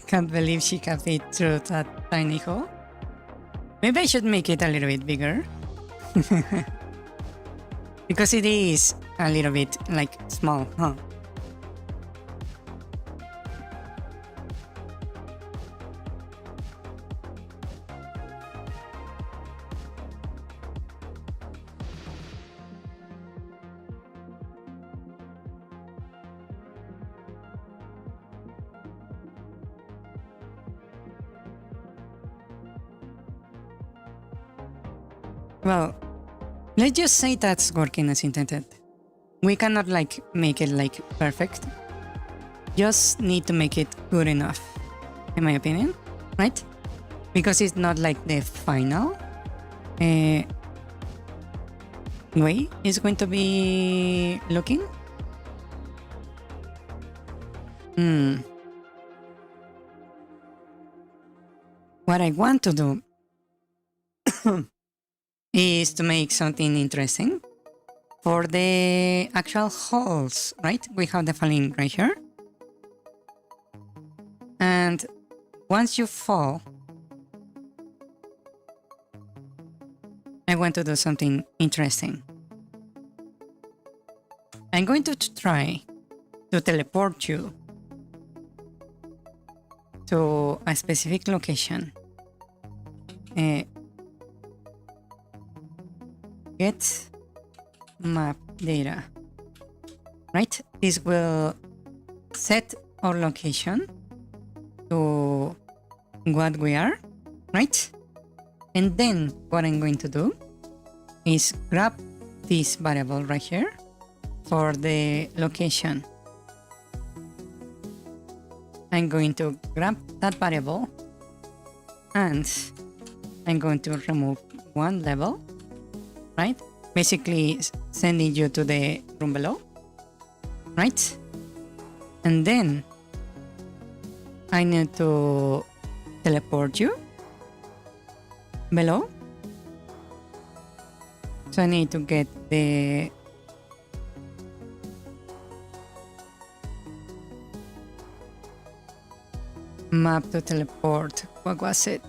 Can't believe she can fit through that tiny hole. Maybe I should make it a little bit bigger. Because it is a little bit like small, huh? Well, let's just say that's working as intended. We cannot like make it like perfect. Just need to make it good enough, in my opinion, right? Because it's not like the final way it's going to be looking. What I want to do is to make something interesting for the actual holes, right? We have the falling right here. And once you fall, I want to do something interesting. I'm going to try to teleport you to a specific location. Get map data, right? This will set our location to what we are, right? And then what I'm going to do is grab this variable right here for the location. I'm going to grab that variable and I'm going to remove one level, right? Basically sending you to the room below, right? And then I need to teleport you below. So I need to get the map to teleport. What was it?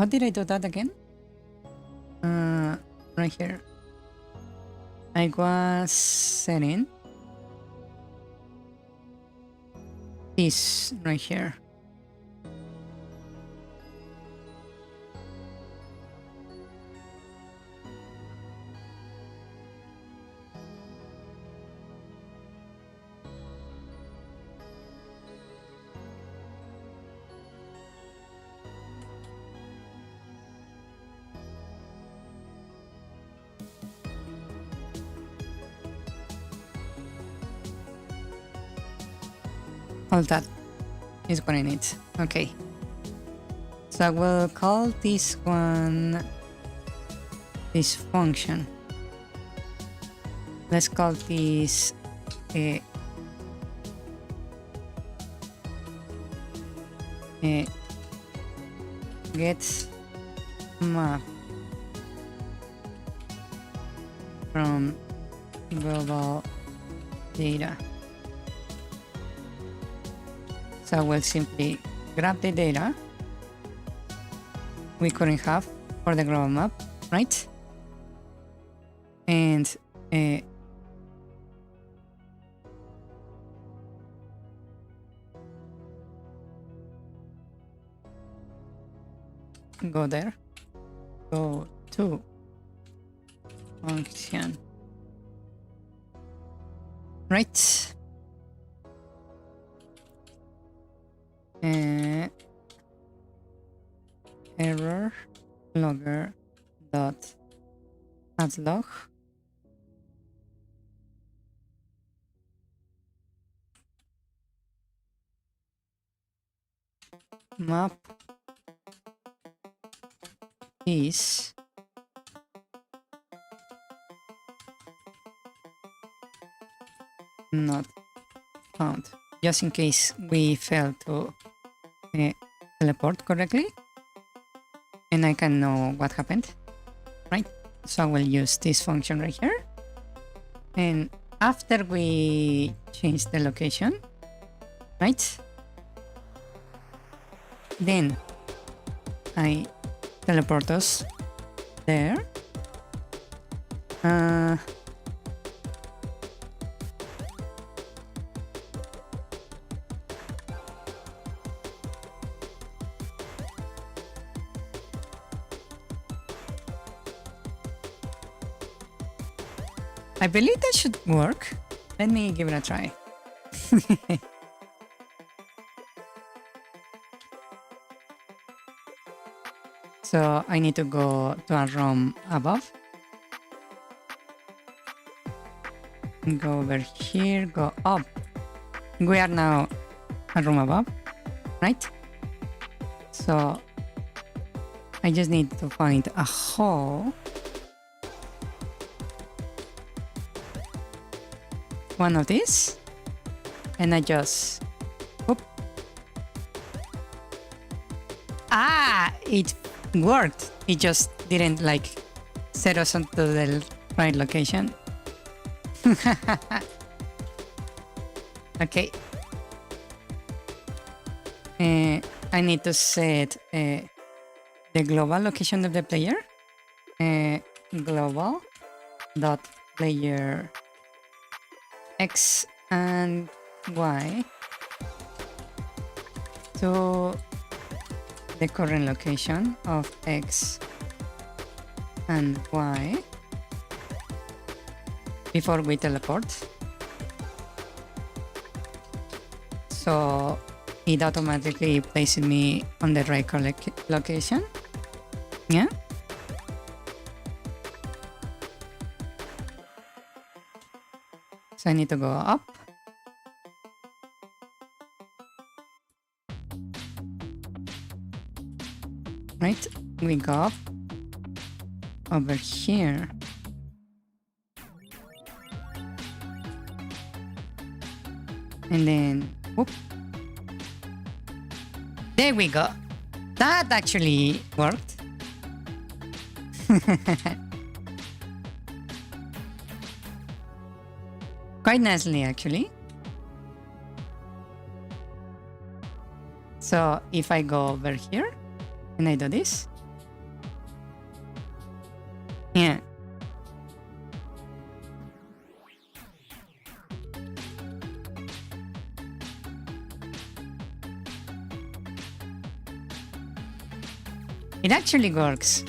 how did I do that again? Right here. I was setting this right here. All that is what I need. Okay. So I will call this one this function. Let's call this get map from global data. So we'll simply grab the data we couldn't have for the global map, right? And go there, go to function, right? Error logger dot add log map is not found, just in case we fail to teleport correctly and I can know what happened, right? So I will use this function right here, and after we change the location, right, then I teleport us there. I believe that should work. Let me give it a try. So I need to go to a room above. Go over here, go up. We are now a room above, right? So I just need to find a hole. One of these, and I just whoop. It worked. It just didn't like set us onto the right location. Okay. I need to set the global location of the player. Global dot player X and Y to the current location of X and Y before we teleport. So it automatically places me on the right location. Yeah. So I need to go up. Right, we go up over here. And then, whoop. There we go. That actually worked. Quite nicely, actually. So if I go over here and I do this, It actually works.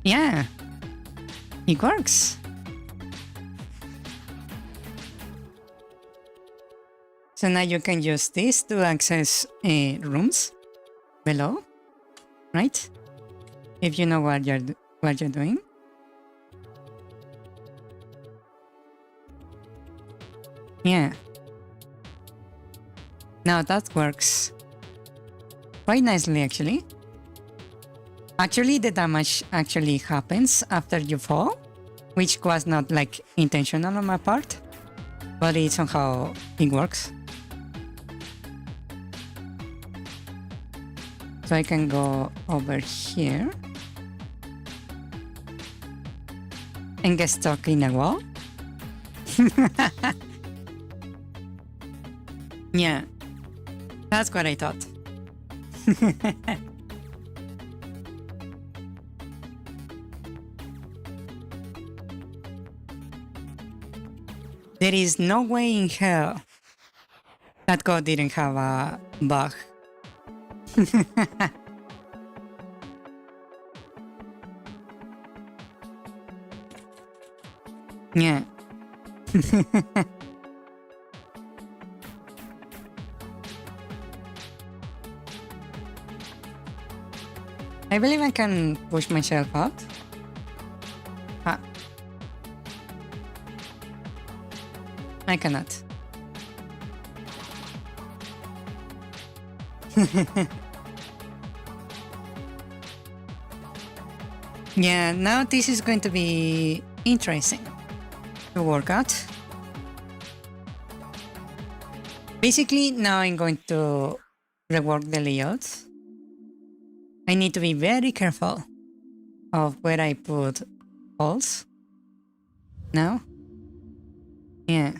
Yeah, it works. So now you can use this to access rooms below, right? If you know what you're doing. Yeah. Now that works quite nicely, actually. Actually, the damage actually happens after you fall, which was not like intentional on my part, but it somehow it works. So I can go over here and get stuck in a wall. Yeah, that's what I thought. There is no way in hell that code didn't have a bug. Yeah. I believe I can push myself out. Ah. I cannot. Yeah, now this is going to be interesting to work out. Basically, now I'm going to rework the layout. I need to be very careful of where I put holes now. Yeah,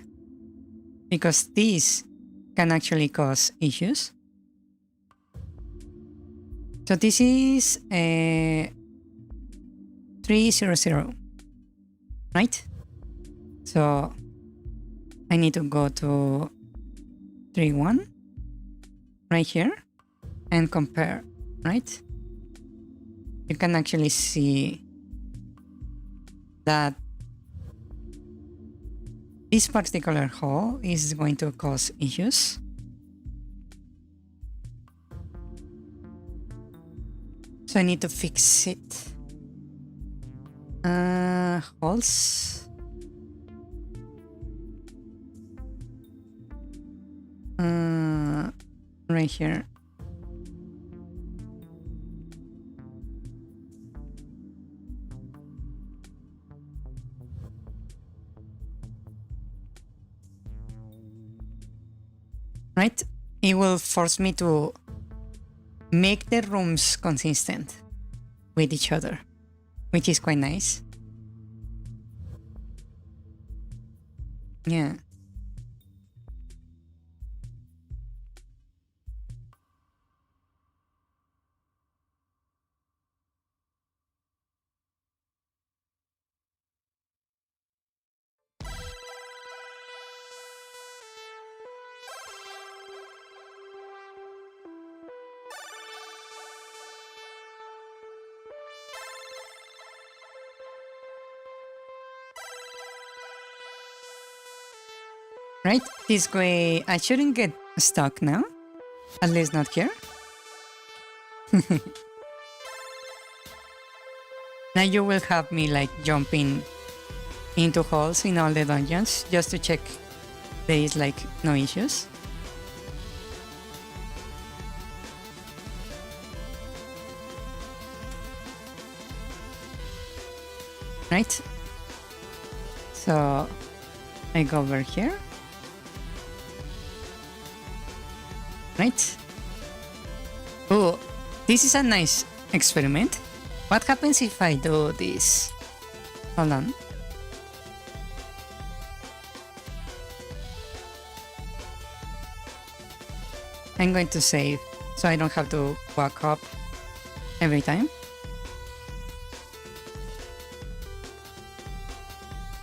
because this can actually cause issues. So this is a 300, right? So I need to go to 31 right here and compare, right? You can actually see that this particular hole is going to cause issues. So I need to fix it. Holes. Right here. Right? It will force me to make the rooms consistent with each other, which is quite nice. Yeah. Right? This way I shouldn't get stuck now. At least not here. Now you will have me like jumping into holes in all the dungeons just to check there is like no issues. Right? So I go over here. Right? Oh, this is a nice experiment. What happens if I do this? Hold on. I'm going to save so I don't have to walk up every time.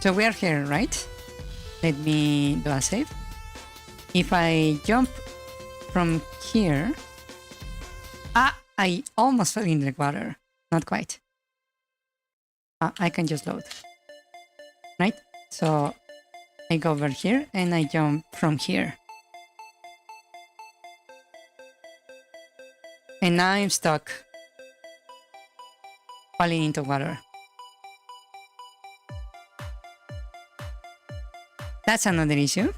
So we are here, right? Let me do a save. if I jump from here, I almost fell in the water. Not quite. I can just load, right? So I go over here and I jump from here. And now I'm stuck, falling into water. That's another issue.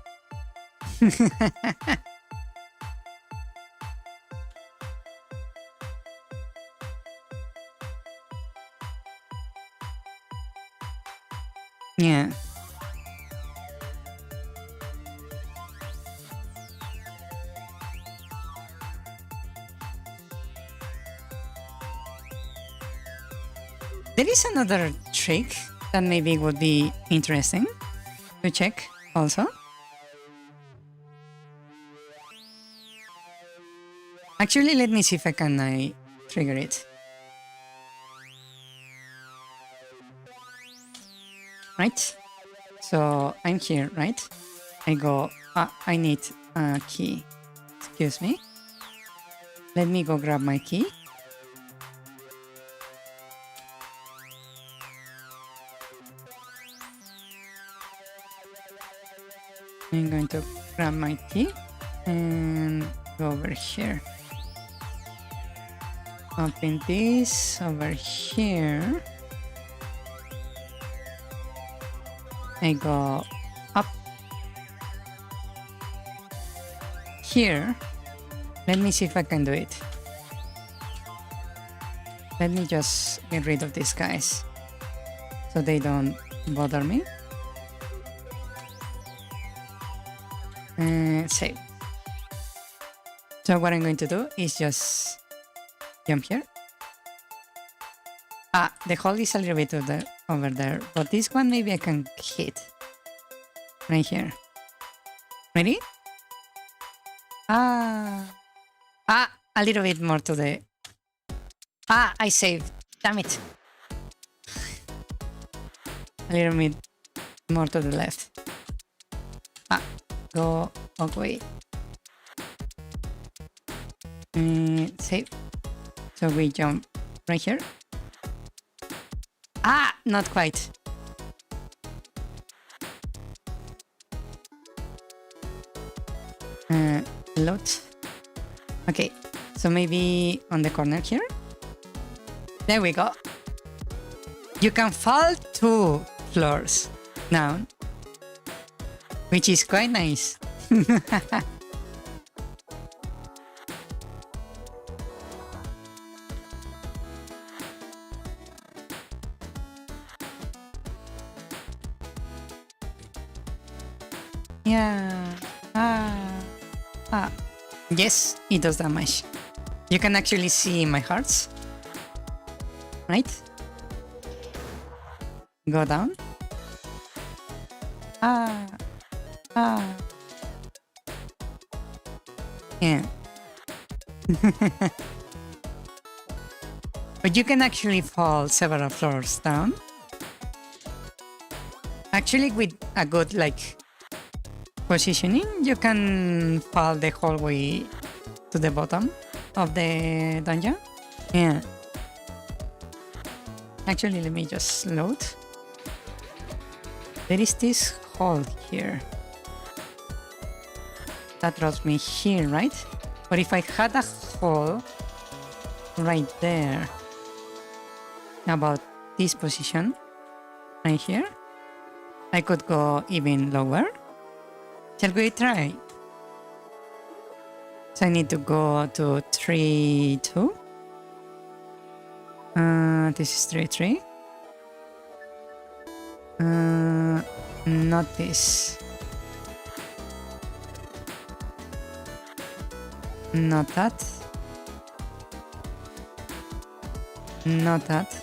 Yeah. There is another trick that maybe would be interesting to check also. Actually, let me see if I can trigger it. Right? So I'm here, right? I go, I need a key. Excuse me. Let me go grab my key. I'm going to grab my key and go over here. Open this over here. I go up here. Let me see if I can do it. Let me just get rid of these guys so they don't bother me. And save. So what I'm going to do is just jump here. The hole is a little bit over there, but this one maybe I can hit right here. Ready? A little bit more to the... I saved. Damn it. A little bit more to the left. Go away. Save. So we jump right here. Not quite. Load. Okay, so maybe on the corner here. There we go. You can fall 2 floors down, which is quite nice. Yeah. Yes, it does damage. You can actually see my hearts. Right? Go down. Yeah. But you can actually fall several floors down. Actually, with a good positioning, you can fall the whole way to the bottom of the dungeon. Yeah. Actually, let me just load. There is this hole here that draws me here, right? But if I had a hole right there, about this position, right here, I could go even lower. Shall we try? So I need to go to 3, 2. This is 3, 3. Not this. Not that. Not that.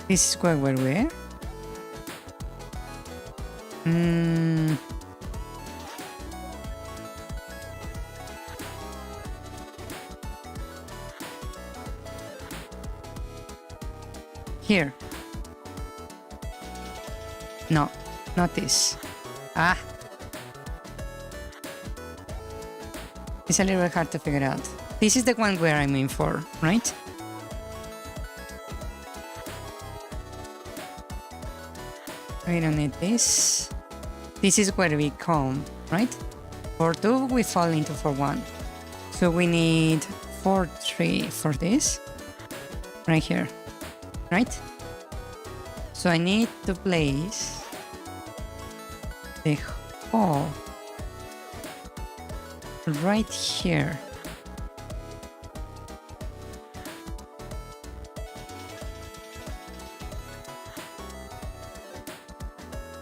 This is where we're. Here. No, not this. Ah. It's a little hard to figure out. This is the one where I'm in for, right? We don't need this. This is where we come, right? For 2, we fall into for 1. So we need 4, 3 for this. Right here, right? So I need to place the hole right here.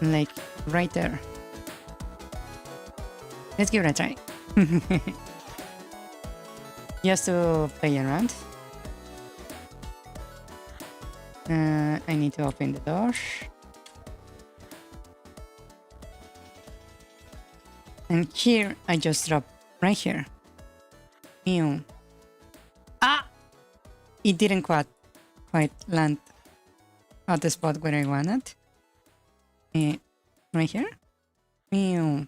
Like right there. Let's give it a try. Just to play around. I need to open the door. And here I just drop right here. Ew. Ah! It didn't quite land at the spot where I wanted. Right here. Ew.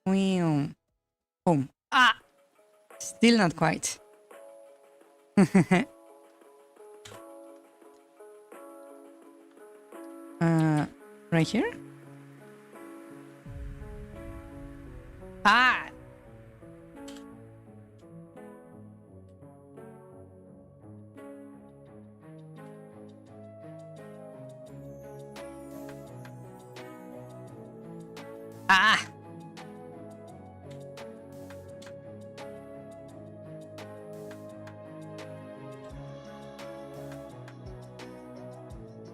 Ew. Boom. Ah! Still not quite. Right here? Ah! Ah!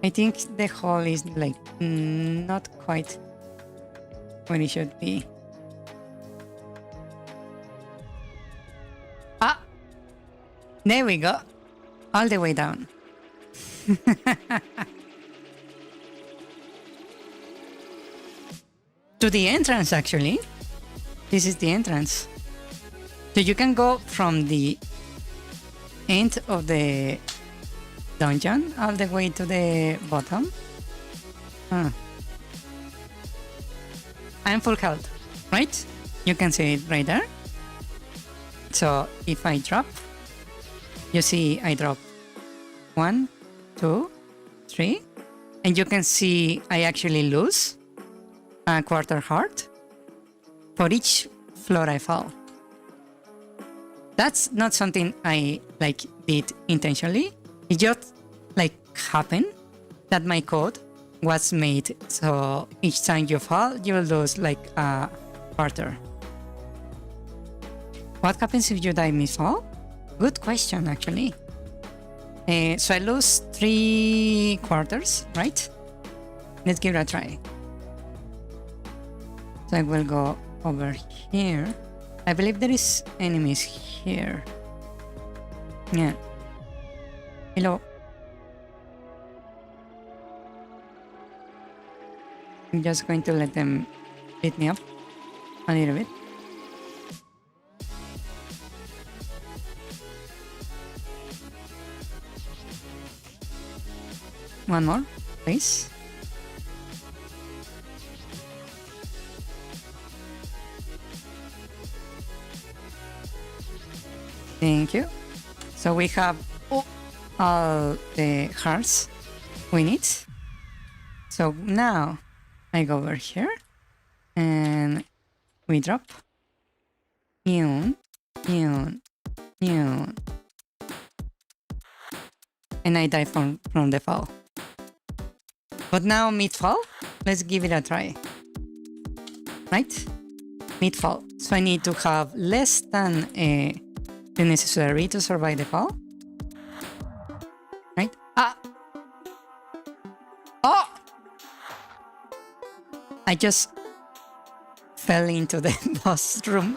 I think the hole is like not quite what it should be. Ah! There we go. All the way down. To the entrance, actually. This is the entrance. So you can go from the end of the dungeon all the way to the bottom. I'm full health, right? You can see it right there. So if I drop, you see I drop 1, 2, 3, and you can see I actually lose a quarter heart for each floor I fall. That's not something I did intentionally. It just happened that my code was made so each time you fall you will lose a quarter. What happens if you die mid-fall? Good question, actually. So I lose 3 quarters, right? Let's give it a try. So I will go over here. I believe there is enemies here. Yeah. Hello. I'm just going to let them beat me up a little bit. One more, please. Thank you. So we have all the hearts we need. So now I go over here and we drop. And I die from the fall. But now mid-fall, let's give it a try. Right? Mid-fall. So I need to have less than the necessary to survive the fall. Right? Ah! Oh! I just fell into the boss room.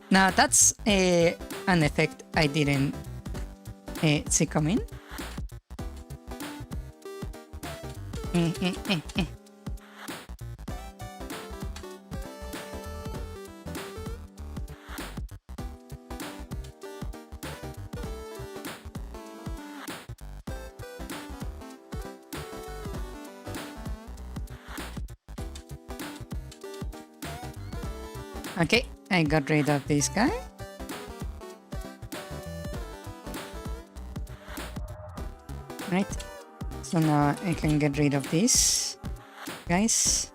Now that's an effect I didn't see coming. Okay, I got rid of this guy. Right. So now I can get rid of this, guys.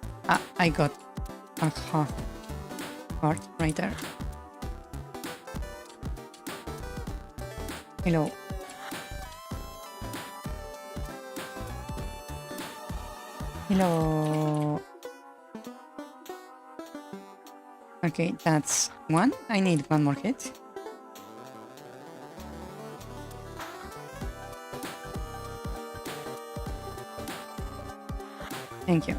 I got a heart right there. Hello. Hello. Okay, that's one. I need one more hit. Thank you.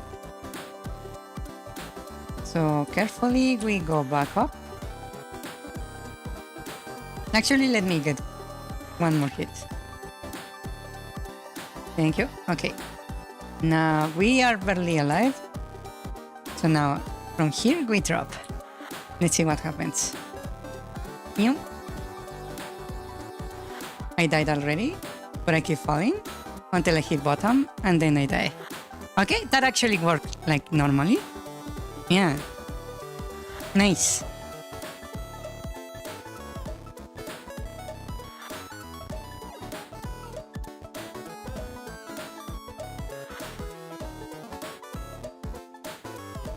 So carefully we go back up. Actually, let me get one more hit. Thank you. Okay. Now we are barely alive. So now from here we drop. Let's see what happens. Yum. I died already, but I keep falling until I hit bottom and then I die. Okay, that actually worked like normally. Yeah. Nice.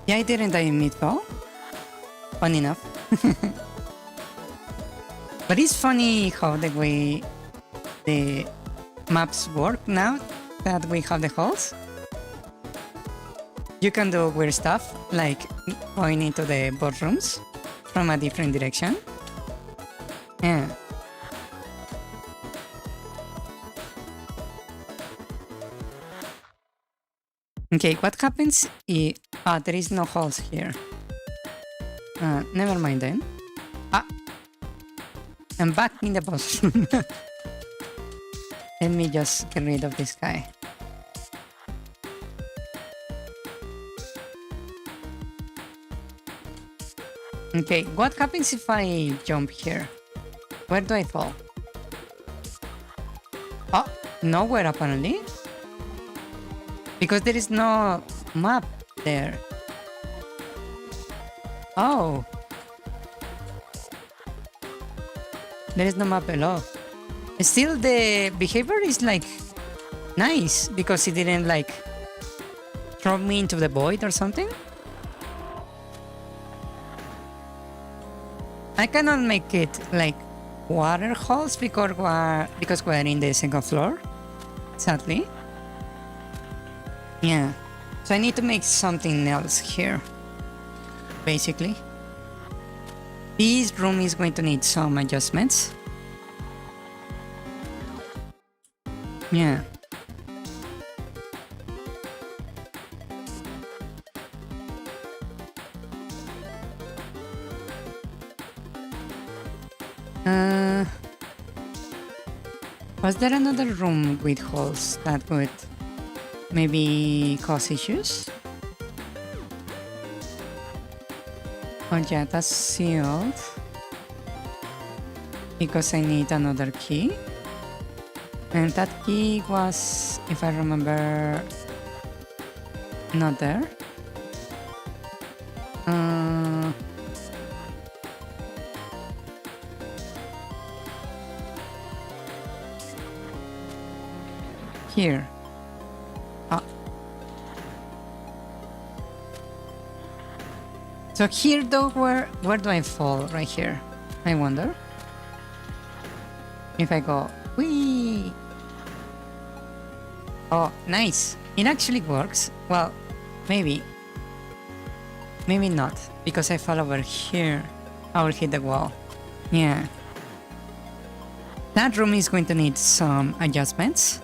Yeah, I didn't die in mid-fall. Fun enough. But it's funny how the way the maps work now that we have the holes. You can do weird stuff like going into the boardrooms from a different direction. Yeah. Okay, what happens if there is no holes here? Never mind then. I'm back in the boss room. Let me just get rid of this guy. Okay, what happens if I jump here? Where do I fall? Oh, nowhere apparently. Because there is no map there. Oh. There is no map below. Still, the behavior is like nice because it didn't like throw me into the void or something. I cannot make it like water holes because we're in the second floor, sadly. Yeah, so I need to make something else here, basically. This room is going to need some adjustments. Yeah. Was there another room with holes that would maybe cause issues? Oh yeah, that's sealed. Because I need another key. And that key was, if I remember, not there. Here. So here though, where do I fall? Right here. I wonder. If I go, whee! Oh, nice. It actually works. Well, maybe. Maybe not. Because I fall over here. I will hit the wall. Yeah. That room is going to need some adjustments.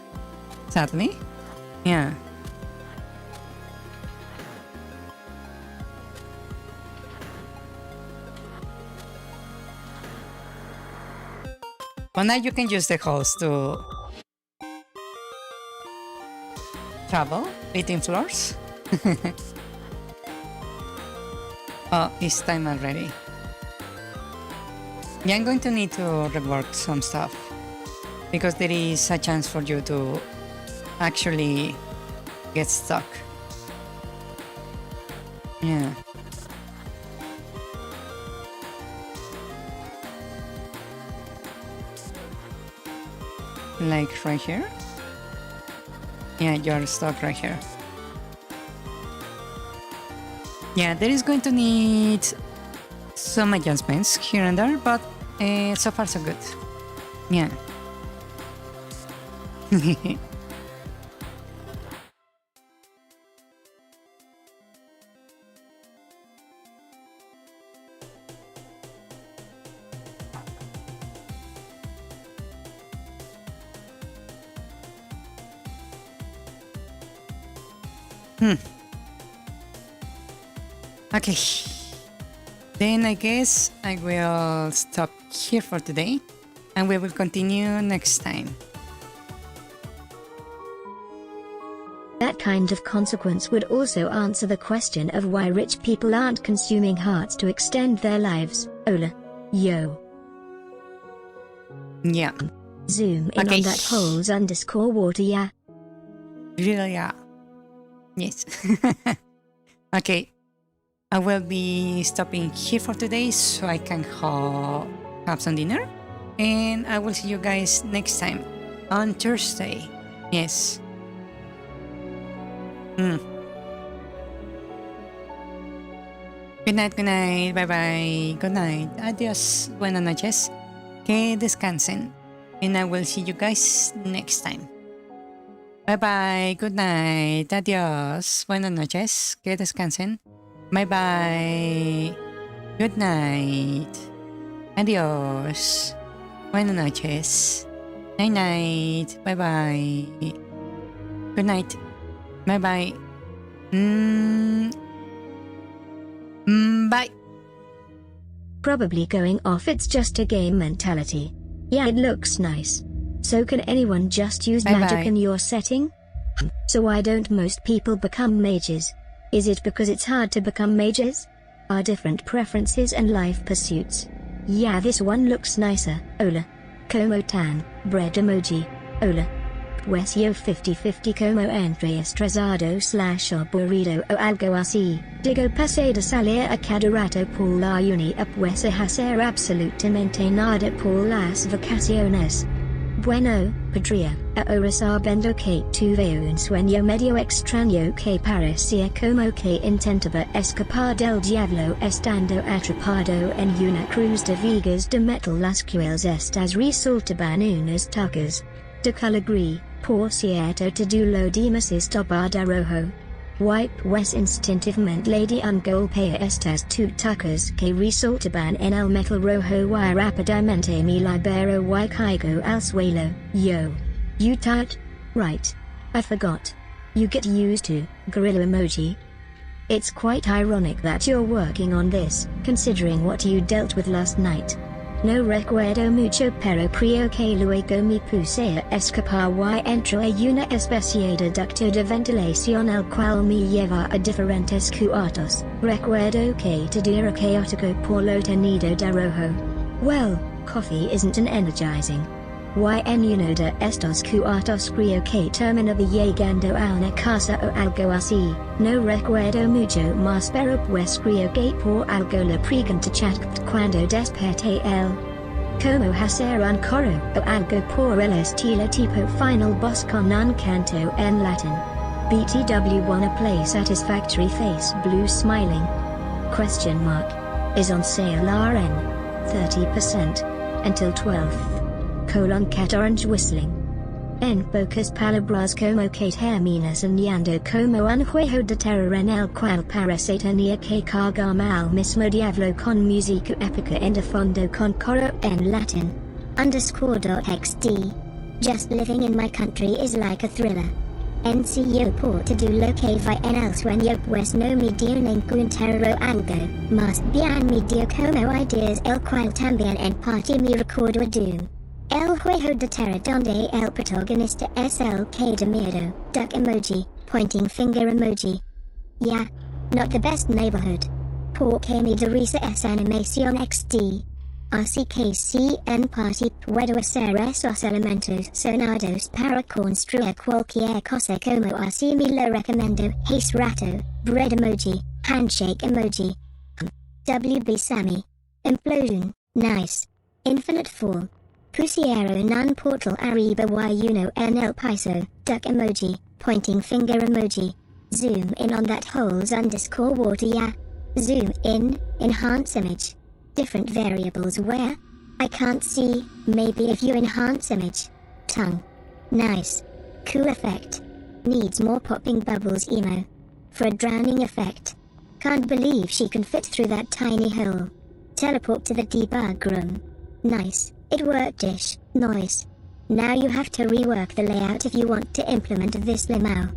Sadly. Yeah. But now you can use the holes to travel between floors. Oh, it's time already. Yeah, I'm going to need to rework some stuff because there is a chance for you to actually get stuck. like right here. Yeah, you're stuck right here. Yeah, there is going to need some adjustments here and there, but so far so good. Yeah. Okay. Then I guess I will stop here for today and we will continue next time. That kind of consequence would also answer the question of why rich people aren't consuming hearts to extend their lives. Ola. Yo. Yeah. Zoom in Okay. on that holes underscore water, yeah. Really, yeah. Yes. Okay. I will be stopping here for today so I can have some dinner. And I will see you guys next time on Thursday. Yes. Good night, bye bye, good night, adios, buenas noches, que descansen, and I will see you guys next time. Bye bye, good night, adios, buenas noches, que descansen, bye bye, good night, adios, buenas noches, night night, bye bye, good night, bye bye. Bye. Probably going off, it's just a game mentality. Yeah, it looks nice. So can anyone just use magic Bye-bye. in your setting? So why don't most people become mages? Is it because it's hard to become mages? Are different preferences and life pursuits? Yeah, this one looks nicer. Ola. Como tan, bread emoji. Ola. Puesio 50-50 como entre estresado / aburrido o algo así. Digo pasé de salir a cada rato por la uni a pues hacer absolutamente nada por las vacaciones. Bueno, podría, ahora sabiendo que tuve un sueño medio extraño que parecía como que intentaba escapar del diablo estando atrapado en una cruz de vigas de metal las cuales estas resultaban unas tacas de color gris. Por cierto, to lo demás estaba de rojo. White pues instintivamente le di un golpe a estas tacas que resultaban en el metal rojo y rápidamente me libero y caigo al suelo. Yo. You tight? Right. I forgot. You get used to, gorilla emoji. It's quite ironic that you're working on this, considering what you dealt with last night. No recuerdo mucho pero creo que luego me puse a escapar y entró a una especie de ducto de ventilación el cual me lleva a diferentes cuartos. Recuerdo que todo era caótico por lo tenido de rojo. Well, coffee isn't an energizing. Y en uno de estos cuartos creo que terminaba llegando a una casa o algo así. No recuerdo mucho más pero pues creo que por algo la pregunta chat cuando desperté el como hacer un coro o algo por el estilo tipo final boss con un canto en latin. BTW wanna play satisfactory face blue smiling. Question mark. Is on sale RN. 30%. Until 12th. Cat orange whistling. En pocas palabras como que terminas enviando como un juego de terror en el cual parece tenía que cargarme al mismo diablo con música épica en de fondo con coro en latin. _.xd. Just living in my country is like a thriller. NCO por todo lo que va en el sueño pues no me dio ningún terror algo, más bien me dio como ideas el cual también en parte me recuerdo a Doom. El juego de terror donde el protagonista es el que da miedo, duck emoji, pointing finger emoji. Yeah, not the best neighborhood. Porque me da risa esa animación XD. Así que si en parte puedo hacer esos elementos sonados para construir cualquier cosa como así me lo recomiendo. Hace rato, bread emoji, handshake emoji. WB Sammy. Implosion, nice. Infinite fall. Pusiero non portal arriba y uno en el piso, duck emoji, pointing finger emoji. Zoom in on that holes underscore water yeah. Zoom in, enhance image. Different variables where? I can't see, maybe if you enhance image. Tongue. Nice. Cool effect. Needs more popping bubbles emo. For a drowning effect. Can't believe she can fit through that tiny hole. Teleport to the debug room. Nice. It worked-ish. Nice. Now you have to rework the layout if you want to implement this limao.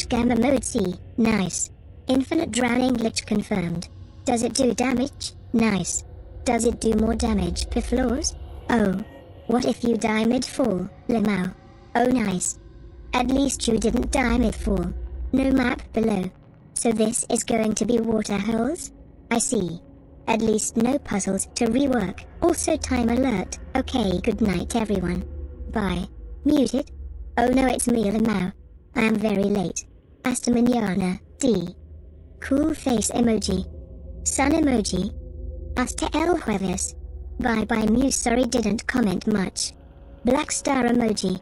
/ gamma mode C. Nice. Infinite drowning glitch confirmed. Does it do damage? Nice. Does it do more damage per floors? Oh. What if you die mid-fall, limao? Oh nice. At least you didn't die mid-fall. No map below. So this is going to be water holes? I see. At least no puzzles to rework. Also time alert. Okay, good night everyone. Bye. Muted? Oh no, it's me limao. I am very late. Hasta mañana, D. Cool face emoji. Sun emoji. Hasta el jueves. Bye bye Muse, sorry didn't comment much. Black star emoji.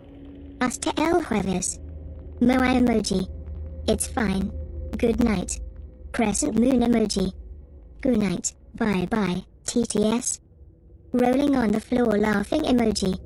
Hasta el jueves. Moai emoji. It's fine. Good night. Crescent moon emoji. Good night. Bye bye, TTS. Rolling on the floor laughing emoji.